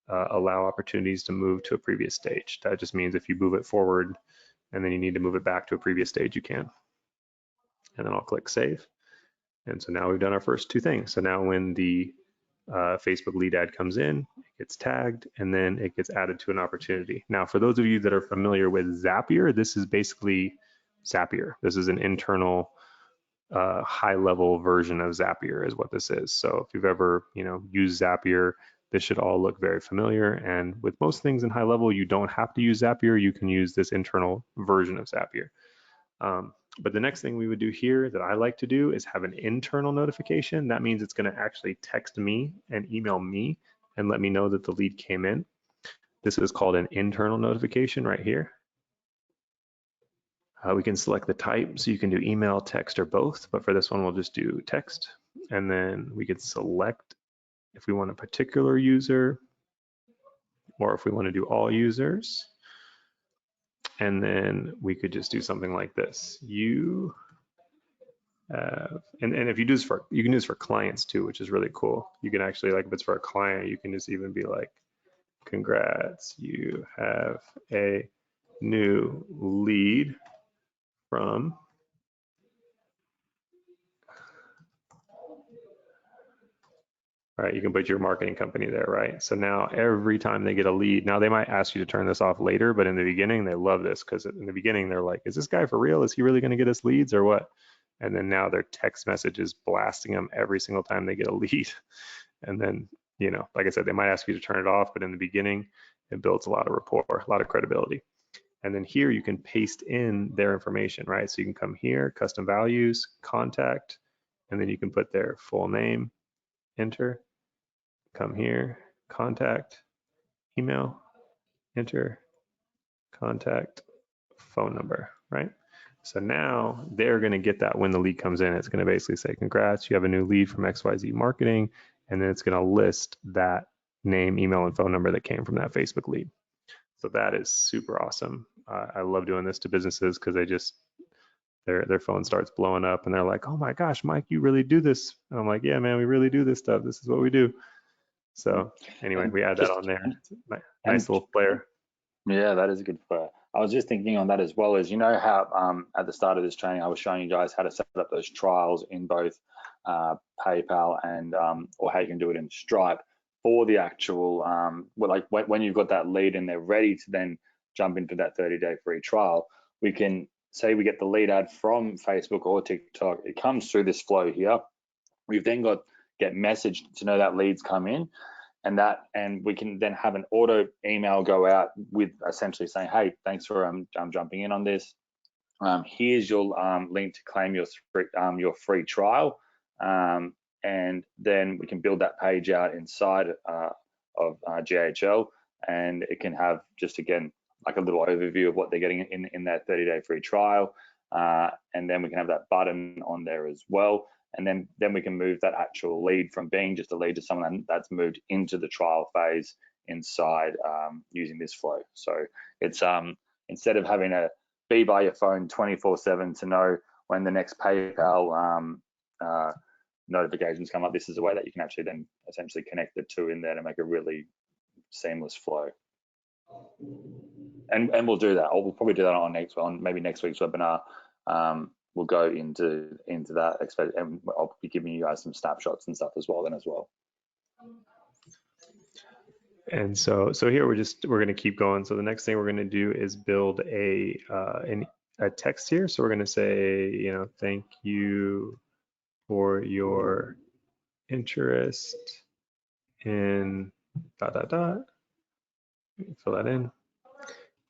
allow opportunities to move to a previous stage. That just means if you move it forward and then you need to move it back to a previous stage, you can. And then I'll click save. And so now we've done our first two things. So now when the Facebook lead ad comes in, it gets tagged, and then it gets added to an opportunity. Now, for those of you that are familiar with Zapier, this is basically Zapier. This is an internal high-level version of Zapier is what this is. So if you've ever, used Zapier, this should all look very familiar. And with most things in high level, you don't have to use Zapier. You can use this internal version of Zapier. But the next thing we would do here that I like to do is have an internal notification. That means it's going to actually text me and email me and let me know that the lead came in. This is called an internal notification right here. We can select the type, so you can do email, text, or both, but for this one, we'll just do text. And then we could select if we want a particular user or if we want to do all users. And then we could just do something like this. You have, and if you do this you can do this for clients too, which is really cool. You can actually, like if it's for a client, you can just even be like, congrats, you have a new lead from right, you can put your marketing company there, right? So now every time they get a lead, now they might ask you to turn this off later, but in the beginning, they love this because in the beginning, they're like, is this guy for real? Is he really going to get us leads or what? And then now their text message is blasting them every single time they get a lead. And then, like I said, they might ask you to turn it off, but in the beginning, it builds a lot of rapport, a lot of credibility. And then here you can paste in their information, right? So you can come here, custom values, contact, and then you can put their full name, enter. come here, contact, email, enter, contact, phone number, right? So now they're going to get that when the lead comes in. It's going to basically say, congrats, you have a new lead from XYZ Marketing. And then it's going to list that name, email, and phone number that came from that Facebook lead. So that is super awesome. I love doing this to businesses because they just, their phone starts blowing up and they're like, oh my gosh, Mike, you really do this. And I'm like, yeah, man, we really do this stuff. This is what we do. So anyway, And we add that on there. Nice little flair. Yeah, that is a good flair. I was just thinking on that as well as, you know how at the start of this training, I was showing you guys how to set up those trials in both PayPal and or how you can do it in Stripe for the actual, like when you've got that lead and they're ready to then jump into that 30-day free trial, we can say we get the lead ad from Facebook or TikTok. It comes through this flow here. We've then got get messaged to know that leads come in. And we can then have an auto email go out with essentially saying, hey, thanks for jumping in on this. Here's your link to claim your free trial. And then we can build that page out inside of GHL, and it can have just, again, like a little overview of what they're getting in that 30-day free trial. And then we can have that button on there as well. And then we can move that actual lead from being just a lead to someone that's moved into the trial phase inside using this flow. So it's instead of having to be by your phone 24/7 to know when the next PayPal notifications come up, this is a way that you can actually then essentially connect the two in there to make a really seamless flow. And we'll do that. We'll probably do that on maybe next week's webinar. We'll go into that, and I'll be giving you guys some snapshots and stuff as well then as well. And so here we're going to keep going. So the next thing we're going to do is build a text here. So we're going to say, you know, thank you for your interest in ... Fill that in.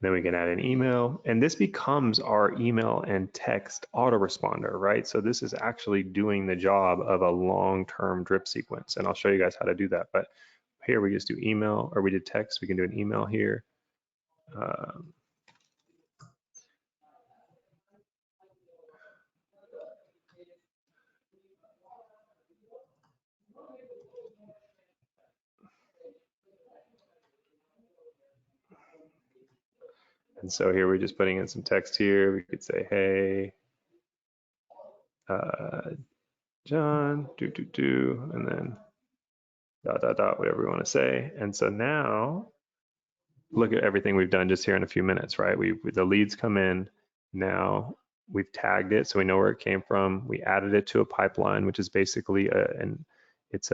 Then we can add an email, and this becomes our email and text autoresponder, right? So this is actually doing the job of a long-term drip sequence, and I'll show you guys how to do that. But here we just do email, or we did text. We can do an email here. And so here we're just putting in some text here. We could say, hey, John, and then ... whatever we want to say. And so now look at everything we've done just here in a few minutes, right? The leads come in. Now we've tagged it so we know where it came from. We added it to a pipeline, which is basically it's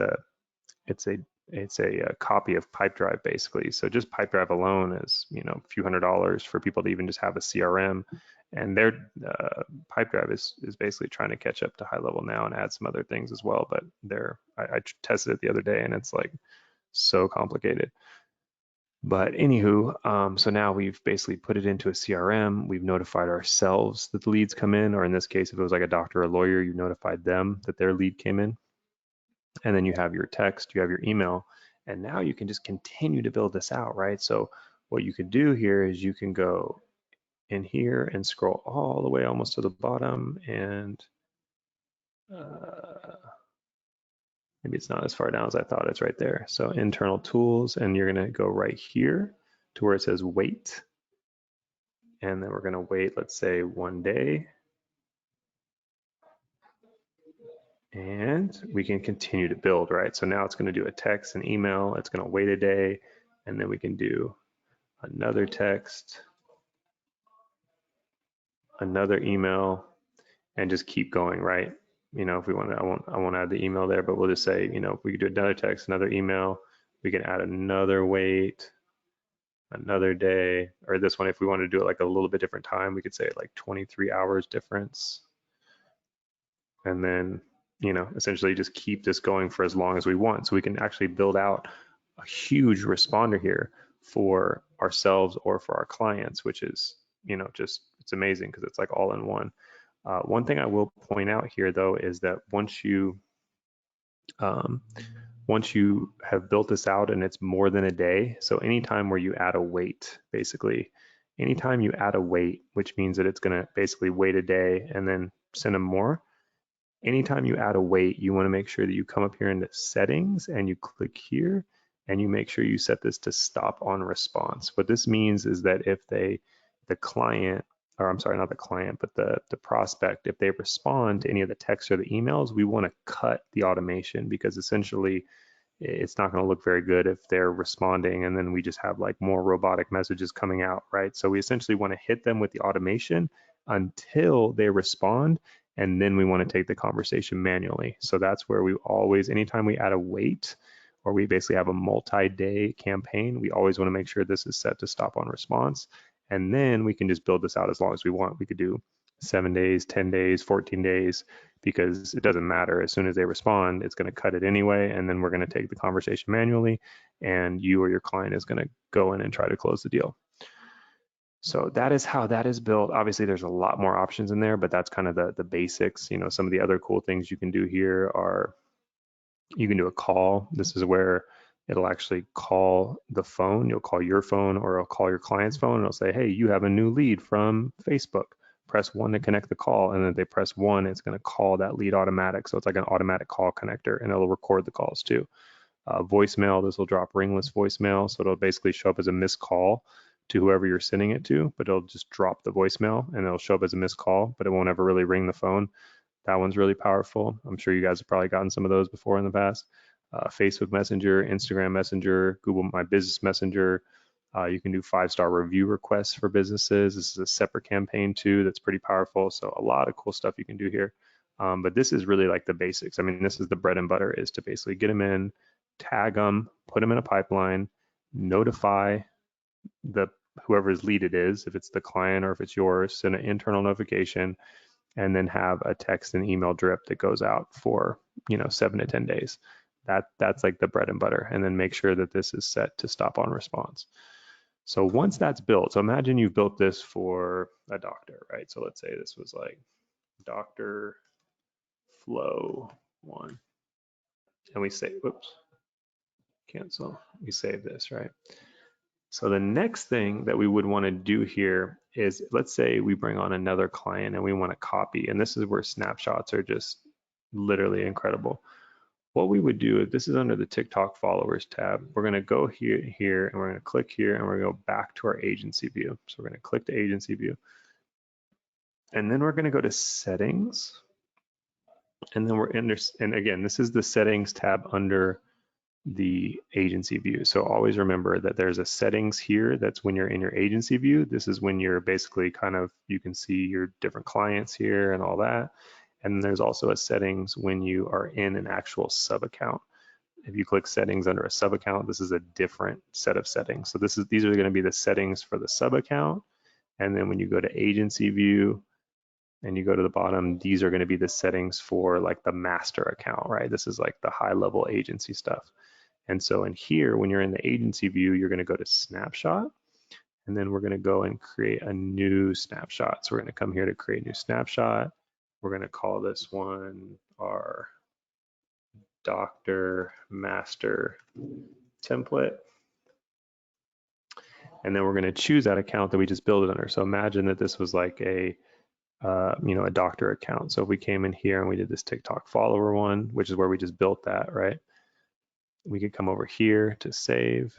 a copy of Pipedrive basically. So just Pipedrive alone is, you know, a few $100s for people to even just have a CRM. And their Pipedrive is basically trying to catch up to high level now and add some other things as well. But I tested it the other day and it's like so complicated. But anywho, so now we've basically put it into a CRM. We've notified ourselves that the leads come in, or in this case, if it was like a doctor or a lawyer, you notified them that their lead came in. And then you have your text, you have your email, and now you can just continue to build this out, right? So what you could do here is you can go in here and scroll all the way almost to the bottom, and maybe it's not as far down as I thought. It's right there. So internal tools, and you're going to go right here to where it says wait. And then we're going to wait, let's say 1 day. And we can continue to build, right? So now it's going to do a text and email. It's going to wait a day, and then we can do another text, another email, and just keep going, right? You know, if we want to, I won't add the email there, but we'll just say, you know, if we could do another text, another email, we can add another wait, another day, or this one, if we want to do it like a little bit different time, we could say like 23 hours difference. And then, you know, essentially just keep this going for as long as we want. So we can actually build out a huge responder here for ourselves or for our clients, which is, you know, just, it's amazing because it's like all in one. One thing I will point out here though is that once you once you have built this out and it's more than a day, so anytime where you add a wait, basically, anytime you add a wait, which means that it's going to basically wait a day and then send them more. Anytime you add a wait, you want to make sure that you come up here into settings and you click here and you make sure you set this to stop on response. What this means is that if the client, or I'm sorry, not the client, but the prospect, if they respond to any of the texts or the emails, we want to cut the automation, because essentially it's not going to look very good if they're responding and then we just have like more robotic messages coming out, right? So we essentially want to hit them with the automation until they respond, and then we want to take the conversation manually. So that's where we always, anytime we add a wait or we basically have a multi-day campaign, we always want to make sure this is set to stop on response. And then we can just build this out as long as we want. We could do 7 days, 10 days, 14 days, because it doesn't matter. As soon as they respond, it's going to cut it anyway, and then we're going to take the conversation manually, and you or your client is going to go in and try to close the deal. So that is how that is built. Obviously, there's a lot more options in there, but that's kind of the basics. You know, some of the other cool things you can do here are you can do a call. This is where it'll actually call the phone. You'll call your phone, or it'll call your client's phone, and it'll say, hey, you have a new lead from Facebook. Press 1 to connect the call, and then if they press 1, it's going to call that lead automatic. So it's like an automatic call connector, and it'll record the calls too. Voicemail, this will drop ringless voicemail, so it'll basically show up as a missed call to whoever you're sending it to, but it'll just drop the voicemail and it'll show up as a missed call, but it won't ever really ring the phone. That one's really powerful. I'm sure you guys have probably gotten some of those before in the past. Facebook Messenger, Instagram Messenger, Google My Business Messenger. You can do 5-star review requests for businesses. This is a separate campaign too that's pretty powerful. So a lot of cool stuff you can do here. But this is really like the basics. I mean, this is the bread and butter, is to basically get them in, tag them, put them in a pipeline, notify the whoever's lead it is, if it's the client or if it's yours, send an internal notification, and then have a text and email drip that goes out for 7 to 10 days. That's like the bread and butter. And then make sure that this is set to stop on response. So once that's built, so imagine you've built this for a doctor, right? So let's say this was like Dr. Flow 1. And we say, whoops, cancel. We save this, right? So the next thing that we would want to do here is, let's say we bring on another client and we want to copy, and this is where snapshots are just literally incredible. What we would do, this is under the TikTok followers tab, we're going to go here, and we're going to click here, and we're going to go back to our agency view. So we're going to click the agency view, and then we're going to go to settings, and then we're in, and again, this is the settings tab under the agency view. So always remember that there's a settings here. That's when you're in your agency view. This is when you're basically kind of, you can see your different clients here and all that. And there's also a settings when you are in an actual sub account. If you click settings under a sub account, this is a different set of settings. So these are going to be the settings for the sub account. And then when you go to agency view and you go to the bottom, these are going to be the settings for like the master account, right? This is like the high level agency stuff. And so in here, when you're in the agency view, you're going to go to snapshot, and then we're going to go and create a new snapshot. So we're going to come here to create a new snapshot. We're going to call this one our Doctor Master template. And then we're going to choose that account that we just built it under. So imagine that this was like a doctor account. So if we came in here and we did this TikTok follower one, which is where we just built that, right? We could come over here to save,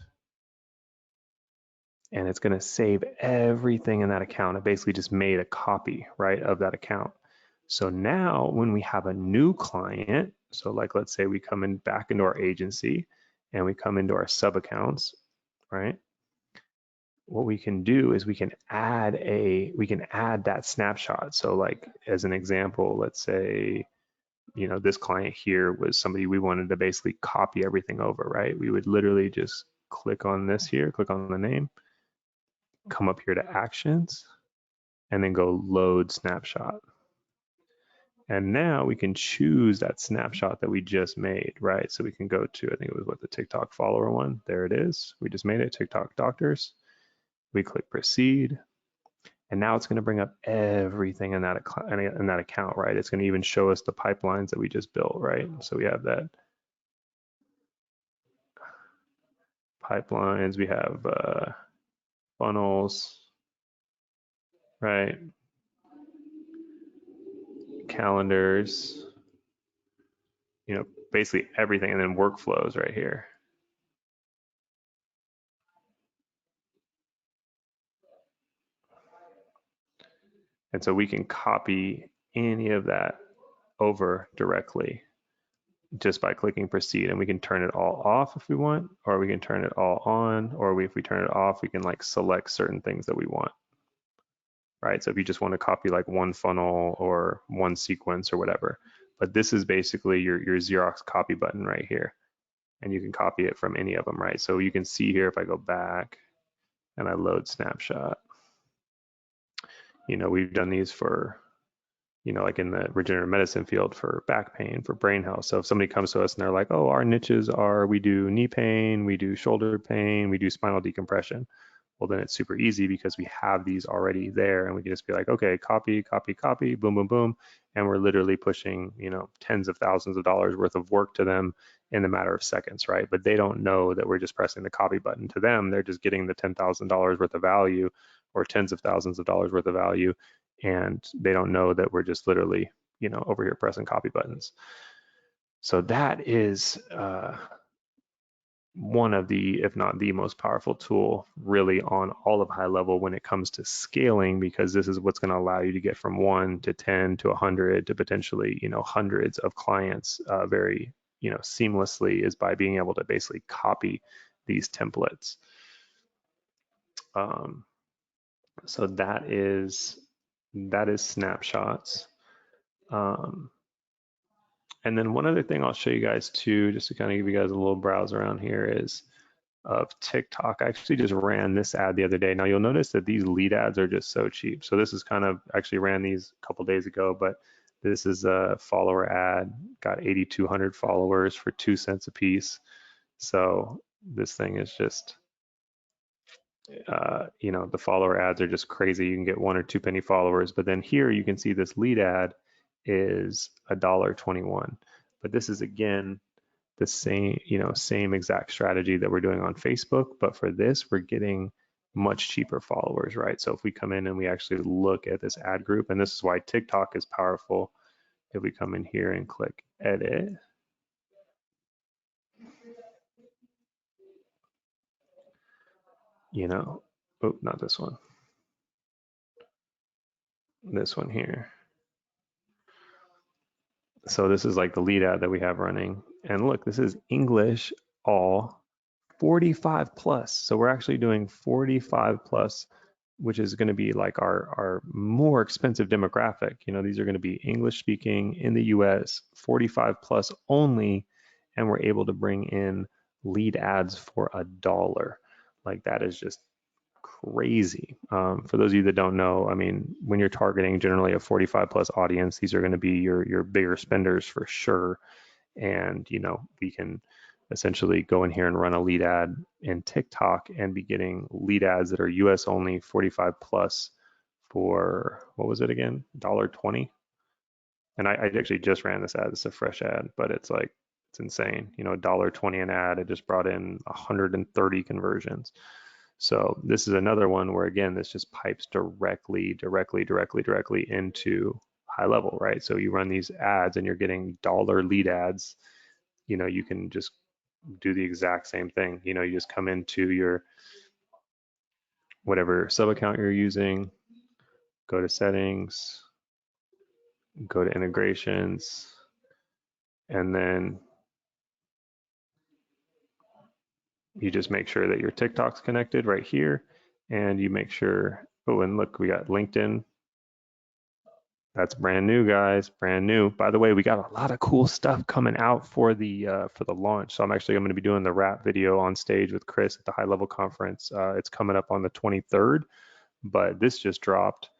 and it's going to save everything in that account. It basically just made a copy, right, of that account. So now when we have a new client, so like let's say we come in back into our agency and we come into our sub accounts, right? What we can do is we can add that snapshot. So like as an example, let's say this client here was somebody we wanted to basically copy everything over, right? We would literally just click on this here, click on the name, come up here to actions, and then go load snapshot. And now we can choose that snapshot that we just made, right? So we can go to, I think it was the TikTok follower one. There it is. We just made it, TikTok doctors. We click proceed. And now it's going to bring up everything in that account, right? It's going to even show us the pipelines that we just built, right? So we have that pipelines, we have funnels, right? Calendars, you know, basically everything, and then workflows right here. And so we can copy any of that over directly just by clicking proceed, and we can turn it all off if we want, or we can turn it all on, or if we turn it off, we can like select certain things that we want, right? So if you just want to copy like one funnel or one sequence or whatever, but this is basically your Xerox copy button right here, and you can copy it from any of them, right? So you can see here, if I go back and I load snapshot, you know, we've done these for, you know, like in the regenerative medicine field for back pain, for brain health. So if somebody comes to us and they're like, oh, our niches are, we do knee pain, we do shoulder pain, we do spinal decompression. Well, then it's super easy because we have these already there, and we can just be like, okay, copy, copy, copy, boom, boom, boom. And we're literally pushing, you know, tens of thousands of dollars worth of work to them in a matter of seconds, right? But they don't know that we're just pressing the copy button. To them, they're just getting the $10,000 worth of value or tens of thousands of dollars worth of value. And they don't know that we're just literally, you know, over here pressing copy buttons. So that is one of the, if not the most powerful tool really on all of high level when it comes to scaling, because this is what's going to allow you to get from 1 to 10 to 100 to potentially, you know, hundreds of clients very, you know, seamlessly, is by being able to basically copy these templates. So that is snapshots. And then one other thing I'll show you guys too, just to kind of give you guys a little browse around here, is of TikTok. I actually just ran this ad the other day. Now you'll notice that these lead ads are just so cheap. So this is kind of, actually ran these a couple days ago, but this is a follower ad, got 8,200 followers for 2 cents a piece. So this thing is just, you know, the follower ads are just crazy. You can get 1 or 2 penny followers, but then here you can see this lead ad is $1.21. But this is, again, the same, you know, same exact strategy that we're doing on Facebook, but for this, we're getting much cheaper followers, right? So if we come in and we actually look at this ad group, and this is why TikTok is powerful, if we come in here and click edit, you know, oh, not this one, this one here. So this is like the lead ad that we have running. And look, this is English all 45 plus. So we're actually doing 45 plus, which is going to be like our more expensive demographic. You know, these are going to be English speaking in the US, 45 plus only, and we're able to bring in lead ads for $1. Like, that is just crazy. For those of you that don't know, I mean, when you're targeting generally a 45 plus audience, these are going to be your bigger spenders for sure. And, you know, we can essentially go in here and run a lead ad in TikTok and be getting lead ads that are US only, 45 plus, for, what was it again, $1.20. And I actually just ran this ad. It's a fresh ad, but it's like, it's insane. You know, $1.20 an ad. It just brought in 130 conversions. So this is another one where, again, this just pipes directly into high level, right? So you run these ads and you're getting dollar lead ads. You know, you can just do the exact same thing. You know, you just come into your whatever sub account you're using, go to settings, go to integrations, and then you just make sure that your TikTok's connected right here, and you make sure, oh, and look, we got LinkedIn. That's brand new, guys, brand new. By the way, we got a lot of cool stuff coming out for the launch. So I'm going to be doing the wrap video on stage with Chris at the High Level Conference. It's coming up on the 23rd, but this just dropped,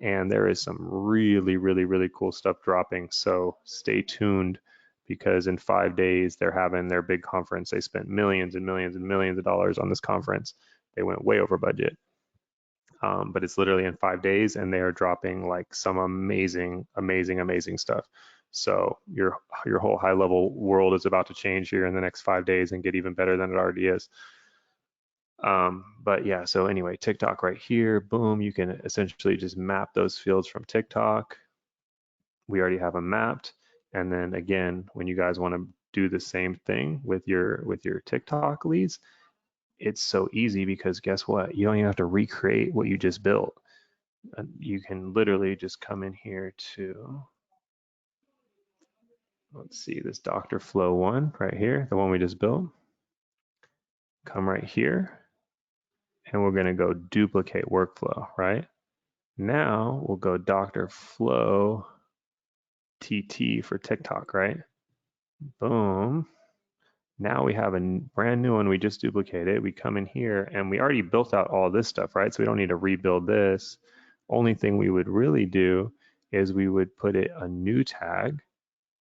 and there is some really cool stuff dropping. So stay tuned, because in 5 days they're having their big conference. They spent millions and millions of dollars on this conference. They went way over budget. But it's literally in 5 days, and they are dropping like some amazing stuff. So your whole high level world is about to change here in the next 5 days and get even better than it already is. But yeah, so anyway, TikTok right here, boom, you can essentially just map those fields from TikTok. We already have them mapped. And then again, when you guys want to do the same thing with your TikTok leads, it's so easy because guess what? You don't even have to recreate what you just built. You can literally just come in here to, let's see, this Dr. Flow one right here, the one we just built. Come right here, and we're going to go duplicate workflow, right? Now we'll go Dr. Flow TT for TikTok, right? Boom. Now we have a brand new one we just duplicated. We come in here and we already built out all this stuff, right? So we don't need to rebuild this. Only thing we would really do is we would put it a new tag.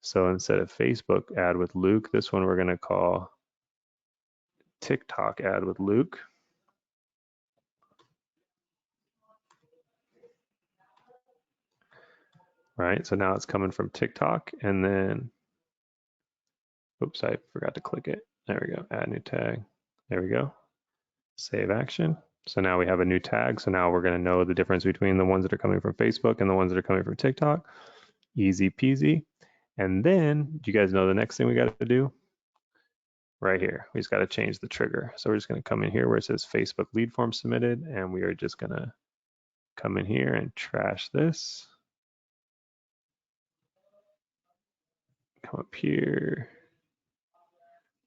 So instead of Facebook ad with Luke, this one we're going to call TikTok ad with Luke. Right, so now it's coming from TikTok, and then, oops, I forgot to click it. There we go, add new tag. There we go, save action. So now we have a new tag. So now we're going to know the difference between the ones that are coming from Facebook and the ones that are coming from TikTok. Easy peasy. And then, do you guys know the next thing we got to do? Right here, we just got to change the trigger. So we're just going to come in here where it says Facebook lead form submitted, and we are just going to come in here and trash this. Come up here.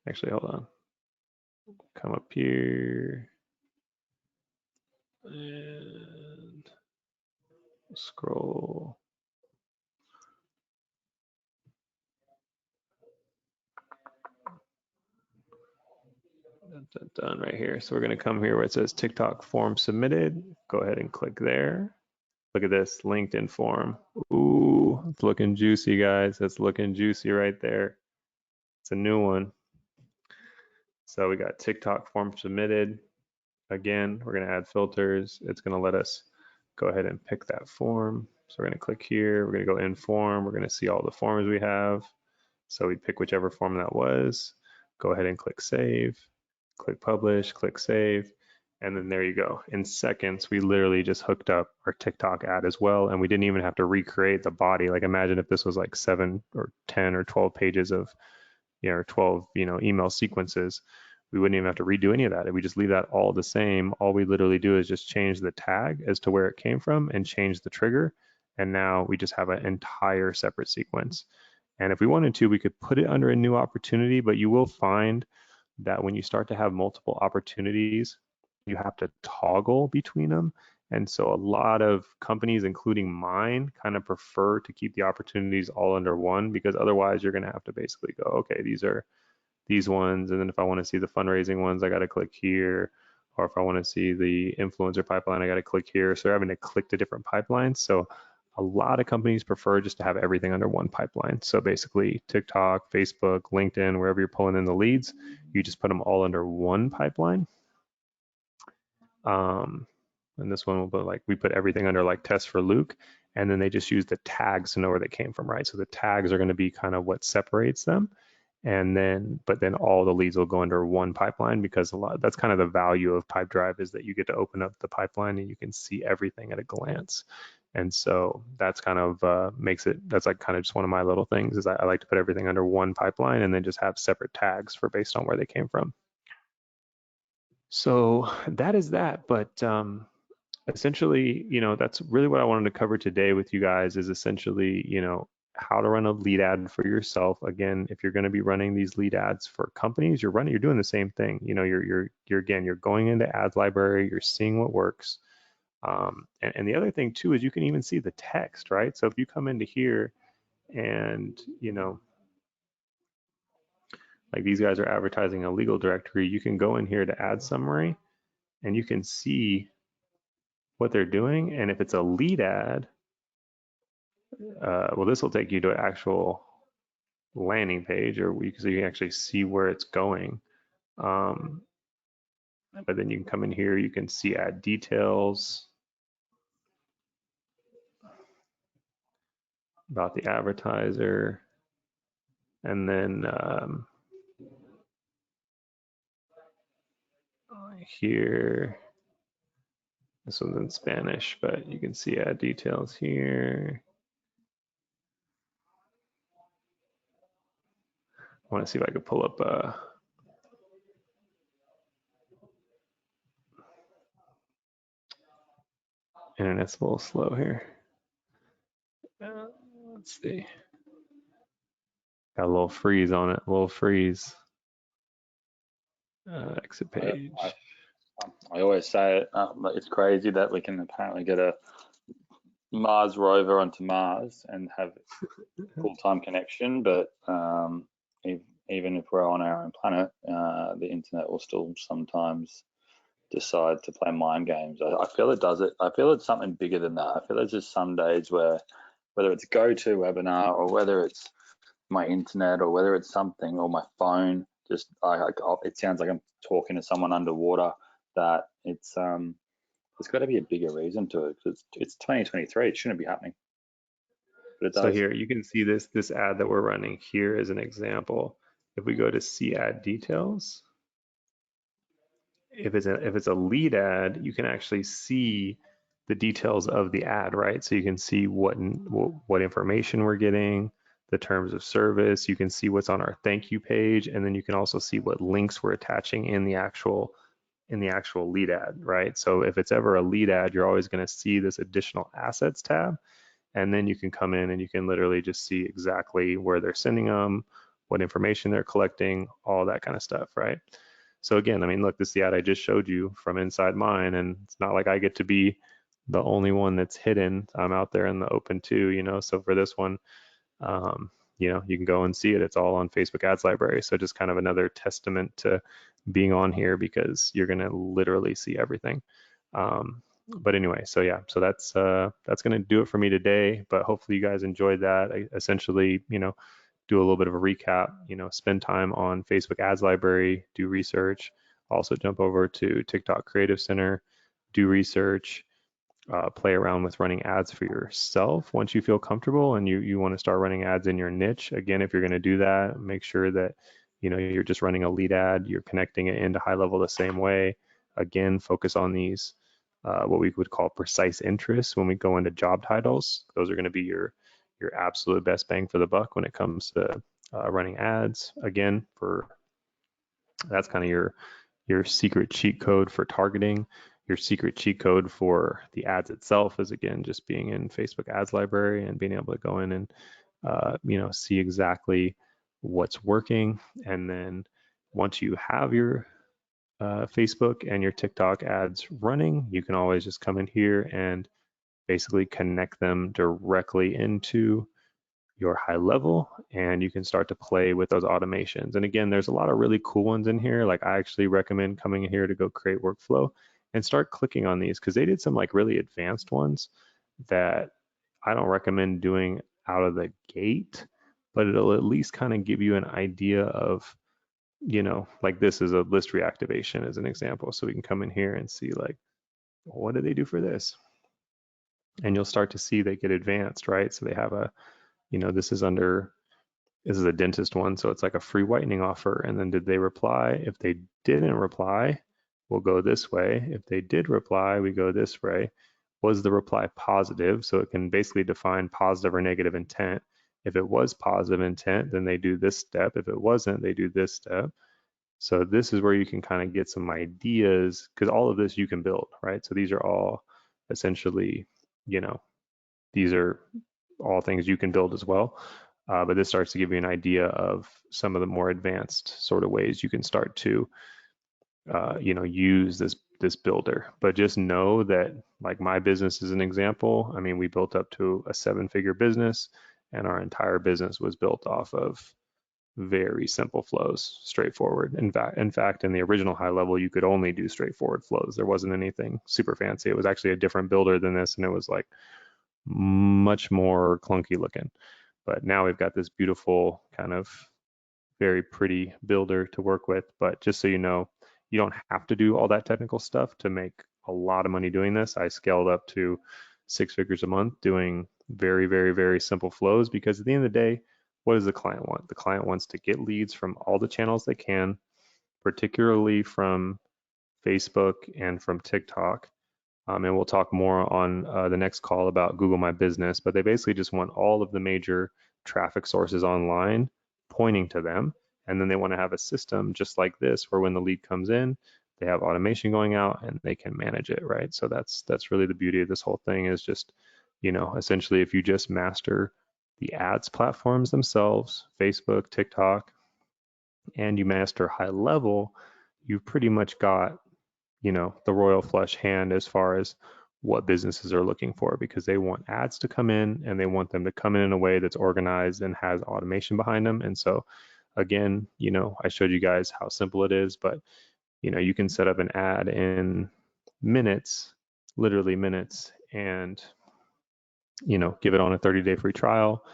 Actually, hold on. Come up here and scroll. Done right here. So we're going to come here where it says TikTok form submitted. Go ahead and click there. Look at this LinkedIn form. Ooh, it's looking juicy, guys. It's looking juicy right there. It's a new one. So we got TikTok form submitted. Again, we're going to add filters. It's going to let us go ahead and pick that form. So we're going to click here. We're going to go in form. We're going to see all the forms we have. So we pick whichever form that was. Go ahead and click save. Click publish, click save, and then there you go. In seconds, we literally just hooked up our TikTok ad as well, and we didn't even have to recreate the body. Like imagine if this was like 7 or 10 or 12 pages of, or 12, email sequences. We wouldn't even have to redo any of that. If we just leave that all the same, all we literally do is just change the tag as to where it came from and change the trigger. And now we just have an entire separate sequence. And if we wanted to, we could put it under a new opportunity, but you will find that when you start to have multiple opportunities, you have to toggle between them. And so a lot of companies, including mine, kind of prefer to keep the opportunities all under one, because otherwise you're going to have to basically go, okay, these are these ones. And then if I want to see the fundraising ones, I got to click here. Or if I want to see the influencer pipeline, I got to click here. So having to click the different pipelines. So a lot of companies prefer just to have everything under one pipeline. So basically TikTok, Facebook, LinkedIn, wherever you're pulling in the leads, you just put them all under one pipeline. And this one will put like, we put everything under like test for Luke, and then they just use the tags to know where they came from, right? So the tags are going to be kind of what separates them. And then, but then all the leads will go under one pipeline, because that's kind of the value of Pipedrive, is that you get to open up the pipeline and you can see everything at a glance. And so that's kind of makes it, that's like kind of just one of my little things, is I like to put everything under one pipeline and then just have separate tags for based on where they came from. So that is that. But essentially, that's really what I wanted to cover today with you guys, is essentially, how to run a lead ad for yourself. Again, if you're going to be running these lead ads for companies, you're doing the same thing. You're going into ads library, you're seeing what works. And the other thing too is you can even see the text, right? So if you come into here and, like these guys are advertising a legal directory, you can go in here to ad summary and you can see what they're doing. And if it's a lead ad, well, this will take you to an actual landing page, so you can actually see where it's going. But then you can come in here, you can see ad details about the advertiser, and then here. This one's in Spanish, but you can see ad details here. I want to see if I could pull up internet's a little slow here. Let's see. Got a little freeze on it, a little freeze. Exit page. I always say it, it's crazy that we can apparently get a Mars rover onto Mars and have full-time connection, but even if we're on our own planet, the internet will still sometimes decide to play mind games. I feel it does it. I feel it's something bigger than that. I feel it's just some days where, whether it's GoToWebinar or whether it's my internet or whether it's something or my phone, just it sounds like I'm talking to someone underwater. That it's there's got to be a bigger reason to it, because it's 2023. It shouldn't be happening, but it does. So here you can see this ad that we're running here as an example. If we go to see ad details, if it's a lead ad, you can actually see the details of the ad, right? So you can see what information we're getting, the terms of service. You can see what's on our thank you page, and then you can also see what links we're attaching in the actual lead ad, right? So if it's ever a lead ad, you're always going to see this additional assets tab, and then you can come in and you can literally just see exactly where they're sending them, what information they're collecting, all that kind of stuff, right? So again, I mean, look, this is the ad I just showed you from inside mine, and it's not like I get to be the only one that's hidden. I'm out there in the open too, you know. So for this one, you know, you can go and see it. It's all on Facebook Ads Library. So just kind of another testament to being on here, because you're going to literally see everything. But anyway, so yeah, so that's going to do it for me today. But hopefully you guys enjoyed that. I essentially, you know, do a little bit of a recap, you know, spend time on Facebook Ads Library, do research, also jump over to TikTok Creative Center, do research, play around with running ads for yourself once you feel comfortable and you want to start running ads in your niche. Again, if you're going to do that, make sure that, you know, you're just running a lead ad, you're connecting it into high level the same way. Again, focus on these, what we would call precise interests when we go into job titles. Those are going to be your absolute best bang for the buck when it comes to running ads. Again, that's kind of your secret cheat code for targeting. Your secret cheat code for the ads itself is, again, just being in Facebook Ads Library and being able to go in and you know, see exactly what's working. And then once you have your Facebook and your TikTok ads running, you can always just come in here and basically connect them directly into your high level, and you can start to play with those automations. And again, there's a lot of really cool ones in here. Like, I actually recommend coming in here to go create workflow and start clicking on these, because they did some like really advanced ones that I don't recommend doing out of the gate, but it'll at least kind of give you an idea of, you know, like this is a list reactivation as an example. So we can come in here and see, like, what do they do for this? And you'll start to see they get advanced, right? So they have a, you know, this is a dentist one, so it's like a free whitening offer. And then did they reply? If they didn't reply, we'll go this way. If they did reply, we go this way. Was the reply positive? So it can basically define positive or negative intent. If it was positive intent, then they do this step. If it wasn't, they do this step. So this is where you can kind of get some ideas, because all of this you can build, right? So these are all essentially, you know, these are all things you can build as well. But this starts to give you an idea of some of the more advanced sort of ways you can start to, you know, use this builder. But just know that, like, my business is an example. I mean, we built up to a 7-figure business, and our entire business was built off of very simple flows, straightforward. In fact, in the original high level, you could only do straightforward flows. There wasn't anything super fancy. It was actually a different builder than this, and it was like much more clunky looking. But now we've got this beautiful kind of very pretty builder to work with. But just so you know, you don't have to do all that technical stuff to make a lot of money doing this. I scaled up to 6 figures a month doing very, very, very simple flows, because at the end of the day, what does the client want? The client wants to get leads from all the channels they can, particularly from Facebook and from TikTok. And we'll talk more on the next call about Google My Business, but they basically just want all of the major traffic sources online pointing to them. And then they want to have a system just like this, where when the lead comes in, they have automation going out and they can manage it, right? So that's really the beauty of this whole thing, is just, essentially if you just master the ads platforms themselves, Facebook, TikTok, and you master high level, you've pretty much got, the royal flush hand as far as what businesses are looking for, because they want ads to come in and they want them to come in a way that's organized and has automation behind them. And so again, I showed you guys how simple it is, but you can set up an ad in minutes, literally minutes, and give it on a 30-day free trial,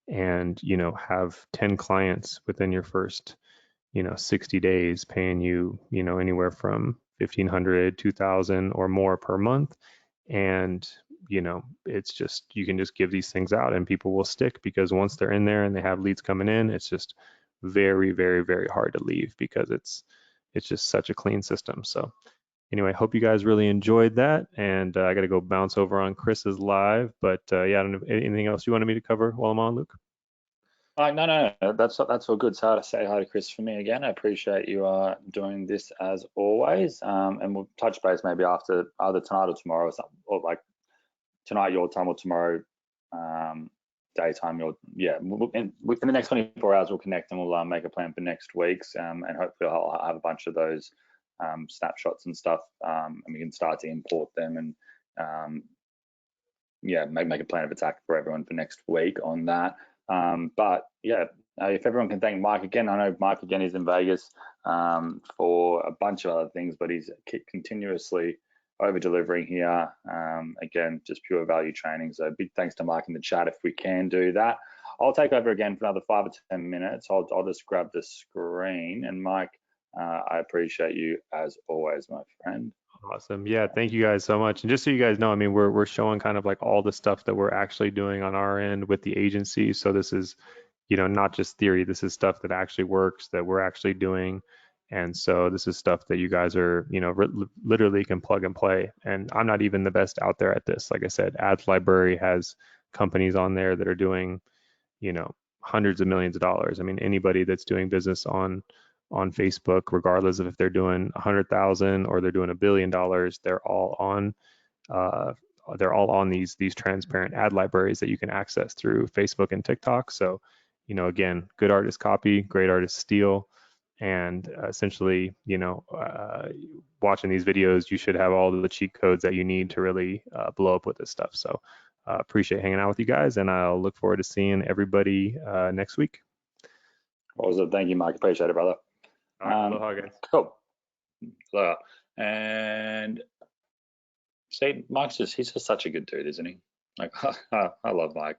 and have 10 clients within your first 60 days paying you anywhere from 1,500, 2,000 or more per month. And it's just, you can just give these things out and people will stick, because once they're in there and they have leads coming in, it's just very, very, very hard to leave, because it's just such a clean system. So anyway, hope you guys really enjoyed that, and I got to go bounce over on Chris's live, but yeah, I don't know, anything else you wanted me to cover while I'm on, Luke? No, that's all good. So to say hi to Chris for me again. I appreciate you doing this as always. And we'll touch base maybe after either tonight or tomorrow, or something, or like tonight your time or tomorrow daytime. Within the next 24 hours we'll connect and we'll make a plan for next week's. And hopefully I'll have a bunch of those snapshots and stuff, and we can start to import them and make a plan of attack for everyone for next week on that. But yeah, if everyone can thank Mike again. I know Mike again is in Vegas for a bunch of other things, but he's continuously over delivering here. Again, just pure value training. So big thanks to Mike in the chat if we can do that. I'll take over again for another 5 or 10 minutes. I'll just grab the screen, and Mike, I appreciate you as always, my friend. Awesome. Yeah, thank you guys so much. And just so you guys know, I mean, we're showing kind of like all the stuff that we're actually doing on our end with the agency. So this is, not just theory. This is stuff that actually works, that we're actually doing. And so this is stuff that you guys are, literally can plug and play. And I'm not even the best out there at this. Like I said, Ads Library has companies on there that are doing, hundreds of millions of dollars. I mean, anybody that's doing business on Facebook, regardless of if they're doing 100,000 or they're doing $1 billion, they're all on these transparent ad libraries that you can access through Facebook and TikTok. So, again, good artists copy, great artists steal, and essentially, watching these videos, you should have all of the cheat codes that you need to really blow up with this stuff. So, appreciate hanging out with you guys, and I'll look forward to seeing everybody next week. Awesome. Thank you, Mike. Appreciate it, brother. All right, aloha, guys. Cool. So, and see, he's just such a good dude, isn't he? Like, I love Mike.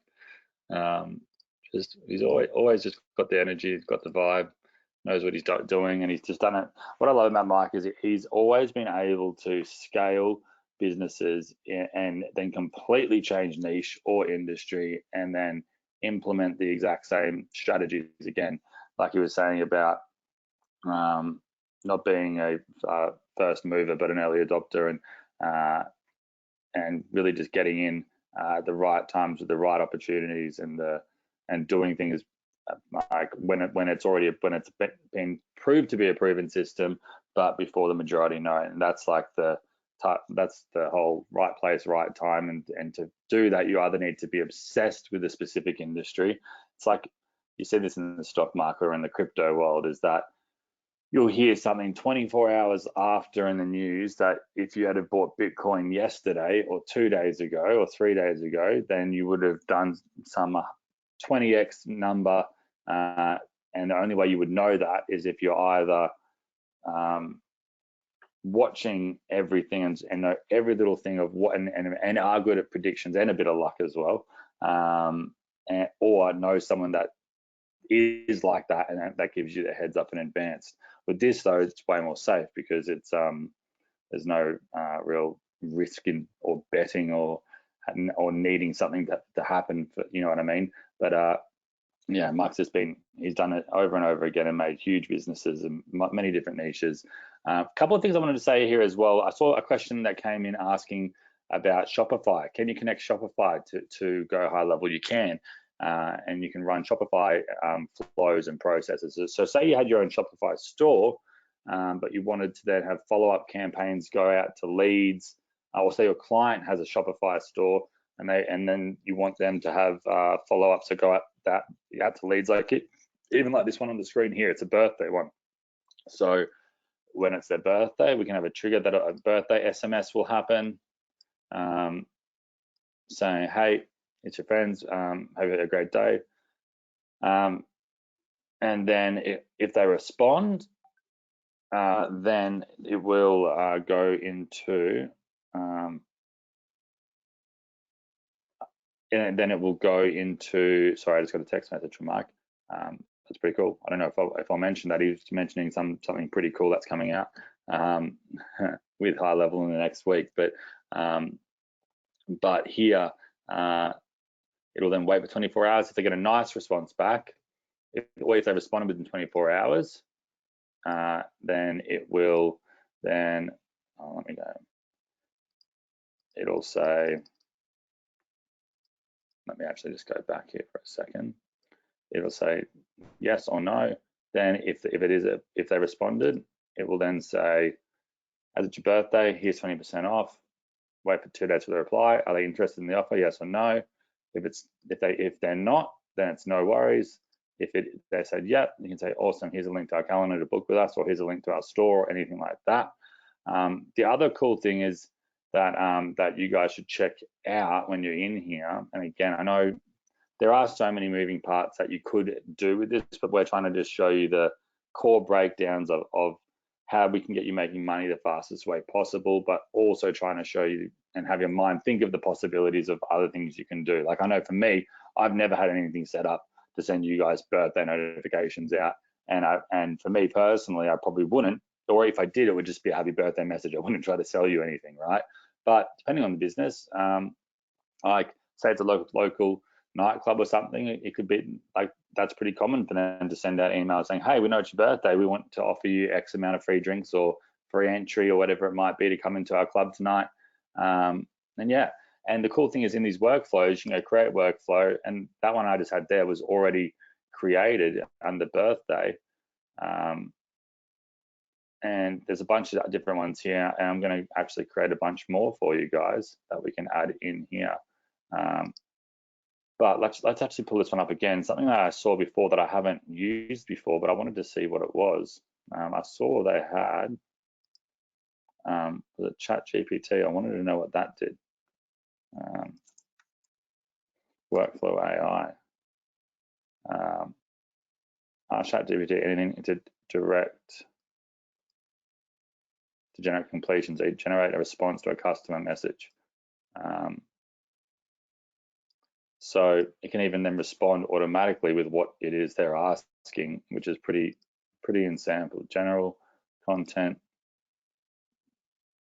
He's always just got the energy, he's got the vibe, knows what he's doing, and he's just done it. What I love about Mike is he's always been able to scale businesses and then completely change niche or industry, and then implement the exact same strategies again, like he was saying about not being a first mover but an early adopter, and really just getting in the right times with the right opportunities, and doing things like when it's been proved to be a proven system, but before the majority know it. And that's like that's the whole right place, right time. And to do that, you either need to be obsessed with a specific industry. It's like you see this in the stock market or in the crypto world, is that you'll hear something 24 hours after in the news that if you had bought Bitcoin yesterday or 2 days ago or 3 days ago, then you would have done some 20x number. And the only way you would know that is if you're either watching everything and know every little thing of what, and are good at predictions and a bit of luck as well, or know someone that is like that, and that gives you the heads up in advance. With this though, it's way more safe because it's there's no real risk in or betting or needing something to happen for, you know what I mean. But yeah, Mike's he's done it over and over again and made huge businesses in many different niches. A couple of things I wanted to say here as well. I saw a question that came in asking about Shopify. Can you connect Shopify to go high level? You can, and you can run Shopify flows and processes. So say you had your own Shopify store, but you wanted to then have follow-up campaigns go out to leads, or say your client has a Shopify store, and then you want them to have follow-ups to go out to leads, like even like this one on the screen here. It's a birthday one. So when it's their birthday, we can have a trigger that a birthday SMS will happen, saying, hey, it's your friends, have a great day. And then if they respond, then it will go into, and then it will go into, sorry, I just got a text message from Mike. That's pretty cool. I don't know if I'll mention that. He was mentioning something pretty cool that's coming out with high level in the next week. But here, it'll then wait for 24 hours. If they get a nice response back, if they responded within 24 hours, then it will then, let me go. It'll say, let me actually just go back here for a second. It'll say yes or no. Then if they responded, it will then say, as it's your birthday, here's 20% off. Wait for 2 days for the reply. Are they interested in the offer? Yes or no. If they're not, then it's no worries. If they said yeah, you can say awesome. Here's a link to our calendar to book with us, or here's a link to our store, or anything like that. The other cool thing is that that you guys should check out when you're in here. And again, I know there are so many moving parts that you could do with this, but we're trying to just show you the core breakdowns of how we can get you making money the fastest way possible, but also trying to show you and have your mind think of the possibilities of other things you can do. Like, I know for me, I've never had anything set up to send you guys birthday notifications out. And for me personally, I probably wouldn't, or if I did, it would just be a happy birthday message. I wouldn't try to sell you anything, right? But depending on the business, like say it's a local nightclub or something, it could be like, that's pretty common for them to send out emails saying, hey, we know it's your birthday, we want to offer you X amount of free drinks or free entry or whatever it might be to come into our club tonight. And yeah, and the cool thing is in these workflows, you know, create workflow, and that one I just had there was already created under birthday. And there's a bunch of different ones here, and I'm going to actually create a bunch more for you guys that we can add in here. But let's actually pull this one up again. Something that I saw before that I haven't used before, but I wanted to see what it was. I saw they had the Chat GPT. I wanted to know what that did. Workflow AI. Chat GPT, anything to generate completions. They generate a response to a customer message. So it can even then respond automatically with what it is they're asking, which is pretty insane. General content,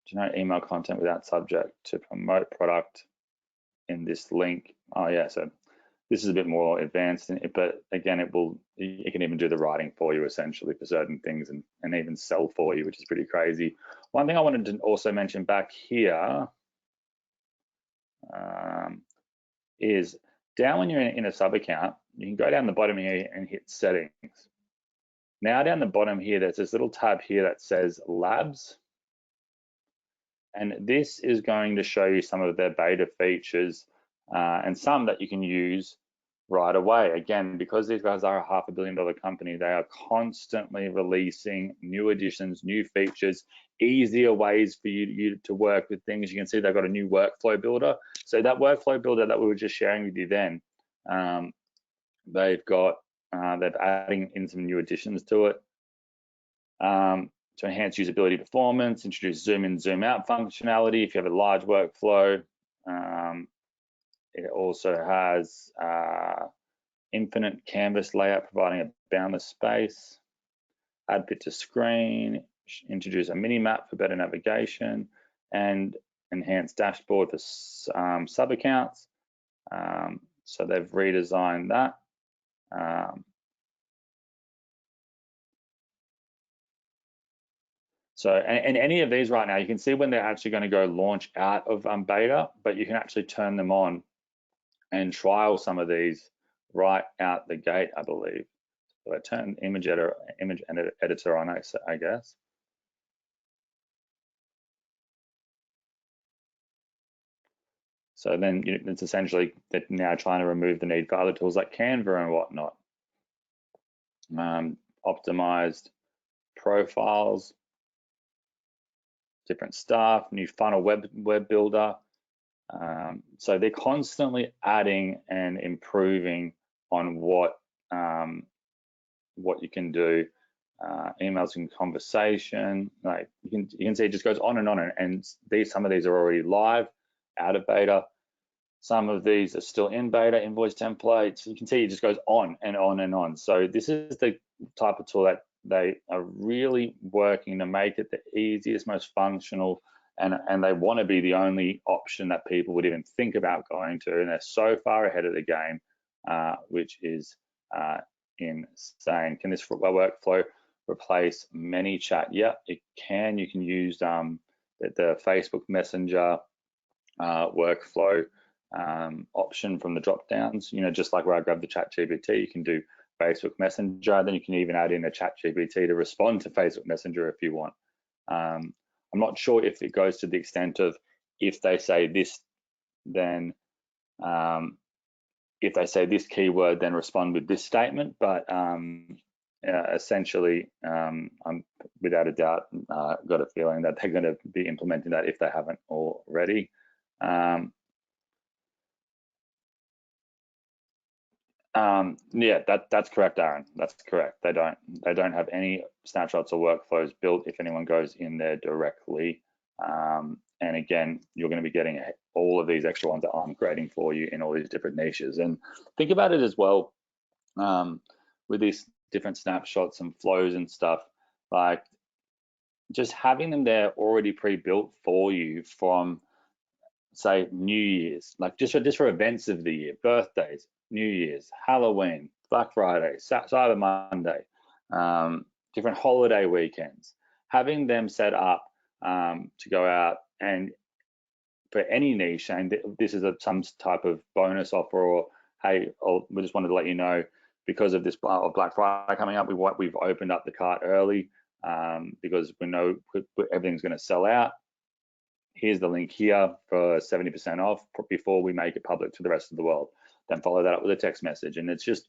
generate email content without subject to promote product in this link. Oh yeah, so this is a bit more advanced, but again, it can even do the writing for you essentially for certain things, and even sell for you, which is pretty crazy. One thing I wanted to also mention back here is down when you're in a sub account, you can go down the bottom here and hit settings. Now down the bottom here, there's this little tab here that says labs. And this is going to show you some of their beta features and some that you can use right away. Again, because these guys are a $500 million company, they are constantly releasing new additions, new features, easier ways for you to work with things. You can see they've got a new workflow builder. So that workflow builder that we were just sharing with you then, they're adding in some new additions to it to enhance usability performance, introduce zoom in, zoom out functionality if you have a large workflow. It also has infinite canvas layout, providing a boundless space, add bit to screen, introduce a mini map for better navigation, and enhanced dashboard for sub accounts. So they've redesigned that. So, and any of these right now, you can see when they're actually going to go launch out of beta, but you can actually turn them on and trial some of these right out the gate, I believe. So I turn image editor on, I guess. So then it's essentially that now trying to remove the need for other tools like Canva and whatnot. Optimized profiles, different stuff, new funnel web builder. So they're constantly adding and improving on what you can do. Emails and conversation, like you can see it just goes on, and some of these are already live, out of beta. Some of these are still in beta, invoice templates. You can see it just goes on and on and on. So this is the type of tool that they are really working to make it the easiest, most functional, and they want to be the only option that people would even think about going to. And they're so far ahead of the game, which is insane. Can this workflow replace ManyChat? Yeah, it can. You can use the Facebook Messenger workflow option from the drop downs, just like where I grabbed the ChatGPT, you can do Facebook Messenger, then you can even add in a ChatGPT to respond to Facebook Messenger if you want. I'm not sure if it goes to the extent of if they say this, then if they say this keyword, then respond with this statement, but essentially, I'm without a doubt got a feeling that they're going to be implementing that if they haven't already. Yeah, that's correct, Aaron. That's correct. They don't have any snapshots or workflows built if anyone goes in there directly. And again, you're going to be getting all of these extra ones that I'm creating for you in all these different niches. And think about it as well, with these different snapshots and flows and stuff, like just having them there already pre-built for you from, say, New Year's, like just for events of the year, birthdays, New Year's, Halloween, Black Friday, Cyber Monday, different holiday weekends, having them set up to go out and for any niche, and this is some type of bonus offer, or hey, we just wanted to let you know because of this Black Friday coming up, we've opened up the cart early because we know everything's going to sell out. Here's the link here for 70% off before we make it public to the rest of the world. Then follow that up with a text message. And it's just,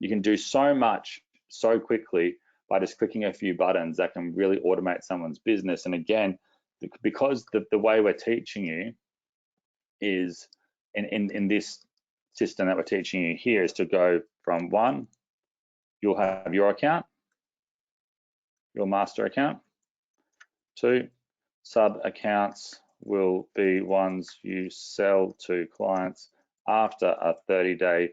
you can do so much so quickly by just clicking a few buttons that can really automate someone's business. And again, because the way we're teaching you is in this system that we're teaching you here is to go from one, you'll have your account, your master account. Two, sub accounts will be ones you sell to clients after a 30-day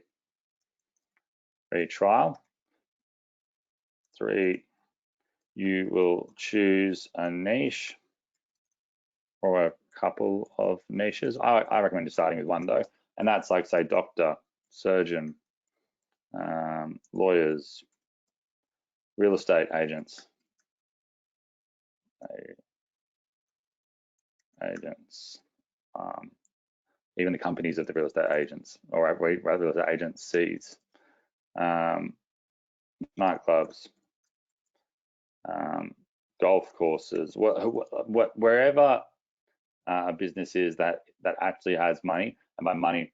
free trial. Three, you will choose a niche or a couple of niches. I recommend just starting with one though, and that's like, say, doctor, surgeon, lawyers, real estate agents, even the companies of the real estate agents, or real estate agencies, nightclubs, golf courses, wherever a business is that actually has money, and by money,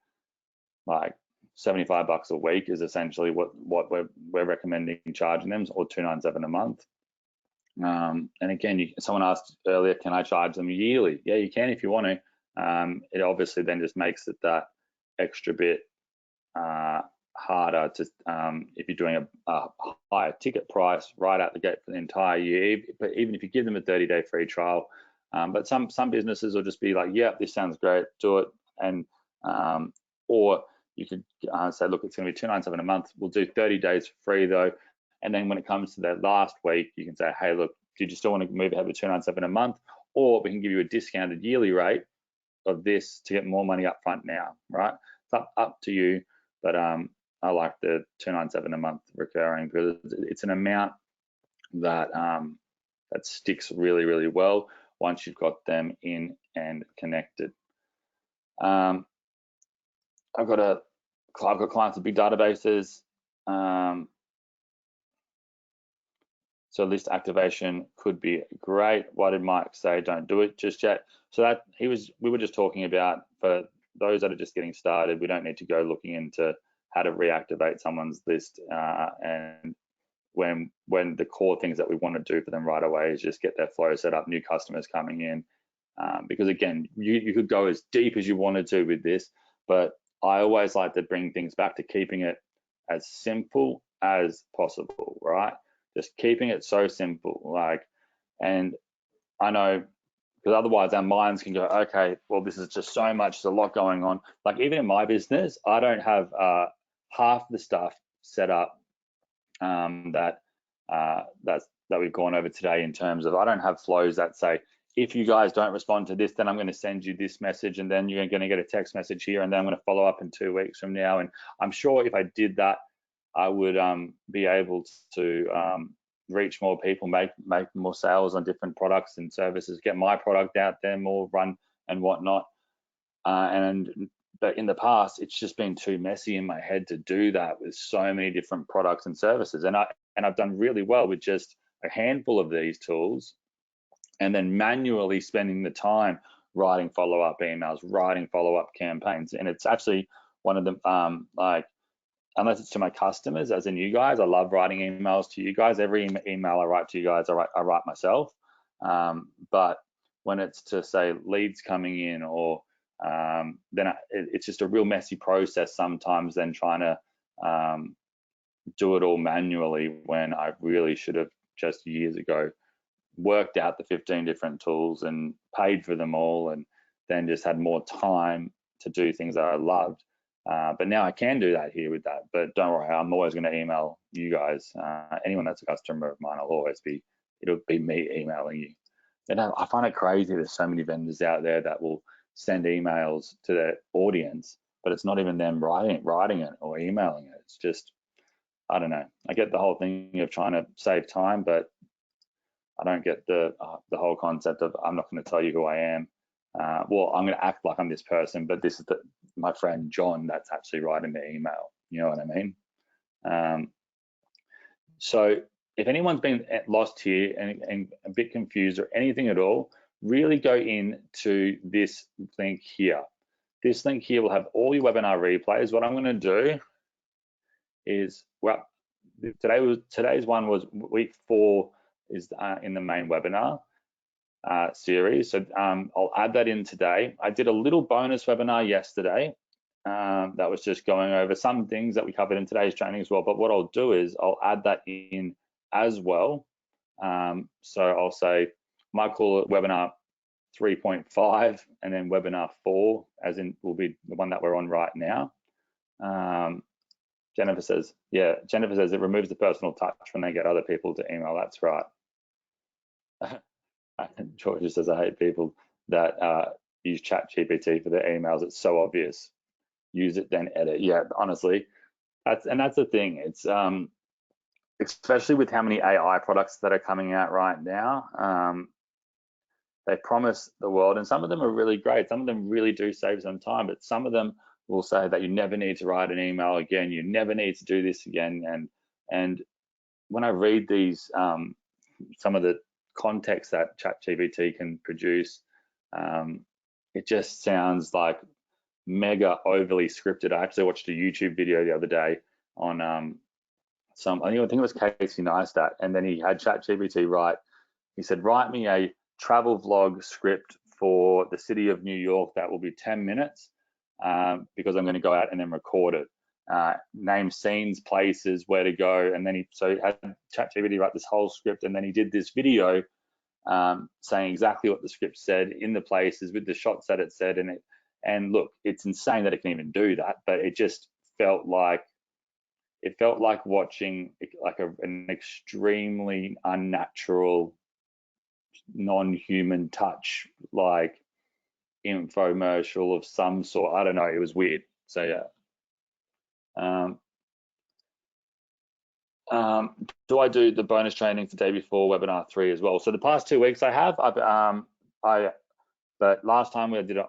like $75 a week is essentially what we're recommending charging them, or $297 a month. And again, someone asked earlier, can I charge them yearly? Yeah, you can if you want to. It obviously then just makes it that extra bit harder to if you're doing a higher ticket price right out the gate for the entire year. But even if you give them a 30-day free trial, but some businesses will just be like, yeah, this sounds great, do it. And or you could say, look, it's going to be $297 a month. We'll do 30 days free though. And then when it comes to that last week, you can say, hey, look, did you still want to move ahead with $297 a month? Or we can give you a discounted yearly rate of this to get more money up front now, right? It's up to you, but I like the $297 a month recurring because it's an amount that that sticks really, really well once you've got them in and connected. I've got clients with big databases. So list activation could be great. Why did Mike say don't do it just yet? So we were just talking about, for those that are just getting started, we don't need to go looking into how to reactivate someone's list, and when the core things that we want to do for them right away is just get their flow set up, new customers coming in, because again, you could go as deep as you wanted to with this, but I always like to bring things back to keeping it as simple as possible, right? Just keeping it so simple, and I know, because otherwise our minds can go, okay, well, this is just so much, there's a lot going on. Like even in my business, I don't have half the stuff set up that we've gone over today, in terms of, I don't have flows that say, if you guys don't respond to this, then I'm going to send you this message, and then you're going to get a text message here, and then I'm going to follow up in 2 weeks from now. And I'm sure if I did that, I would be able to reach more people, make more sales on different products and services, get my product out there more, run and whatnot. But in the past, it's just been too messy in my head to do that with so many different products and services. And I've done really well with just a handful of these tools, and then manually spending the time writing follow-up emails, writing follow-up campaigns. And it's actually one of them, unless it's to my customers, as in you guys, I love writing emails to you guys. Every email I write to you guys, I write myself. But when it's to say leads coming in, or then it's just a real messy process sometimes, then trying to do it all manually, when I really should have just years ago worked out the 15 different tools and paid for them all, and then just had more time to do things that I loved. But now I can do that here with that. But don't worry, I'm always going to email you guys. Anyone that's a customer of mine, it'll be me emailing you. And I find it crazy, there's so many vendors out there that will send emails to their audience, but it's not even them writing it or emailing it. It's just, I don't know. I get the whole thing of trying to save time, but I don't get the whole concept of, I'm not going to tell you who I am. Well, I'm going to act like I'm this person, but this is my friend John that's actually writing the email. You know what I mean? So if anyone's been lost here and a bit confused or anything at all, really go into this link here. This link here will have all your webinar replays. What I'm going to do is, well, today's one was week 4 is in the main webinar series. So I'll add that in today. I did a little bonus webinar yesterday that was just going over some things that we covered in today's training as well. But what I'll do is I'll add that in as well. So I'll say, might call it webinar 3.5, and then webinar 4, as in will be the one that we're on right now. Jennifer says it removes the personal touch when they get other people to email. That's right. Georgia says, I hate people that use ChatGPT for their emails. It's so obvious. Use it, then edit. Yeah, honestly, that's the thing. It's especially with how many AI products that are coming out right now. They promise the world, and some of them are really great. Some of them really do save some time, but some of them will say that you never need to write an email again. You never need to do this again. And when I read these, some of the context that ChatGPT can produce, it just sounds like mega overly scripted. I actually watched a YouTube video the other day on I think it was Casey Neistat, and then he had ChatGPT write. He said, write me a travel vlog script for the city of New York that will be 10 minutes because I'm going to go out and then record it. Name scenes, places, where to go, and then he had ChatGPT write this whole script, and then he did this video saying exactly what the script said in the places with the shots that it said in it. And look, it's insane that it can even do that, but it just felt like watching like an extremely unnatural, non-human touch, like infomercial of some sort. I don't know, it was weird. So yeah. Do I do the bonus training the day before webinar 3 as well? So the past 2 weeks I have. But last time we did it.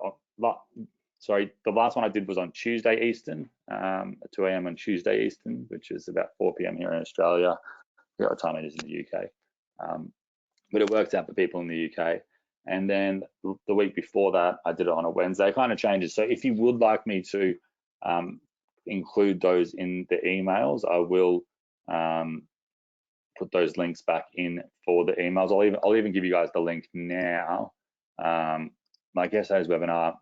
Sorry, the last one I did was on Tuesday Eastern, at 2 a.m. on Tuesday Eastern, which is about 4 p.m. here in Australia. What time it is in the UK. But it works out for people in the UK. And then the week before that, I did it on a Wednesday. It kind of changes. So if you would like me to include those in the emails, I will put those links back in for the emails. I'll even give you guys the link now. Like yesterday's webinar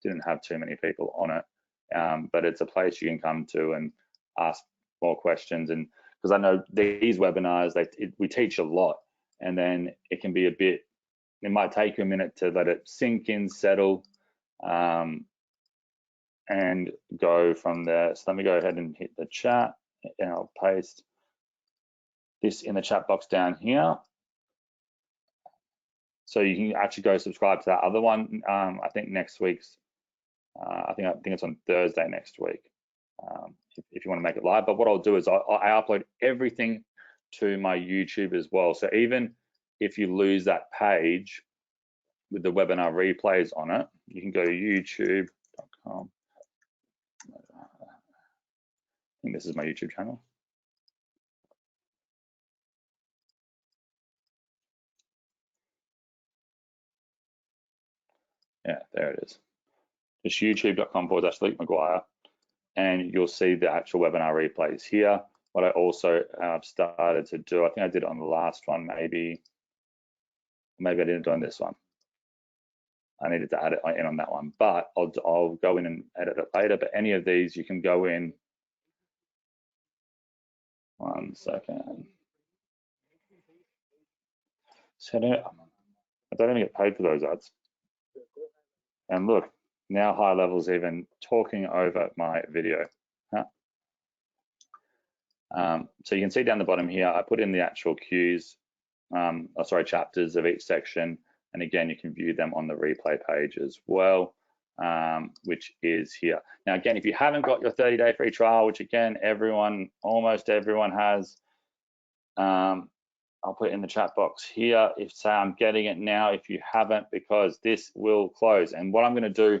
didn't have too many people on it, but it's a place you can come to and ask more questions. And because I know these webinars, we teach a lot, and then it can be it might take you a minute to let it sink in, settle, and go from there. So let me go ahead and hit the chat, and I'll paste this in the chat box down here. So you can actually go subscribe to that other one. I think next week's, I think it's on Thursday next week, if you want to make it live. But what I'll do is I upload everything to my YouTube as well. So even if you lose that page with the webinar replays on it, you can go to youtube.com. I think this is my YouTube channel. Yeah, there it is. Just youtube.com/Luke Maguire, and you'll see the actual webinar replays here. What I also started to do, I think I did it on the last one, maybe I didn't do it on this one. I needed to add it in on that one, but I'll go in and edit it later. But any of these, you can go in. 1 second. So I don't even get paid for those ads. And look, now High Level's even talking over my video. So you can see down the bottom here, I put in the actual cues, chapters of each section. And again, you can view them on the replay page as well, which is here. Now, again, if you haven't got your 30-day free trial, which again, almost everyone has, I'll put it in the chat box here. Say I'm getting it now if you haven't, because this will close. And what I'm going to do,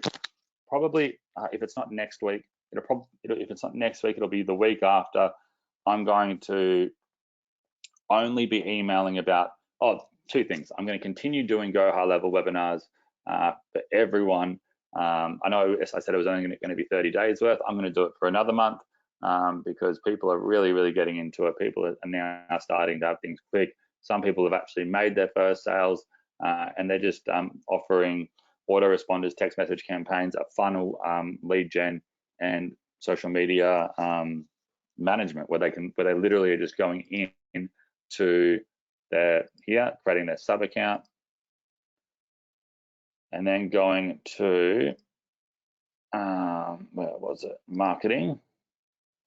probably, if it's not next week, if it's not next week, it'll be the week after. I'm going to only be emailing about two things. I'm going to continue doing Go High Level webinars for everyone. I know, as I said, it was only going to be 30 days worth. I'm going to do it for another month because people are really getting into it. People are now starting to have things quick. Some people have actually made their first sales, and they're just offering autoresponders, text message campaigns, a funnel, lead gen, and social media management, where they literally are just going in to creating their sub account, and then going to where was it, marketing,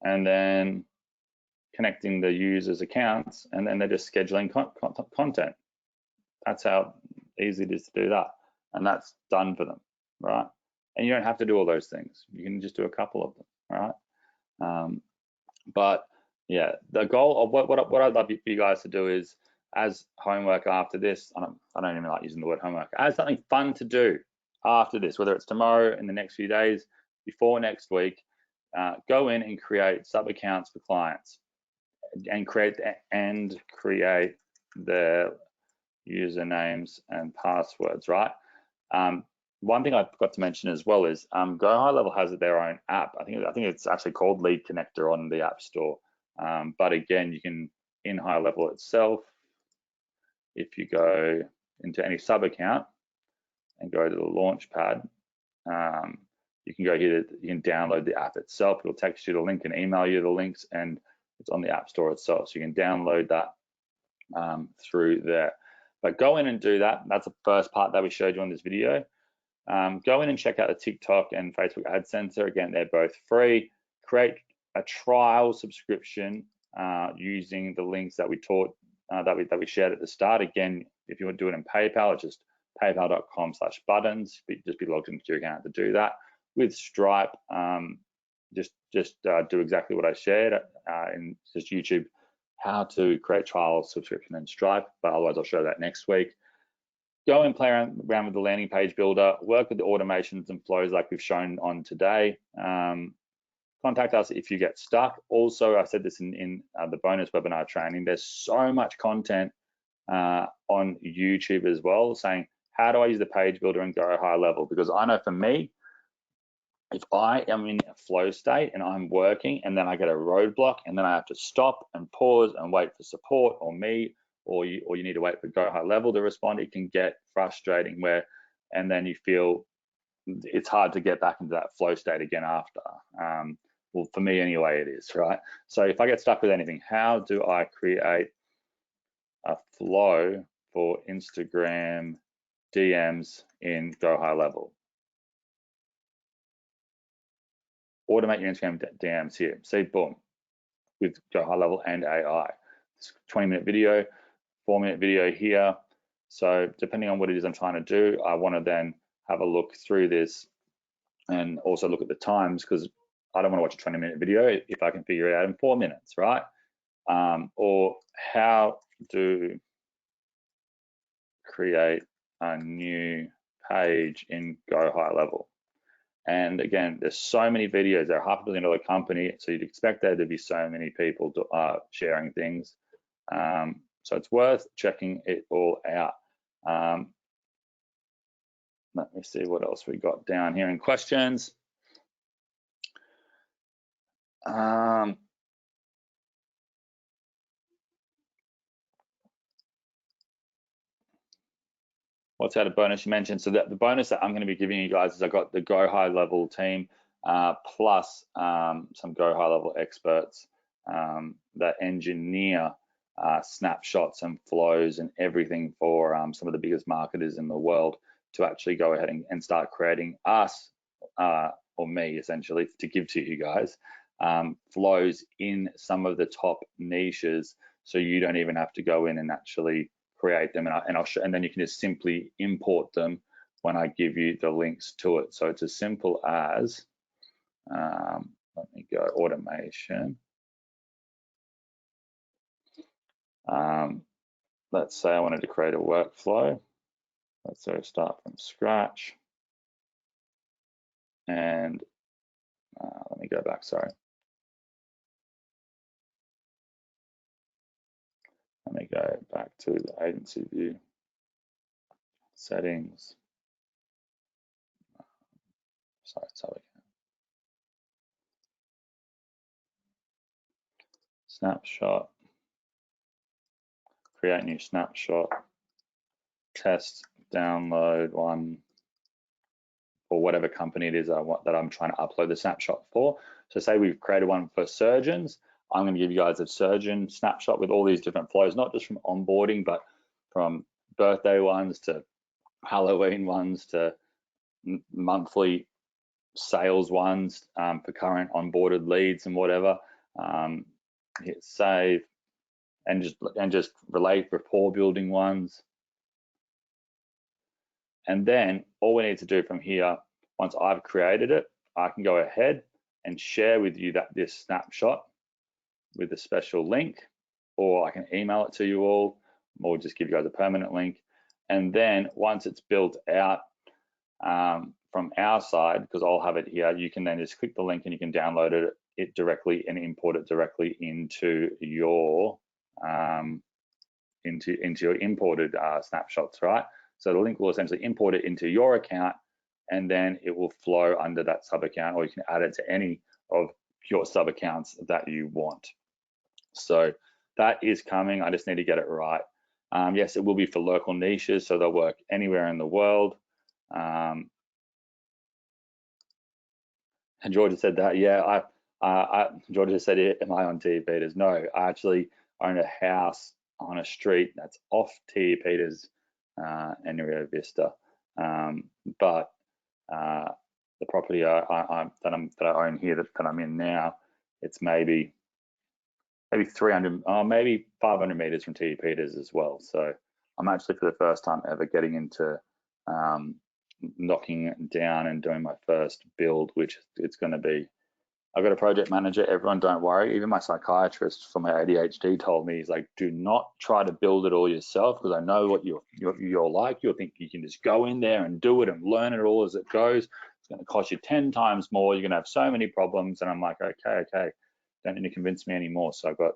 and then connecting the users' accounts, and then they're just scheduling content. That's how easy it is to do that, and that's done for them, right? And you don't have to do all those things. You can just do a couple of them, right? But yeah, the goal of what I'd love for you guys to do is, as homework after this, I don't even like using the word homework, as something fun to do after this, whether it's tomorrow, in the next few days, before next week, go in and create sub accounts for clients, and create their usernames and passwords, right? One thing I forgot to mention as well is Go High Level has their own app. I think it's actually called Lead Connector on the App Store. But again, you can, in High Level itself, if you go into any sub account and go to the launch pad, you can go here, you can download the app itself. It'll text you the link and email you the links, and it's on the App Store itself. So you can download that through there. But go in and do that. That's the first part that we showed you on this video. Go in and check out the TikTok and Facebook Ad Center. Again, they're both free. Create a trial subscription using the links that we taught, that we shared at the start. Again, if you want to do it in PayPal, it's just paypal.com/buttons. Just be logged into your account to do that. With Stripe, just do exactly what I shared, in just YouTube how to create trial subscription in Stripe, but otherwise I'll show that next week. Go and play around with the landing page builder, work with the automations and flows like we've shown on today. Contact us if you get stuck. Also, I said this in the bonus webinar training, there's so much content on YouTube as well saying, how do I use the page builder and go high level? Because I know for me, if I am in a flow state and I'm working and then I get a roadblock and then I have to stop and pause and wait for support or me, or you need to wait for go high level to respond, it can get frustrating and then you feel it's hard to get back into that flow state again after. Well, for me anyway, it is, right? So if I get stuck with anything, how do I create a flow for Instagram DMs in Go High Level? Automate your Instagram DMs here. See, boom, with Go High Level and AI. It's a 20-minute video, 4-minute video here. So depending on what it is I'm trying to do, I want to then have a look through this and also look at the times, because I don't want to watch a 20-minute video if I can figure it out in 4 minutes, right? Or how to create a new page in Go High Level. And again, there's so many videos. They're a $500 million company, so you'd expect there to be so many people sharing things. So it's worth checking it all out. Let me see what else we got down here in questions. What's out of bonus you mentioned? So the bonus that I'm going to be giving you guys is I got the Go High Level team plus some Go High Level experts that engineer snapshots and flows and everything for some of the biggest marketers in the world to actually go ahead and start creating us or me essentially to give to you guys flows in some of the top niches, so you don't even have to go in and actually create them, and then you can just simply import them when I give you the links to it. So it's as simple as let me go automation. Let's say I wanted to create a workflow. Let's say start from scratch, and let me go back, sorry. Let me go back to the agency view, settings. Sorry, snapshot, create new snapshot, test, download one for whatever company it is that I'm trying to upload the snapshot for. So say we've created one for surgeons. I'm going to give you guys a surgeon snapshot with all these different flows, not just from onboarding, but from birthday ones to Halloween ones to monthly sales ones for current onboarded leads and whatever. Hit save and just relate rapport building ones. And then all we need to do from here, once I've created it, I can go ahead and share with you this snapshot with a special link, or I can email it to you all, or just give you guys a permanent link. And then once it's built out from our side, because I'll have it here, you can then just click the link and you can download it directly and import it directly into your into your imported snapshots, right? So the link will essentially import it into your account, and then it will flow under that sub account, or you can add it to any of your sub accounts that you want. So that is coming. I just need to get it right. Yes, it will be for local niches, so they'll work anywhere in the world. And Georgia said that. Yeah, Georgia said, "Am I on T. Peters?" No, I actually own a house on a street that's off T. Peters and Rio Vista, but the property that I own here that I'm in now, it's maybe 300, maybe 500 meters from T. Peters as well. So I'm actually for the first time ever getting into knocking it down and doing my first build, which it's going to be I've got a project manager. Everyone, don't worry. Even my psychiatrist for my ADHD told me, he's like, do not try to build it all yourself, because I know what you're like. You'll think you can just go in there and do it and learn it all as it goes. It's going to cost you 10 times more. You're going to have so many problems. And I'm like, okay, don't need to convince me anymore. So I've got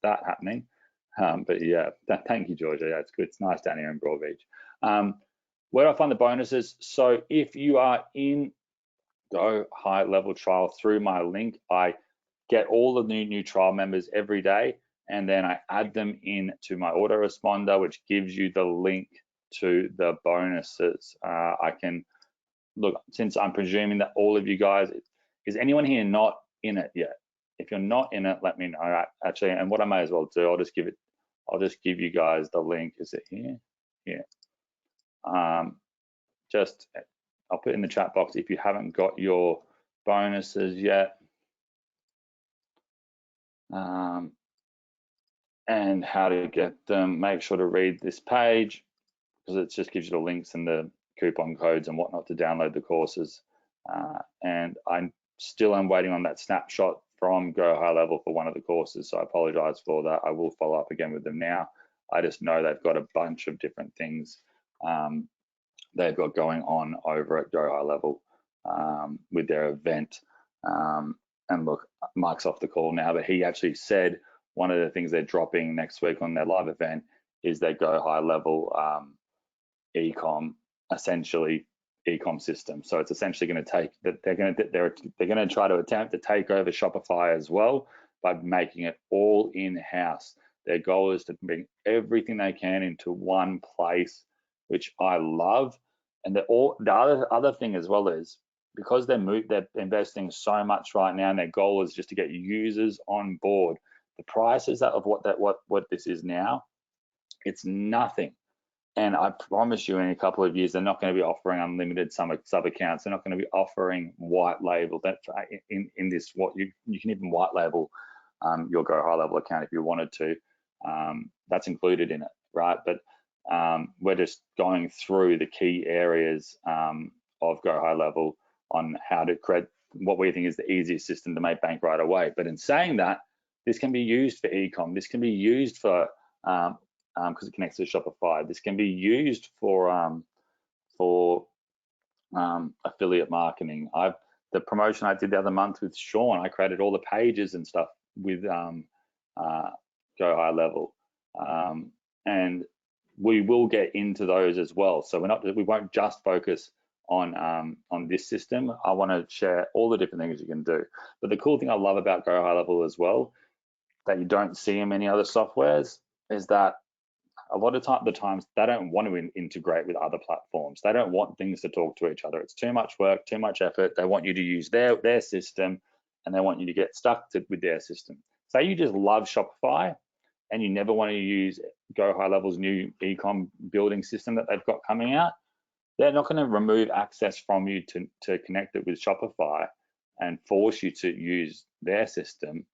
that happening. But yeah, thank you, Georgia. Yeah, it's good. It's nice down here in Broadbeach. Where do I find the bonuses? So if you are in Go High Level trial through my link, I get all the new trial members every day, and then I add them into my autoresponder, which gives you the link to the bonuses. I can look, since I'm presuming that all of you guys, is anyone here not in it yet? If you're not in it, let me know. Actually, and what I may as well do, I'll just give you guys the link. Is it here? Yeah. I'll put in the chat box if you haven't got your bonuses yet. And how to get them. Make sure to read this page, because it just gives you the links and the coupon codes and whatnot to download the courses. And I'm still waiting on that snapshot from Go High Level for one of the courses, so I apologize for that. I will follow up again with them now. I just know they've got a bunch of different things they've got going on over at Go High Level with their event. And look, Mark's off the call now, but he actually said one of the things they're dropping next week on their live event is their Go High Level ecom, essentially ecom system. So it's essentially going to take that they're going to try to attempt to take over Shopify as well by making it all in-house. Their goal is to bring everything they can into one place, which I love. And the other thing as well is, because they're investing so much right now, and their goal is just to get users on board. The prices of what this is now, it's nothing. And I promise you, in a couple of years, they're not going to be offering unlimited sub accounts. They're not going to be offering white label. That in this, what you can even white label your Go High Level account if you wanted to. That's included in it, right? But we're just going through the key areas of Go High Level on how to create what we think is the easiest system to make bank right away. But in saying that, this can be used for ecom. This can be used for because it connects to Shopify. This can be used for affiliate marketing. The promotion I did the other month with Sean, I created all the pages and stuff with Go High Level, and we will get into those as well. So we won't just focus on this system. I want to share all the different things you can do. But the cool thing I love about Go High Level as well, that you don't see in many other softwares, is that a lot of the times they don't want to integrate with other platforms. They don't want things to talk to each other. It's too much work, too much effort. They want you to use their system, and they want you to get stuck with their system. Say you just love Shopify and you never want to use Go High Level's new ecom building system that they've got coming out. They're not going to remove access from you to connect it with Shopify and force you to use their system.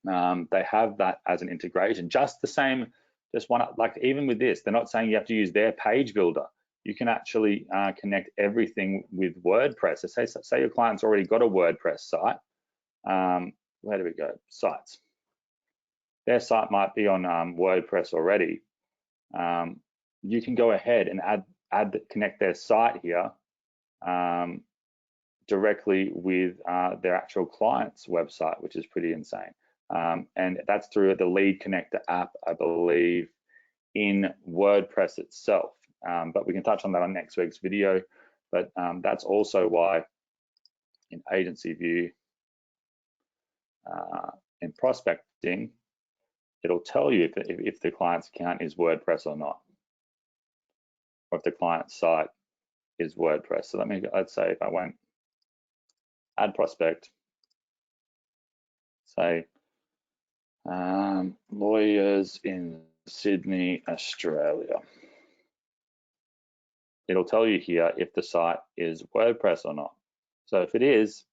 They have that as an integration, just the same. Just one, like even with this, they're not saying you have to use their page builder. You can actually connect everything with WordPress. So say your client's already got a WordPress site. Where do we go? Sites. Their site might be on WordPress already. You can go ahead and connect their site here directly with their actual client's website, which is pretty insane. And that's through the Lead Connector app, I believe, in WordPress itself. But we can touch on that on next week's video. But that's also why in Agency View, in prospecting, it'll tell you if the client's account is WordPress or not, or if the client's site is WordPress. So let's say if I went add prospect, say lawyers in Sydney, Australia. It'll tell you here if the site is WordPress or not. So if it is,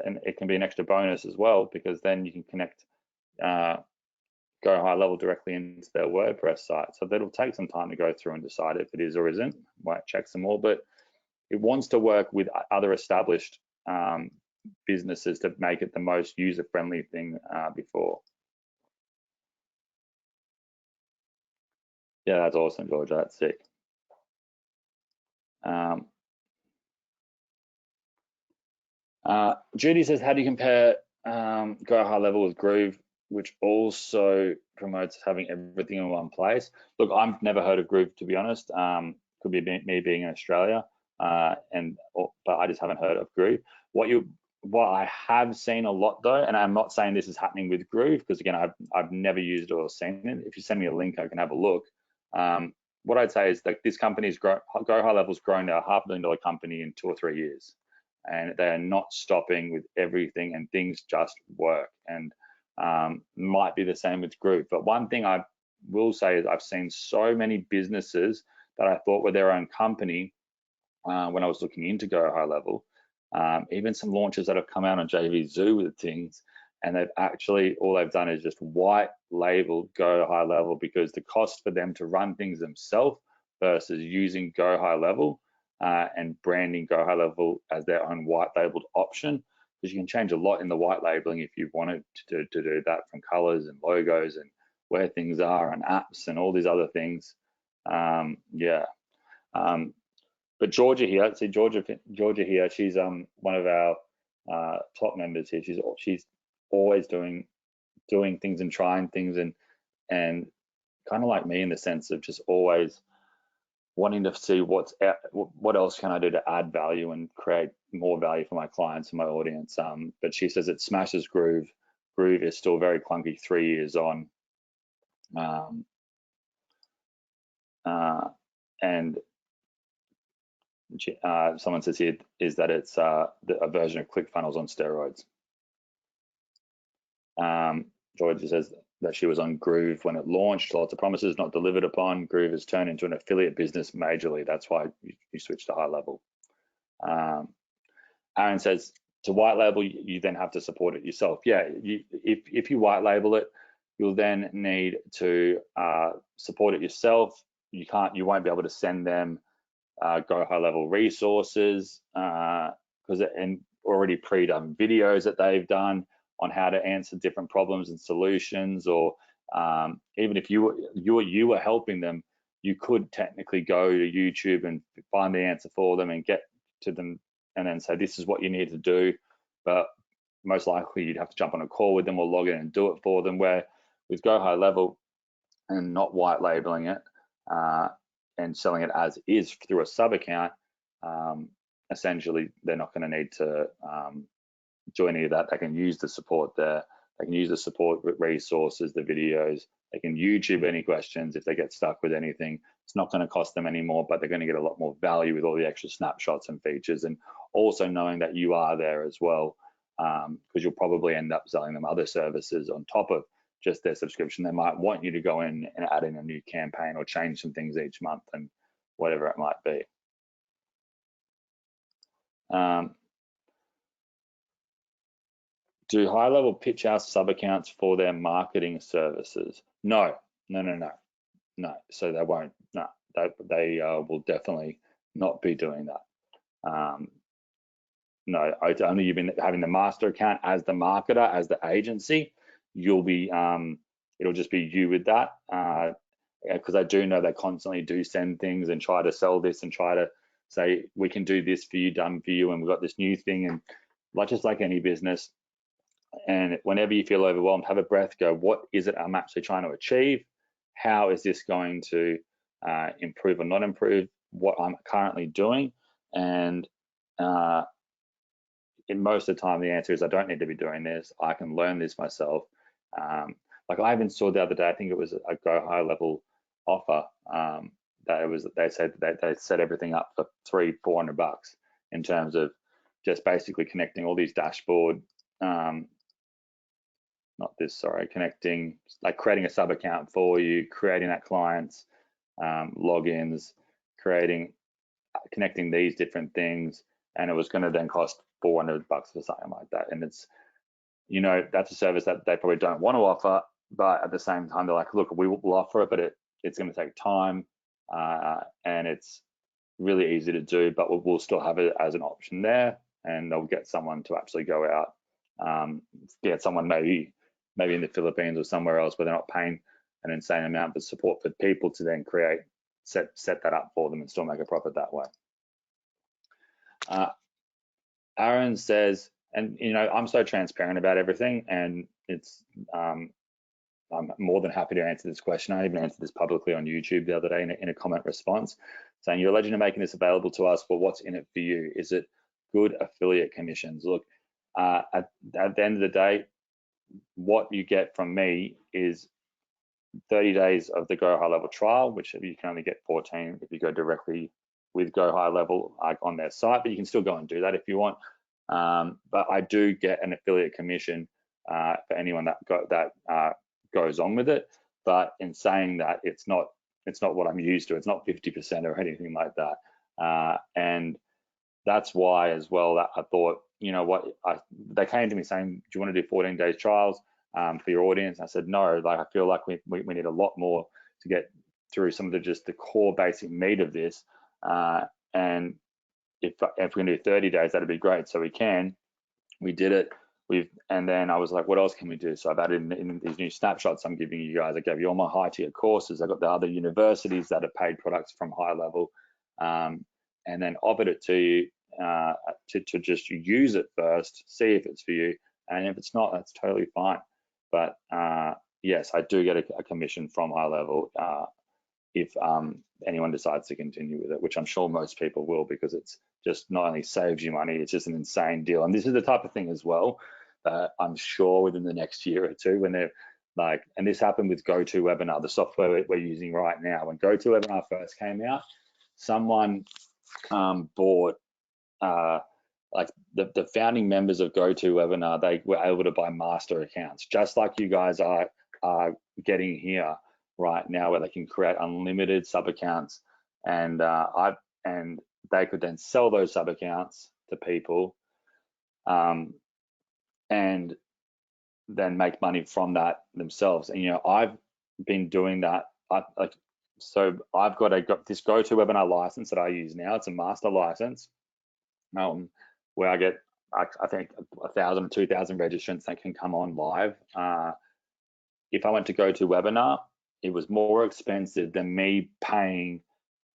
and it can be an extra bonus as well, because then you can connect Go High Level directly into their WordPress site. So that'll take some time to go through and decide if it is or isn't. Might check some more, but it wants to work with other established businesses to make it the most user-friendly thing before. Yeah, that's awesome, Georgia. That's sick. Judy says, how do you compare Go High Level with Groove, which also promotes having everything in one place? Look, I've never heard of Groove, to be honest. Could be me being in Australia, but I just haven't heard of Groove. What I have seen a lot though, and I'm not saying this is happening with Groove, because again, I've never used it or seen it. If you send me a link, I can have a look. What I'd say is that this company's Go High Level's grown to a $500 million company in 2 or 3 years, and they are not stopping with everything, and things just work. And might be the same with Groove. But one thing I will say is I've seen so many businesses that I thought were their own company when I was looking into Go High Level. Even some launches that have come out on JV Zoo with things, and they've actually, all they've done is just white labeled Go High Level, because the cost for them to run things themselves versus using Go High Level and branding Go High Level as their own white labeled option, because you can change a lot in the white labeling if you wanted to do that, from colors and logos and where things are and apps and all these other things. But Georgia here, see Georgia here, she's one of our top members here. She's always doing things and trying things, and kind of like me in the sense of just always wanting to see what else can I do to add value and create more value for my clients and my audience. But she says it smashes Groove. Groove is still very clunky 3 years on. And someone says here is that it's a version of ClickFunnels on steroids. Georgia says that she was on Groove when it launched. Lots of promises not delivered upon. Groove has turned into an affiliate business majorly. That's why you switch to High Level. Aaron says, to white label, you then have to support it yourself. Yeah, if you white label it, you'll then need to support it yourself. You won't be able to send them Go High Level resources and already pre-done videos that they've done on how to answer different problems and solutions, or even if you were helping them, you could technically go to YouTube and find the answer for them and get to them and then say, this is what you need to do. But most likely you'd have to jump on a call with them or log in and do it for them, where with Go High Level and not white labeling it and selling it as is through a sub account, essentially they're not going to need to do any of that. They can use the support there. They can use the support resources, the videos. They can YouTube any questions if they get stuck with anything. It's not going to cost them any more, but they're going to get a lot more value with all the extra snapshots and features, and also knowing that you are there as well, because you'll probably end up selling them other services on top of just their subscription. They might want you to go in and add in a new campaign or change some things each month and whatever it might be. Do High Level pitch our sub accounts for their marketing services? No. So they won't. No, they will definitely not be doing that. No, only you've been having the master account as the marketer, as the agency. You'll be, it'll just be you with that. Because I do know they constantly do send things and try to sell this and try to say, we can do this for you, done for you, and we've got this new thing. And just like any business, and whenever you feel overwhelmed, have a breath, go, what is it I'm actually trying to achieve? How is this going to improve or not improve what I'm currently doing? And in most of the time, the answer is I don't need to be doing this. I can learn this myself. Like I even saw the other day, I think it was a Go High Level offer that they said that they set everything up for $300-400 in terms of just basically connecting all these dashboard, connecting, like creating a sub account for you, creating that client's logins, connecting these different things, and it was going to then cost $400 or something like that. And it's, that's a service that they probably don't want to offer, but at the same time they're like, look, we will offer it, but it's going to take time, and it's really easy to do, but we'll still have it as an option there. and they'll get someone to actually go out, get someone maybe in the Philippines or somewhere else where they're not paying an insane amount of support for people to then set that up for them and still make a profit that way. Aaron says, and I'm so transparent about everything, and it's I'm more than happy to answer this question. I even answered this publicly on YouTube the other day in a comment response, saying, you're a legend of making this available to us, but what's in it for you? Is it good affiliate commissions? Look, at the end of the day, what you get from me is 30 days of the Go High Level trial, which you can only get 14 if you go directly with Go High Level on their site, but you can still go and do that if you want. But I do get an affiliate commission for anyone that goes on with it. But in saying that, it's not what I'm used to. It's not 50% or anything like that. And that's why as well that I thought, you know what, they came to me saying, do you want to do 14 days trials for your audience? I said, no, like I feel like we need a lot more to get through some of the core basic meat of this. And if we're gonna do 30 days, that'd be great. So we did it. And then I was like, what else can we do? So I've added in these new snapshots I'm giving you guys. I gave you all my high tier courses. I got the other universities that have paid products from High Level, and then offered it to you to just use it first, see if it's for you. And if it's not, that's totally fine. But yes, I do get a commission from High Level if anyone decides to continue with it, which I'm sure most people will, because it's just not only saves you money, it's just an insane deal. And this is the type of thing as well that I'm sure within the next year or two, when they're like, and this happened with GoToWebinar, the software we're using right now. When GoToWebinar first came out, someone bought like the founding members of GoToWebinar, they were able to buy master accounts, just like you guys are getting here right now, where they can create unlimited sub accounts, and they could then sell those sub accounts to people, and then make money from that themselves. And I've been doing that. So I've got this GoToWebinar license that I use now. It's a master license, where I get I think 1,000 or 2,000 registrants that can come on live. If I went to GoToWebinar, it was more expensive than me paying.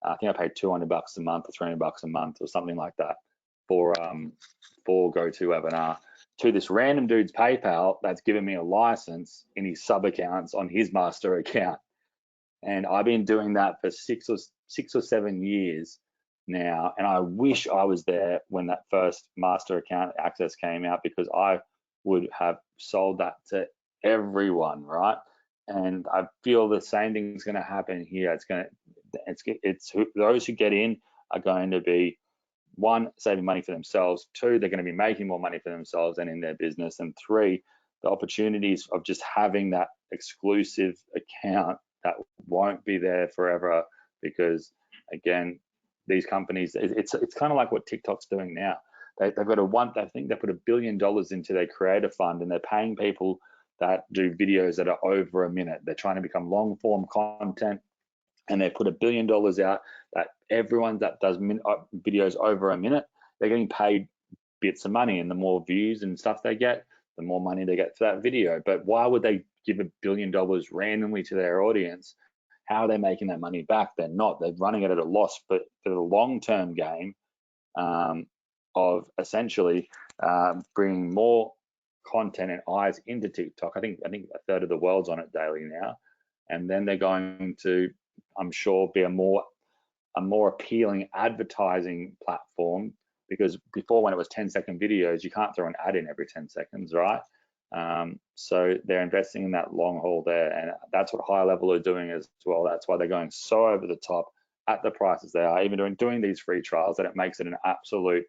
I think I paid $200 a month or $300 a month or something like that for GoToWebinar to this random dude's PayPal that's given me a license in his sub accounts on his master account. And I've been doing that for six or 7 years now. And I wish I was there when that first master account access came out, because I would have sold that to everyone, right? And I feel the same thing is going to happen here. It's those who get in are going to be, one, saving money for themselves, two, they're going to be making more money for themselves and in their business, and three, the opportunities of just having that exclusive account that won't be there forever, because again, these companies, it's kind of like what TikTok's doing now. They've got I think they put $1 billion into their creator fund, and they're paying people that do videos that are over a minute. They're trying to become long form content, and they put $1 billion out that everyone that does videos over a minute, they're getting paid bits of money, and the more views and stuff they get, the more money they get for that video. But why would they give $1 billion randomly to their audience? How are they making that money back? They're not. They're running it at a loss. But for the long-term game of essentially bringing more content and eyes into TikTok, I think a third of the world's on it daily now, and then they're going to, I'm sure, be a more appealing advertising platform, because before, when it was 10-second videos, you can't throw an ad in every 10 seconds, right? So they're investing in that long haul there, and that's what High Level are doing as well. That's why they're going so over the top at the prices they are, even doing these free trials, that it makes it an absolute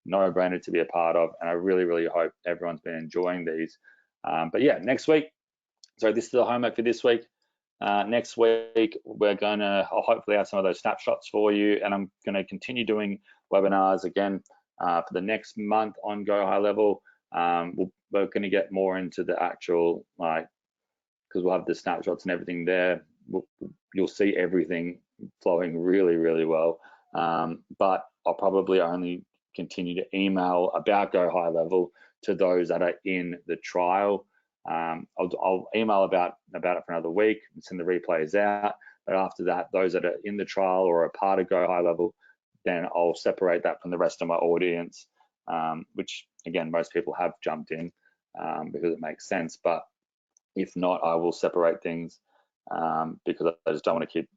no-brainer to be a part of. And I really, really hope everyone's been enjoying these. But yeah, next week, so this is the homework for this week. Next week, I'll hopefully have some of those snapshots for you, and I'm going to continue doing webinars again for the next month on Go High Level. We're going to get more into the actual, because we'll have the snapshots and everything there. You'll see everything flowing really, really well. But I'll probably only continue to email about Go High Level to those that are in the trial. I'll email about it for another week and send the replays out. But after that, those that are in the trial or are part of Go High Level, then I'll separate that from the rest of my audience, which again, most people have jumped in because it makes sense. But if not, I will separate things because I just don't want to keep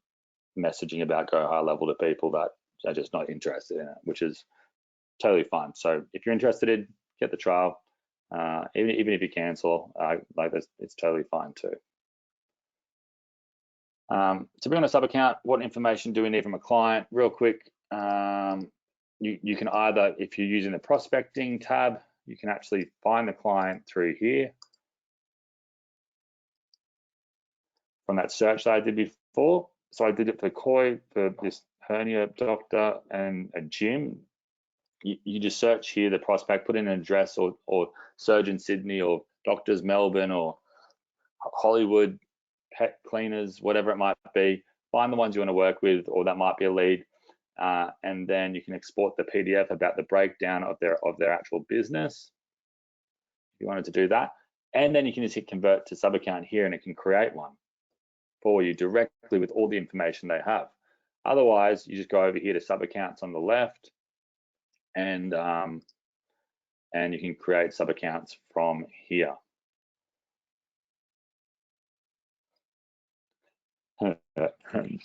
messaging about Go High Level to people that are just not interested in it, which is totally fine. So if you're interested, get the trial. Even if you cancel, like this, it's totally fine too. To bring on a sub account, what information do we need from a client? Real quick, you can either, if you're using the prospecting tab, you can actually find the client through here from that search that I did before. So I did it for Koi, for this hernia doctor and a gym. You just search here the prospect, put in an address or Surgeon Sydney or Doctors Melbourne or Hollywood, pet cleaners, whatever it might be. Find the ones you want to work with, or that might be a lead, and then you can export the PDF about the breakdown of their actual business if you wanted to do that. And then you can just hit convert to sub account here, and it can create one for you directly with all the information they have. Otherwise, you just go over here to sub accounts on the left, and you can create sub accounts from here.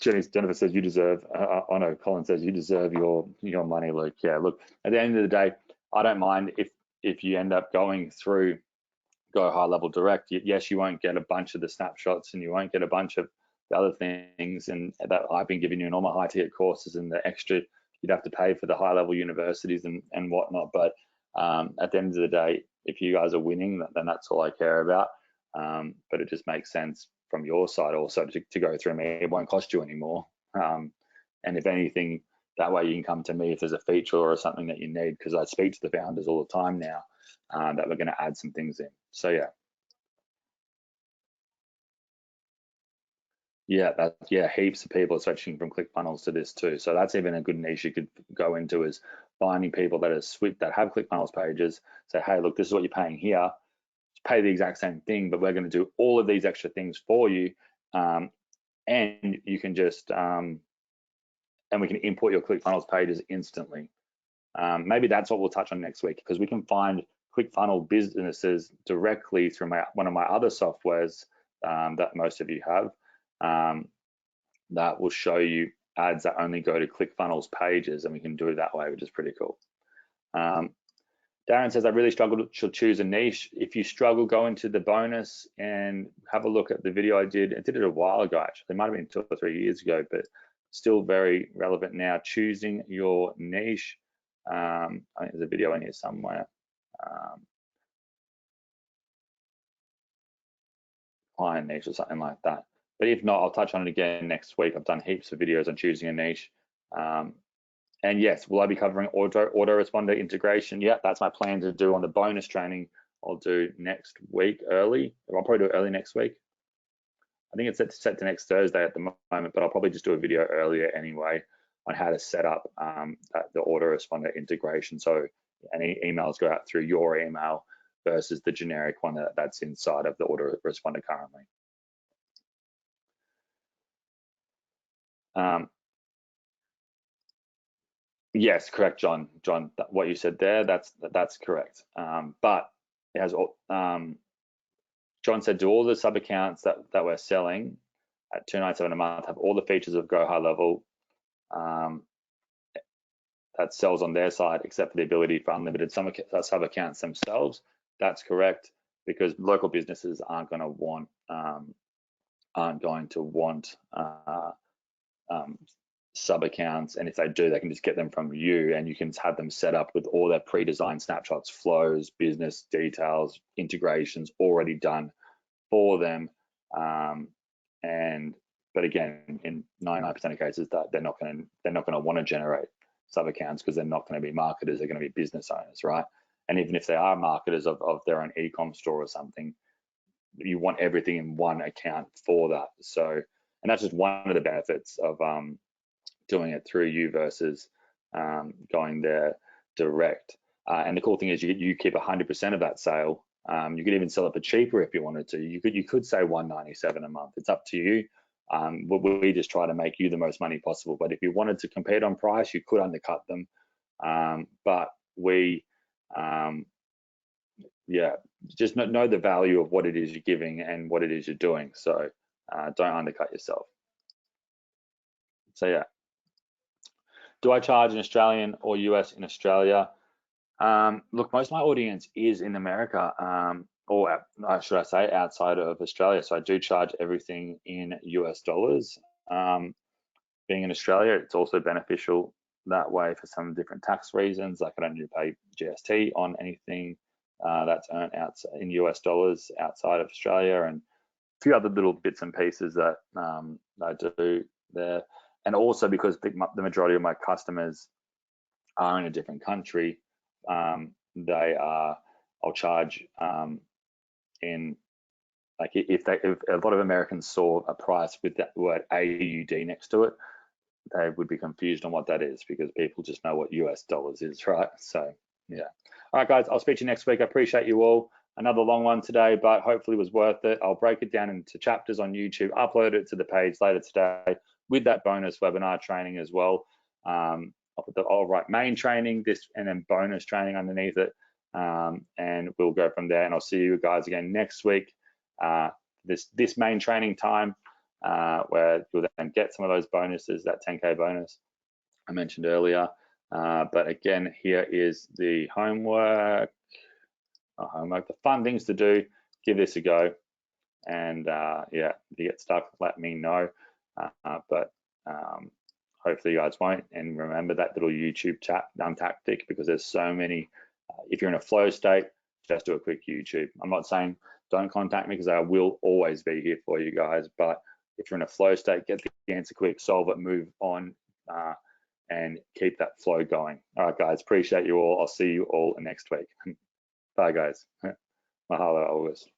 Jennifer says you deserve. I know Colin says you deserve your money, Luke. Yeah, look, at the end of the day, I don't mind if you end up going through Go High Level Direct. Yes, you won't get a bunch of the snapshots, and you won't get a bunch of the other things, and that I've been giving you in all my high ticket courses, and the extra you'd have to pay for the high level universities and whatnot. But at the end of the day, if you guys are winning, then that's all I care about. But it just makes sense from your side also to go through me. It won't cost you anymore. And if anything, that way you can come to me if there's a feature or something that you need, because I speak to the founders all the time now that we're going to add some things in. So yeah, heaps of people are switching from ClickFunnels to this too. So that's even a good niche you could go into, is finding people that have ClickFunnels pages. Say, hey, look, this is what you're paying here. Pay the exact same thing, but we're going to do all of these extra things for you, and you can just and we can import your ClickFunnels pages instantly. Maybe that's what we'll touch on next week, because we can find ClickFunnels businesses directly through one of my other softwares that most of you have, that will show you ads that only go to ClickFunnels pages, and we can do it that way, which is pretty cool. Darren says, I really struggled to choose a niche. If you struggle, go into the bonus and have a look at the video I did. I did it a while ago, actually. It might have been 2 or 3 years ago, but still very relevant now. Choosing your niche. I think there's a video in here somewhere. Client niche or something like that. But if not, I'll touch on it again next week. I've done heaps of videos on choosing a niche. And yes, will I be covering autoresponder integration? Yeah, that's my plan to do on the bonus training. I'll do next week early. I'll probably do it early next week. I think it's set to next Thursday at the moment, but I'll probably just do a video earlier anyway on how to set up the autoresponder integration. So any emails go out through your email versus the generic one that's inside of the autoresponder currently. Yes, correct, John. John, what you said there, that's correct. But it has John said, do all the sub accounts that we're selling at $297 a month have all the features of Go High Level that sells on their side, except for the ability for unlimited sub accounts themselves? That's correct, because local businesses aren't going to want sub accounts, and if they do, they can just get them from you, and you can have them set up with all their pre-designed snapshots, flows, business details, integrations already done for them. But again, in 99% of cases, that they're not going to want to generate sub accounts, because they're not going to be marketers, they're going to be business owners, right? And even if they are marketers of their own e-com store or something, you want everything in one account for that. So, and that's just one of the benefits of doing it through you versus going there. direct. And the cool thing is you keep 100% of that sale. You could even sell it for cheaper if you wanted to. You could say $197 a month. It's up to you. We just try to make you the most money possible. But if you wanted to compete on price, you could undercut them. But we, yeah, just know the value of what it is you're giving and what it is you're doing. So don't undercut yourself. So yeah, do I charge in Australian or US in Australia? Look, most of my audience is in America, or should I say outside of Australia. So I do charge everything in US dollars. Being in Australia, it's also beneficial that way for some different tax reasons. Like I don't need to pay GST on anything that's earned out in US dollars outside of Australia, and a few other little bits and pieces that I do there. And also because the majority of my customers are in a different country, I'll charge in, like if a lot of Americans saw a price with that word AUD next to it, they would be confused on what that is, because people just know what US dollars is, right? So yeah. All right, guys, I'll speak to you next week. I appreciate you all. Another long one today, but hopefully it was worth it. I'll break it down into chapters on YouTube, upload it to the page later today with that bonus webinar training as well. I'll put the main training, this, and then bonus training underneath it, and we'll go from there. And I'll see you guys again next week. This main training time, where you'll then get some of those bonuses, that 10K bonus I mentioned earlier. But again, here is the homework. The fun things to do. Give this a go, and yeah, if you get stuck, let me know. But hopefully you guys won't. And remember that little YouTube tactic, because there's so many. If you're in a flow state, just do a quick YouTube. I'm not saying don't contact me, because I will always be here for you guys. But if you're in a flow state, get the answer quick, solve it, move on, and keep that flow going. All right, guys, appreciate you all. I'll see you all next week. Bye, guys. Mahalo, August.